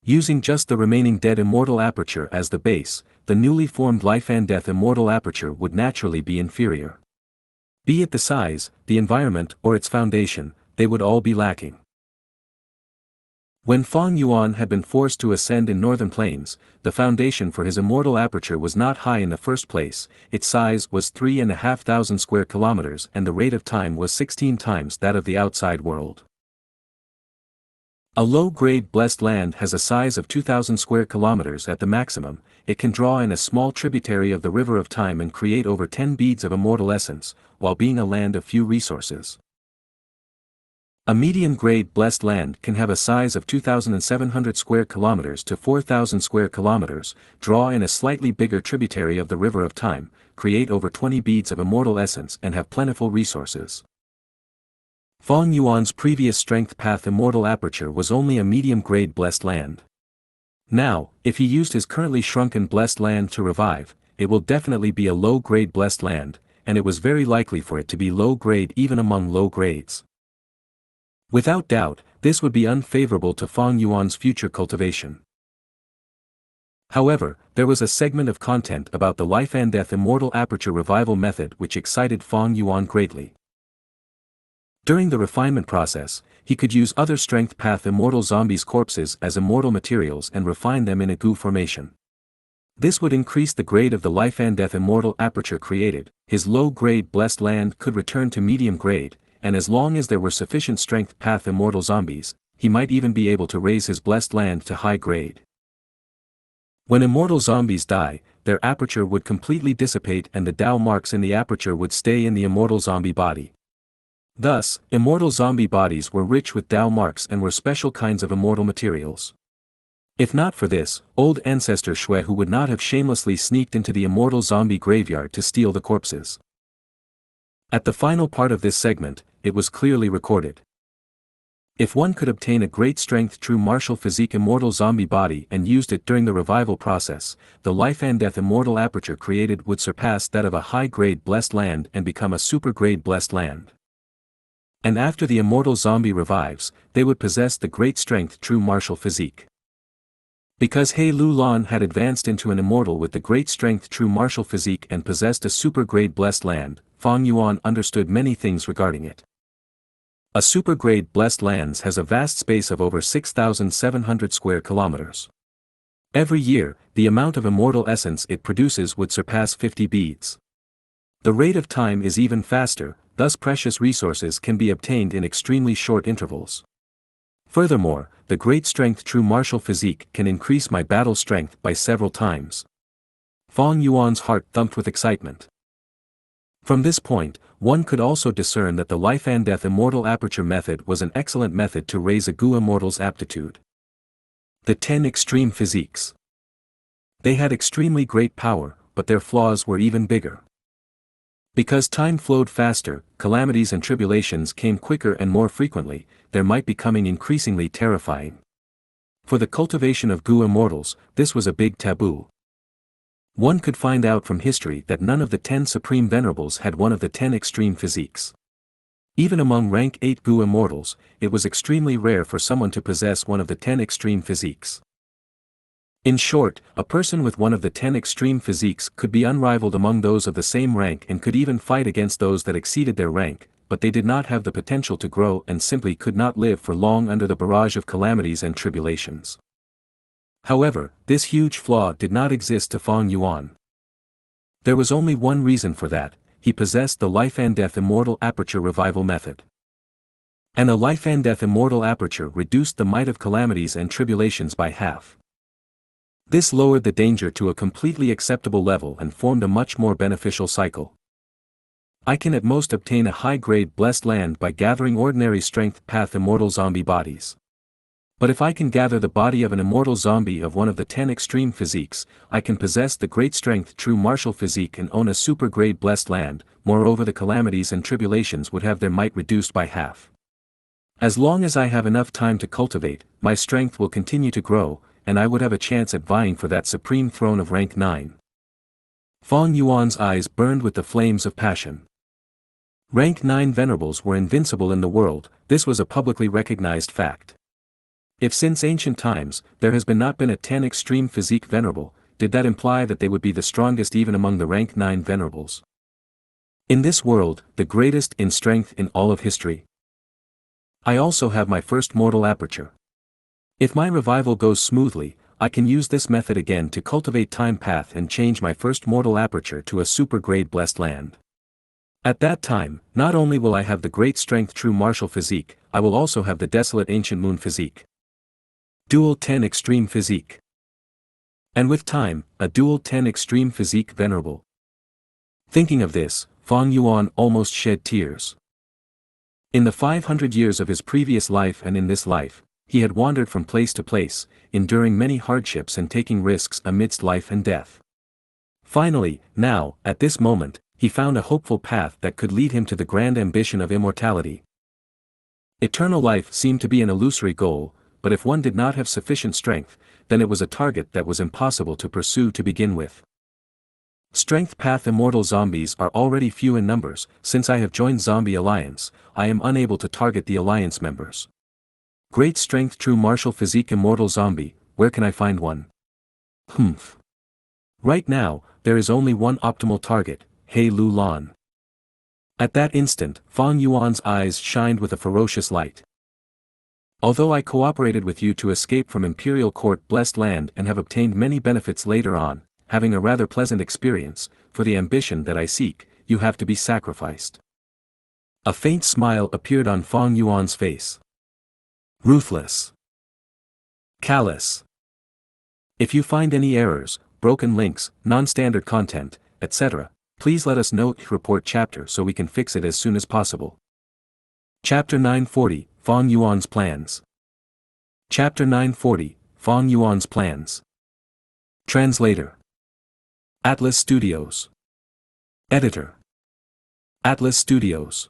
Using just the remaining dead immortal aperture as the base, the newly formed life and death immortal aperture would naturally be inferior. Be it the size, the environment, or its foundation, they would all be lacking. When Fang Yuan had been forced to ascend in northern plains, the foundation for his immortal aperture was not high in the first place, its size was 3,500 square kilometers and the rate of time was 16 times that of the outside world. A low-grade blessed land has a size of 2,000 square kilometers at the maximum, it can draw in a small tributary of the river of time and create over 10 beads of immortal essence, while being a land of few resources. A medium-grade blessed land can have a size of 2,700 square kilometers to 4,000 square kilometers, draw in a slightly bigger tributary of the river of time, create over 20 beads of immortal essence and have plentiful resources. Fang Yuan's previous strength path immortal aperture was only a medium-grade blessed land. Now, if he used his currently shrunken blessed land to revive, it will definitely be a low-grade blessed land, and it was very likely for it to be low-grade even among low grades. Without doubt, this would be unfavorable to Fang Yuan's future cultivation. However, there was a segment of content about the life and death immortal aperture revival method which excited Fang Yuan greatly. During the refinement process, he could use other strength path immortal zombies' corpses as immortal materials and refine them in a Gu formation. This would increase the grade of the life and death immortal aperture created. His low-grade blessed land could return to medium grade, and as long as there were sufficient strength path immortal zombies, he might even be able to raise his blessed land to high grade. When immortal zombies die, their aperture would completely dissipate and the Dao marks in the aperture would stay in the immortal zombie body. Thus, immortal zombie bodies were rich with Dao marks and were special kinds of immortal materials. If not for this, old ancestor Shui Hu would not have shamelessly sneaked into the immortal zombie graveyard to steal the corpses. At the final part of this segment, it was clearly recorded. If one could obtain a great strength true martial physique immortal zombie body and used it during the revival process, the life and death immortal aperture created would surpass that of a high-grade blessed land and become a super-grade blessed land. And after the immortal zombie revives, they would possess the great strength true martial physique. Because He Lu Lan had advanced into an immortal with the great strength true martial physique and possessed a super-grade blessed land, Fang Yuan understood many things regarding it. A super-grade blessed lands has a vast space of over 6,700 square kilometers. Every year, the amount of immortal essence it produces would surpass 50 beads. The rate of time is even faster, thus precious resources can be obtained in extremely short intervals. Furthermore, the great strength true martial physique can increase my battle strength by several times. Fang Yuan's heart thumped with excitement. From this point, one could also discern that the life and death immortal aperture method was an excellent method to raise a Gu immortal's aptitude. The 10 extreme physiques. They had extremely great power, but their flaws were even bigger. Because time flowed faster, calamities and tribulations came quicker and more frequently, their might becoming increasingly terrifying. For the cultivation of Gu immortals, this was a big taboo. One could find out from history that none of the 10 supreme venerables had one of the 10 extreme physiques. Even among rank 8 Gu immortals, it was extremely rare for someone to possess one of the 10 extreme physiques. In short, a person with one of the 10 extreme physiques could be unrivaled among those of the same rank and could even fight against those that exceeded their rank, but they did not have the potential to grow and simply could not live for long under the barrage of calamities and tribulations. However, this huge flaw did not exist to Fang Yuan. There was only one reason for that: he possessed the life and death immortal aperture revival method. And a life and death immortal aperture reduced the might of calamities and tribulations by half. This lowered the danger to a completely acceptable level and formed a much more beneficial cycle. I can at most obtain a high-grade blessed land by gathering ordinary strength path immortal zombie bodies. But if I can gather the body of an immortal zombie of one of the 10 extreme physiques, I can possess the great strength true martial physique and own a super-grade blessed land. Moreover, the calamities and tribulations would have their might reduced by half. As long as I have enough time to cultivate, my strength will continue to grow, and I would have a chance at vying for that supreme throne of rank 9. Fang Yuan's eyes burned with the flames of passion. Rank 9 venerables were invincible in the world. This was a publicly recognized fact. If since ancient times, there has not been a 10 extreme physique venerable, did that imply that they would be the strongest even among the rank 9 venerables? In this world, the greatest in strength in all of history. I also have my first mortal aperture. If my revival goes smoothly, I can use this method again to cultivate time path and change my first mortal aperture to a super-grade blessed land. At that time, not only will I have the great strength true martial physique, I will also have the desolate ancient moon physique. Dual 10 extreme physique. And with time, a dual 10 extreme physique venerable. Thinking of this, Fang Yuan almost shed tears. In the 500 years of his previous life and in this life, he had wandered from place to place, enduring many hardships and taking risks amidst life and death. Finally, now, at this moment, he found a hopeful path that could lead him to the grand ambition of immortality. Eternal life seemed to be an illusory goal, but if one did not have sufficient strength, then it was a target that was impossible to pursue to begin with. Strength path immortal zombies are already few in numbers. Since I have joined Zombie Alliance, I am unable to target the Alliance members. Great strength true martial physique immortal zombie, where can I find one? Right now, there is only one optimal target, He Lu Lan. At that instant, Fang Yuan's eyes shined with a ferocious light. Although I cooperated with you to escape from Imperial Court blessed land and have obtained many benefits later on, having a rather pleasant experience. For the ambition that I seek, you have to be sacrificed. A faint smile appeared on Fang Yuan's face. Ruthless. Callous. If you find any errors, broken links, non-standard content, etc., please let us know. Report chapter so we can fix it as soon as possible. Chapter 940, Fang Yuan's Plans. Chapter 940, Fang Yuan's Plans. Translator. Atlas Studios. Editor. Atlas Studios.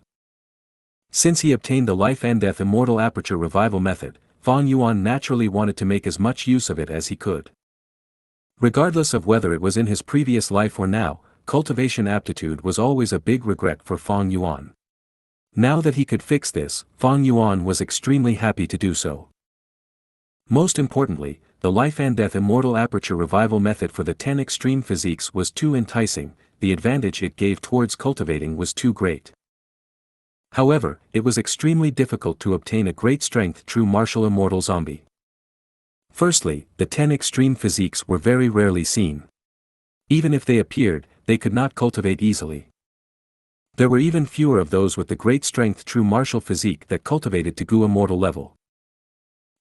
Since he obtained the life and death immortal aperture revival method, Fang Yuan naturally wanted to make as much use of it as he could. Regardless of whether it was in his previous life or now, cultivation aptitude was always a big regret for Fang Yuan. Now that he could fix this, Fang Yuan was extremely happy to do so. Most importantly, the life and death immortal aperture revival method for the 10 extreme physiques was too enticing, the advantage it gave towards cultivating was too great. However, it was extremely difficult to obtain a great strength true martial immortal zombie. Firstly, the 10 extreme physiques were very rarely seen. Even if they appeared, they could not cultivate easily. There were even fewer of those with the great strength true martial physique that cultivated to Gu immortal level.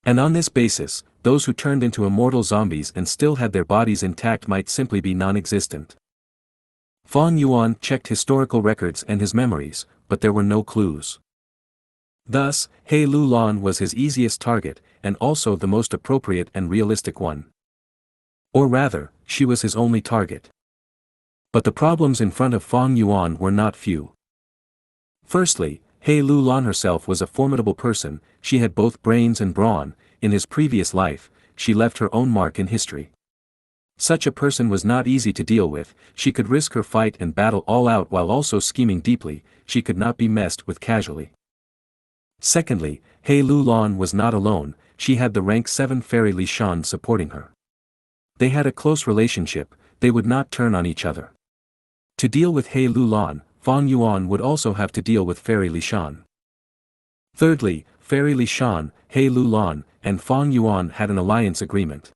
And on this basis, those who turned into immortal zombies and still had their bodies intact might simply be non-existent. Fang Yuan checked historical records and his memories, but there were no clues. Thus, He Lu Lan was his easiest target, and also the most appropriate and realistic one. Or rather, she was his only target. But the problems in front of Fang Yuan were not few. Firstly, He Lu Lan herself was a formidable person. She had both brains and brawn. In his previous life, she left her own mark in history. Such a person was not easy to deal with. She could risk her fight and battle all out while also scheming deeply. She could not be messed with casually. Secondly, He Lu Lan was not alone. She had the rank 7 Fairy Li Shan supporting her. They had a close relationship. They would not turn on each other. To deal with He Lu Lan, Fang Yuan would also have to deal with Fairy Li Shan. Thirdly, Fairy Li Shan, He Lu Lan, and Fang Yuan had an alliance agreement.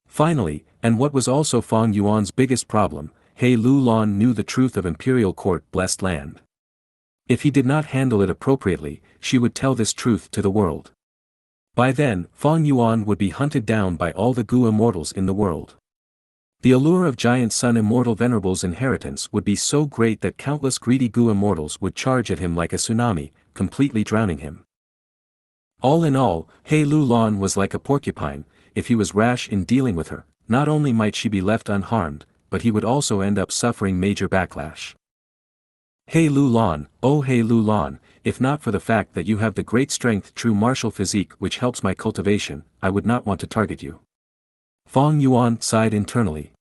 Finally, and what was also Fang Yuan's biggest problem, He Lu Lan knew the truth of Imperial Court Blessed Land. If he did not handle it appropriately, she would tell this truth to the world. By then, Fang Yuan would be hunted down by all the Gu immortals in the world. The allure of Giant Sun Immortal Venerable's inheritance would be so great that countless greedy Gu immortals would charge at him like a tsunami, completely drowning him. All in all, He Lu Lan was like a porcupine. If he was rash in dealing with her, not only might she be left unharmed, but he would also end up suffering major backlash. He Lu Lan, oh He Lu Lan, if not for the fact that you have the great strength true martial physique which helps my cultivation, I would not want to target you. Fang Yuan sighed internally.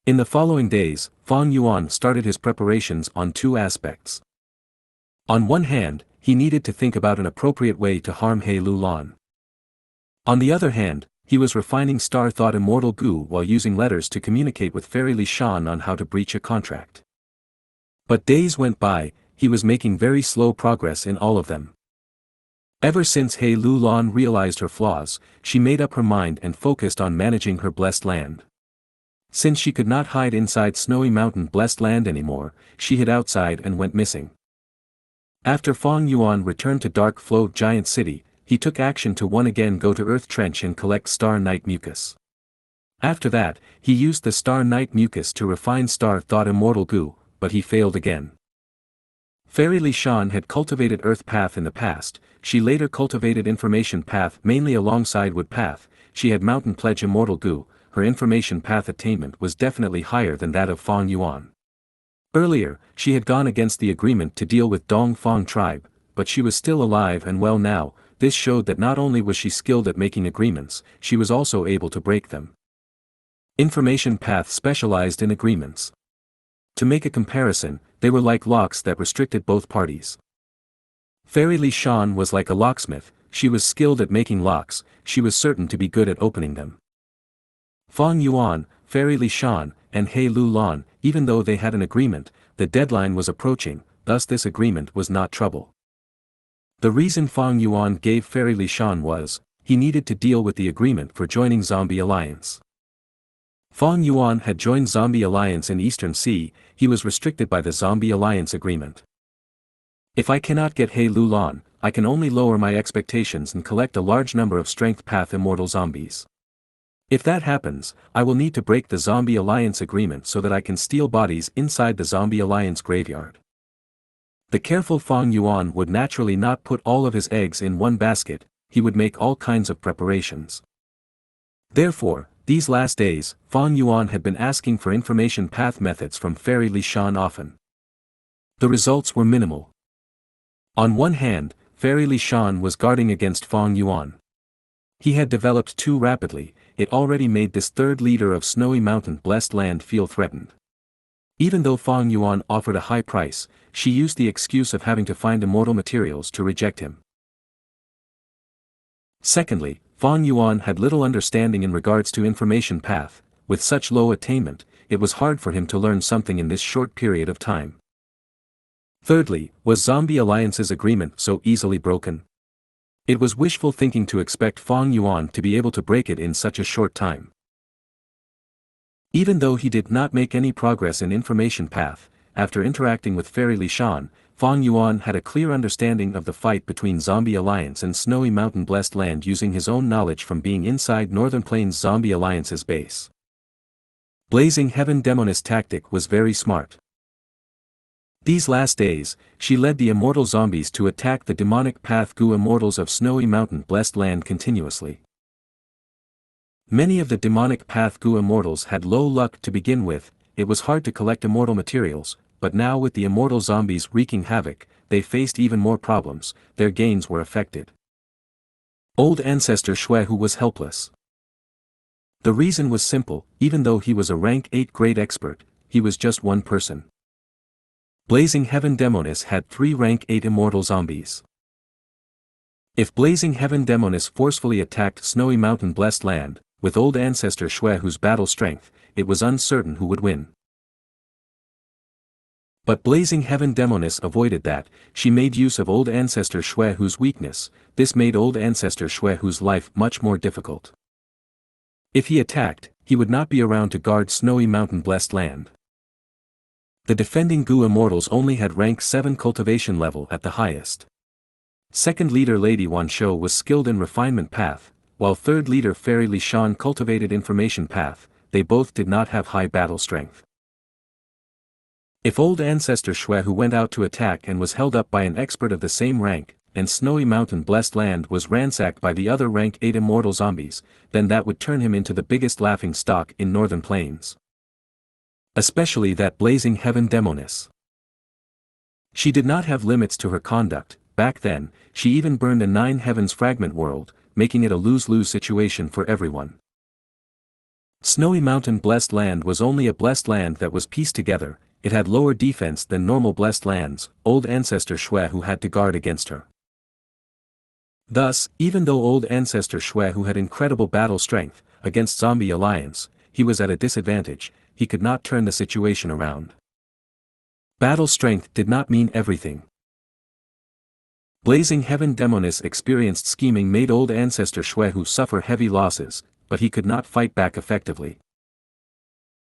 In the following days, Fang Yuan started his preparations on two aspects. On one hand, he needed to think about an appropriate way to harm He Lu Lan. On the other hand, he was refining Star Thought Immortal Gu while using letters to communicate with Fairy Li Shan on how to breach a contract. But days went by, he was making very slow progress in all of them. Ever since He Lu Lan realized her flaws, she made up her mind and focused on managing her blessed land. Since she could not hide inside Snowy Mountain Blessed Land anymore, she hid outside and went missing. After Fang Yuan returned to Dark Flow Giant City, he took action to once again go to Earth Trench and collect Star Night Mucus. After that, he used the Star Night Mucus to refine Star Thought Immortal Gu, but he failed again. Fairy Li Shan had cultivated Earth Path in the past. She later cultivated Information Path mainly alongside Wood Path. She had Mountain Pledge Immortal Gu. Her Information Path attainment was definitely higher than that of Fang Yuan. Earlier, she had gone against the agreement to deal with Dong Fang tribe, but she was still alive and well now. This showed that not only was she skilled at making agreements, she was also able to break them. Information Path specialized in agreements. To make a comparison, they were like locks that restricted both parties. Fairy Li Shan was like a locksmith. She was skilled at making locks. She was certain to be good at opening them. Fang Yuan, Fairy Li Shan, and He Lu Lan, even though they had an agreement, the deadline was approaching, thus this agreement was not trouble. The reason Fang Yuan gave Fairy Li Shan was, he needed to deal with the agreement for joining Zombie Alliance. Fang Yuan had joined Zombie Alliance in Eastern Sea. He was restricted by the Zombie Alliance agreement. If I cannot get He Lulan, I can only lower my expectations and collect a large number of Strength Path Immortal Zombies. If that happens, I will need to break the Zombie Alliance agreement so that I can steal bodies inside the Zombie Alliance graveyard. The careful Fang Yuan would naturally not put all of his eggs in one basket. He would make all kinds of preparations. Therefore, these last days, Fang Yuan had been asking for information path methods from Fairy Li Shan often. The results were minimal. On one hand, Fairy Li Shan was guarding against Fang Yuan. He had developed too rapidly. It already made this third leader of Snowy Mountain Blessed Land feel threatened. Even though Fang Yuan offered a high price, she used the excuse of having to find immortal materials to reject him. Secondly, Fang Yuan had little understanding in regards to information path. With such low attainment, it was hard for him to learn something in this short period of time. Thirdly, was Zombie Alliance's agreement so easily broken? It was wishful thinking to expect Fang Yuan to be able to break it in such a short time. Even though he did not make any progress in information path, after interacting with Fairy Li Shan, Fang Yuan had a clear understanding of the fight between Zombie Alliance and Snowy Mountain Blessed Land using his own knowledge from being inside Northern Plains Zombie Alliance's base. Blazing Heaven Demoness tactic was very smart. These last days, she led the immortal zombies to attack the demonic Path Gu immortals of Snowy Mountain Blessed Land continuously. Many of the demonic Path Gu immortals had low luck to begin with. It was hard to collect immortal materials, but now with the immortal zombies wreaking havoc, they faced even more problems. Their gains were affected. Old Ancestor Shuehu was helpless. The reason was simple. Even though he was a rank 8 grade expert, he was just one person. Blazing Heaven Demoness had 3 rank 8 immortal zombies. If Blazing Heaven Demoness forcefully attacked Snowy Mountain Blessed Land, with Old Ancestor Shuehu's battle strength, it was uncertain who would win. But Blazing Heaven Demoness avoided that. She made use of Old Ancestor Shuehu's weakness. This made Old Ancestor Shuehu's life much more difficult. If he attacked, he would not be around to guard Snowy Mountain Blessed Land. The defending Gu immortals only had rank 7 cultivation level at the highest. Second leader Lady Wanshou was skilled in refinement path, while third leader Fairy Li Shan cultivated information path. They both did not have high battle strength. If Old Ancestor Shuehu went out to attack and was held up by an expert of the same rank, and Snowy Mountain Blessed Land was ransacked by the other rank 8 immortal zombies, then that would turn him into the biggest laughing stock in Northern Plains. Especially that Blazing Heaven Demoness. She did not have limits to her conduct. Back then, she even burned a 9 Heavens fragment world, making it a lose-lose situation for everyone. Snowy Mountain Blessed Land was only a blessed land that was pieced together. It had lower defense than normal blessed lands. Old Ancestor Shuehu had to guard against her. Thus, even though Old Ancestor Shuehu had incredible battle strength, against Zombie Alliance, he was at a disadvantage. He could not turn the situation around. Battle strength did not mean everything. Blazing Heaven Demoness experienced scheming made Old Ancestor Shuehu suffer heavy losses, but he could not fight back effectively.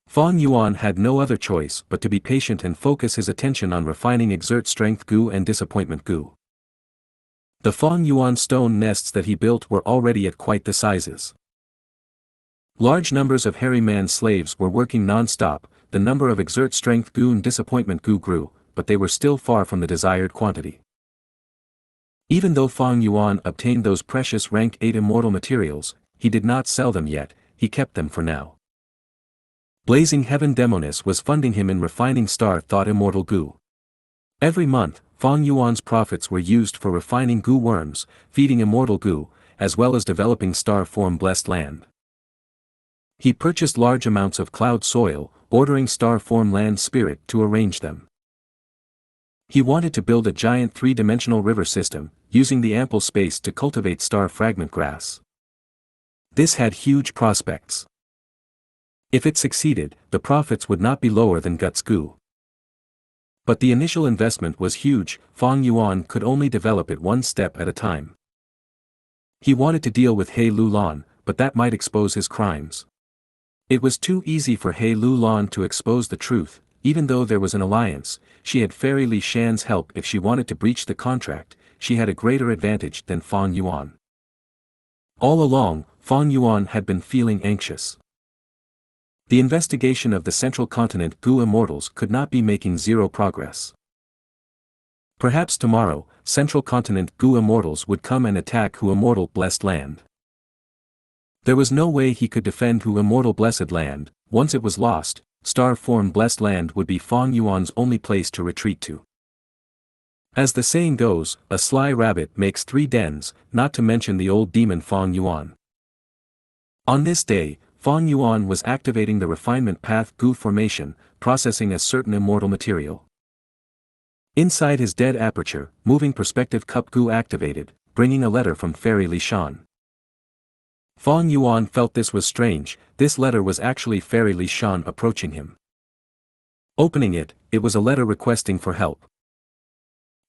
Fang Yuan had no other choice but to be patient and focus his attention on refining Exert Strength Gu and Disappointment Gu. The Fang Yuan stone nests that he built were already at quite the sizes. Large numbers of hairy man slaves were working non-stop. The number of Exert Strength Gu and Disappointment Gu grew, but they were still far from the desired quantity. Even though Fang Yuan obtained those precious rank 8 immortal materials, he did not sell them yet. He kept them for now. Blazing Heaven Demoness was funding him in refining Star Thought Immortal Gu. Every month, Fang Yuan's profits were used for refining Gu worms, feeding Immortal Gu, as well as developing Star Form Blessed Land. He purchased large amounts of cloud soil, ordering Star Form Land Spirit to arrange them. He wanted to build a giant 3-dimensional river system, using the ample space to cultivate Star Fragment Grass. This had huge prospects. If it succeeded, the profits would not be lower than Guts Gu. But the initial investment was huge. Fang Yuan could only develop it one step at a time. He wanted to deal with He Lulan, but that might expose his crimes. It was too easy for He Lulan to expose the truth. Even though there was an alliance, she had Fairy Li Shan's help. If she wanted to breach the contract, she had a greater advantage than Fang Yuan. All along, Fang Yuan had been feeling anxious. The investigation of the Central Continent Gu immortals could not be making zero progress. Perhaps tomorrow, Central Continent Gu immortals would come and attack Hu Immortal Blessed Land. There was no way he could defend Hu Immortal Blessed Land. Once it was lost, Star Form Blessed Land would be Fang Yuan's only place to retreat to. As the saying goes, a sly rabbit makes 3 dens, not to mention the old demon Fang Yuan. On this day, Fang Yuan was activating the refinement path Gu formation, processing a certain immortal material. Inside his dead aperture, moving perspective cup Gu activated, bringing a letter from Fairy Li Shan. Fang Yuan felt this was strange. This letter was actually Fairy Li Shan approaching him. Opening it, it was a letter requesting for help.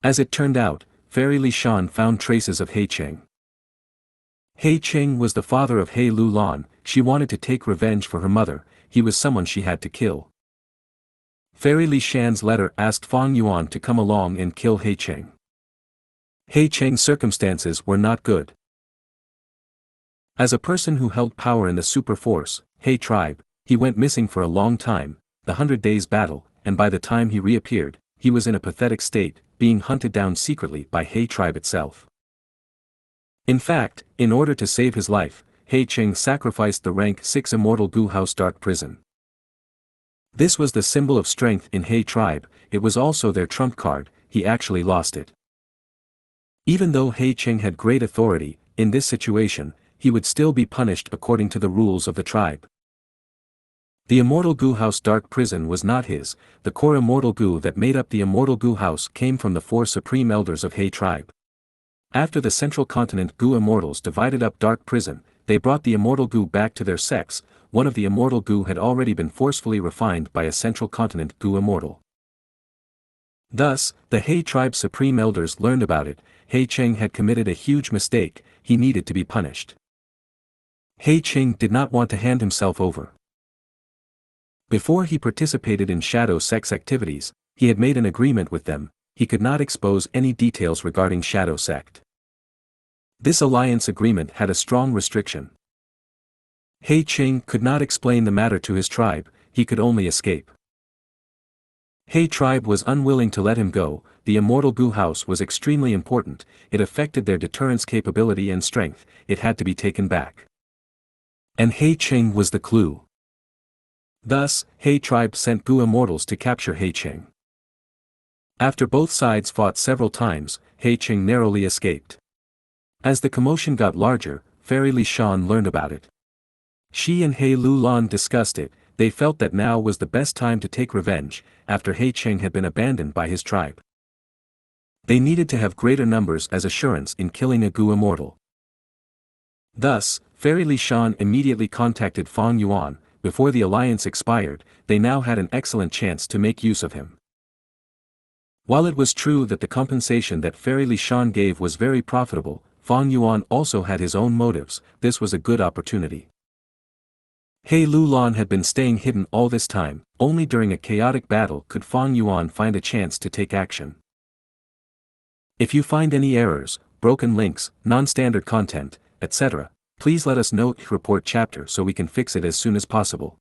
As it turned out, Fairy Li Shan found traces of He Cheng. He Cheng was the father of He Lulan. She wanted to take revenge for her mother. He was someone she had to kill. Fairy Li Shan's letter asked Fang Yuan to come along and kill He Cheng. He Cheng's circumstances were not good. As a person who held power in the super force, He tribe, he went missing for a long time, the 100 Days battle, and by the time he reappeared, he was in a pathetic state, being hunted down secretly by He tribe itself. In fact, in order to save his life, He Cheng sacrificed the rank 6 immortal Gu House Dark Prison. This was the symbol of strength in He tribe. It was also their trump card. He actually lost it. Even though He Cheng had great authority, in this situation, he would still be punished according to the rules of the tribe. The immortal Gu House Dark Prison was not his. The core immortal Gu that made up the immortal Gu House came from the 4 supreme elders of He tribe. After the Central Continent Gu immortals divided up Dark Prison, they brought the immortal Gu back to their sex. One of the immortal Gu had already been forcefully refined by a Central Continent Gu immortal. Thus, the He tribe supreme elders learned about it. He Cheng had committed a huge mistake. He needed to be punished. He Cheng did not want to hand himself over. Before he participated in shadow sex activities, he had made an agreement with them. He could not expose any details regarding shadow sect. This alliance agreement had a strong restriction. He Cheng could not explain the matter to his tribe. He could only escape. He tribe was unwilling to let him go. The immortal Gu house was extremely important. It affected their deterrence capability and strength. It had to be taken back. And He Cheng was the clue. Thus, He tribe sent Gu immortals to capture He Cheng. After both sides fought several times, He Cheng narrowly escaped. As the commotion got larger, Fairy Li Shan learned about it. She and He Lulan discussed it. They felt that now was the best time to take revenge, after He Cheng had been abandoned by his tribe. They needed to have greater numbers as assurance in killing a Gu immortal. Thus, Fairy Li Shan immediately contacted Fang Yuan. Before the alliance expired, they now had an excellent chance to make use of him. While it was true that the compensation that Fairy Li Shan gave was very profitable, Fang Yuan also had his own motives. This was a good opportunity. He Lulan had been staying hidden all this time. Only during a chaotic battle could Fang Yuan find a chance to take action. If you find any errors, broken links, non-standard content, etc., please let us know. Report chapter so we can fix it as soon as possible.